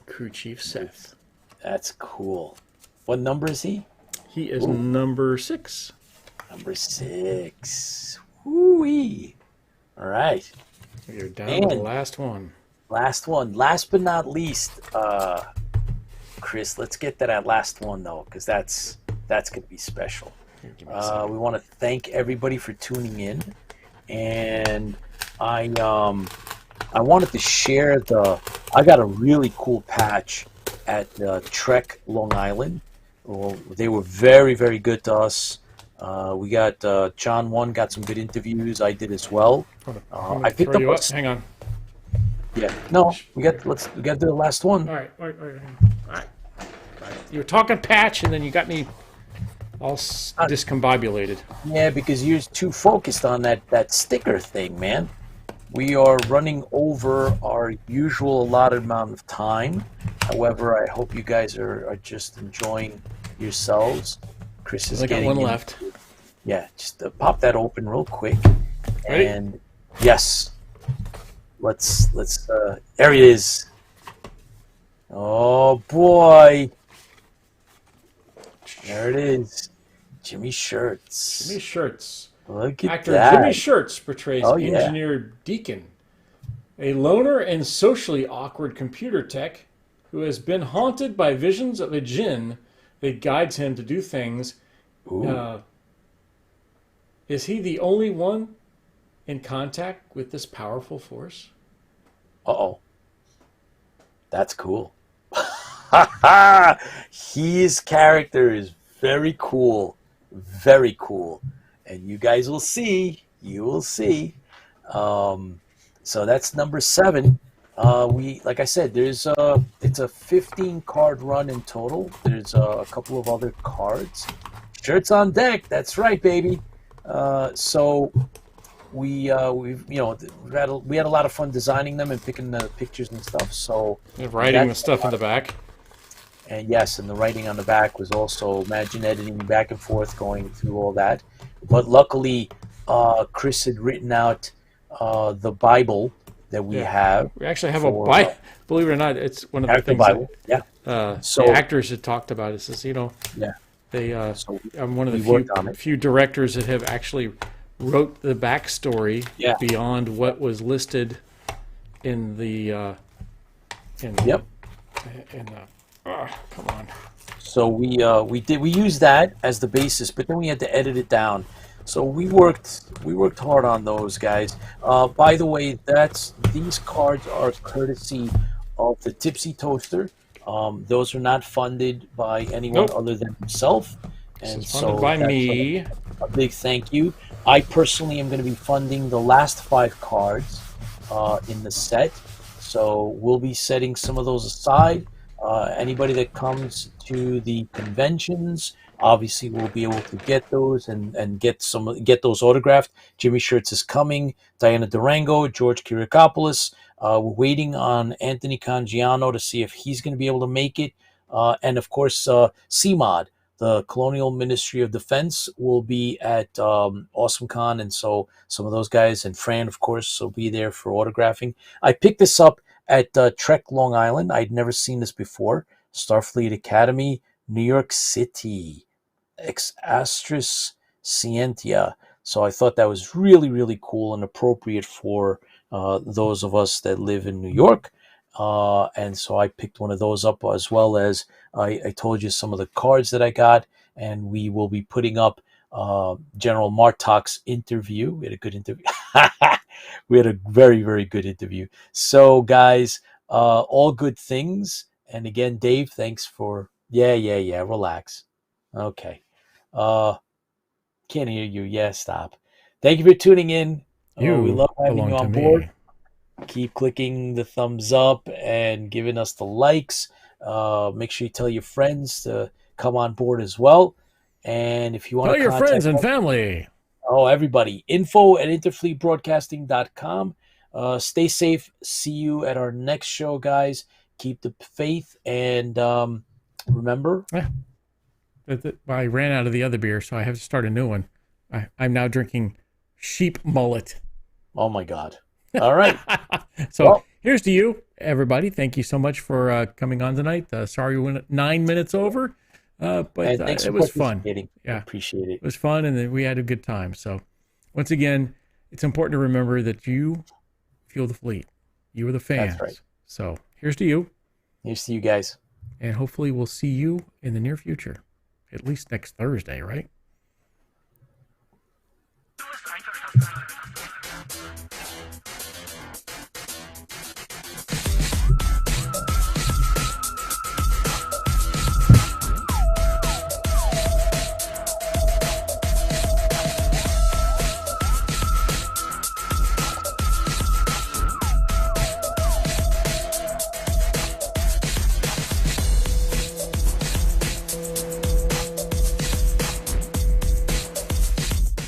Crew Chief Seth.
that's cool. What number is he?
He is number 6.
Number 6. Woo-wee. All right.
You're down to the last one.
Last one. Last but not least, Chris, let's get to that last one, though, because that's going to be special.
Here, give me a second.
We want to thank everybody for tuning in. And I wanted to share I got a really cool patch at Trek Long Island. Well, they were very, very good to us. We got John 1 got some good interviews. I did as well. I picked up.
Hang on.
Yeah. No, we got to do the last one.
All right. You were talking patch, and then you got me all discombobulated.
Yeah, because you're too focused on that sticker thing, man. We are running over our usual allotted amount of time. However, I hope you guys are just enjoying yourselves. Chris is getting
one
in.
left.
Yeah, just pop that open real quick.
Ready?
And yes, let's there it is. Oh boy, there it is. Jimmy Shirts.
Jimmy Shirts.
Look at
Actor
that.
Jimmy Shirts portrays
Oh, yeah.
Engineer Deacon, a loner and socially awkward computer tech who has been haunted by visions of a djinn that guides him to do things Is he the only one in contact with this powerful force?
Uh-oh. That's cool. His character is very cool. Very cool. And you guys will see. You will see. So that's number 7. Like I said, it's a 15 card run in total. There's a couple of other cards. Shirts on deck. That's right, baby. So we had a lot of fun designing them and picking the pictures and stuff. So
And writing the stuff in the back.
And yes, and the writing on the back was also, imagine editing back and forth, going through all that. But luckily, Chris had written out the Bible that we have.
We actually have a Bible. Believe it or not, it's one of the things
Bible.
the actors had talked about. It says, I'm one of the few directors that have actually wrote the backstory beyond what was listed in the come on.
So we used that as the basis, but then we had to edit it down. So we worked hard on those, guys. By the way, these cards are courtesy of the Tipsy Toaster. Those are not funded by anyone other than himself. And
this is funded by me.
A big thank you. I personally am going to be funding the last 5 cards in the set. So we'll be setting some of those aside. Anybody that comes to the conventions obviously will be able to get those and get those autographed. Jimmy Shirts is coming. Diana Durango, George Kirikopoulos. We're waiting on Anthony Cangiano to see if he's going to be able to make it. And of course, CMOD, the Colonial Ministry of Defense, will be at AwesomeCon, and so some of those guys, and Fran, of course, will be there for autographing. I picked this up at Trek, Long Island. I'd never seen this before. Starfleet Academy, New York City, ex Astris Scientia. So I thought that was really, really cool and appropriate for those of us that live in New York. And so I picked one of those up, as well as I told you some of the cards that I got, and we will be putting up General Martok's interview. We had a good interview. We had a very, very good interview. So, guys, all good things. And again, Dave, thanks for... Yeah, relax. Okay. Can't hear you. Yeah, stop. Thank you for tuning in. We love having you on board. Keep clicking the thumbs up and giving us the likes. Make sure you tell your friends to come on board as well. And if you want to
tell your friends and family.
Oh, everybody. info@interfleetbroadcasting.com. Stay safe. See you at our next show, guys. Keep the faith. And remember...
I ran out of the other beer, so I have to start a new one. I'm now drinking Sheep Mullet.
Oh, my God. All right.
So here's to you, everybody. Thank you so much for coming on tonight. Sorry we went 9 minutes over, but it was fun.
Yeah, appreciate it.
It was fun, and we had a good time. So once again, it's important to remember that you fuel the fleet. You are the fans.
That's right.
So here's to you.
Here's to you guys.
And hopefully we'll see you in the near future. At least next Thursday, right?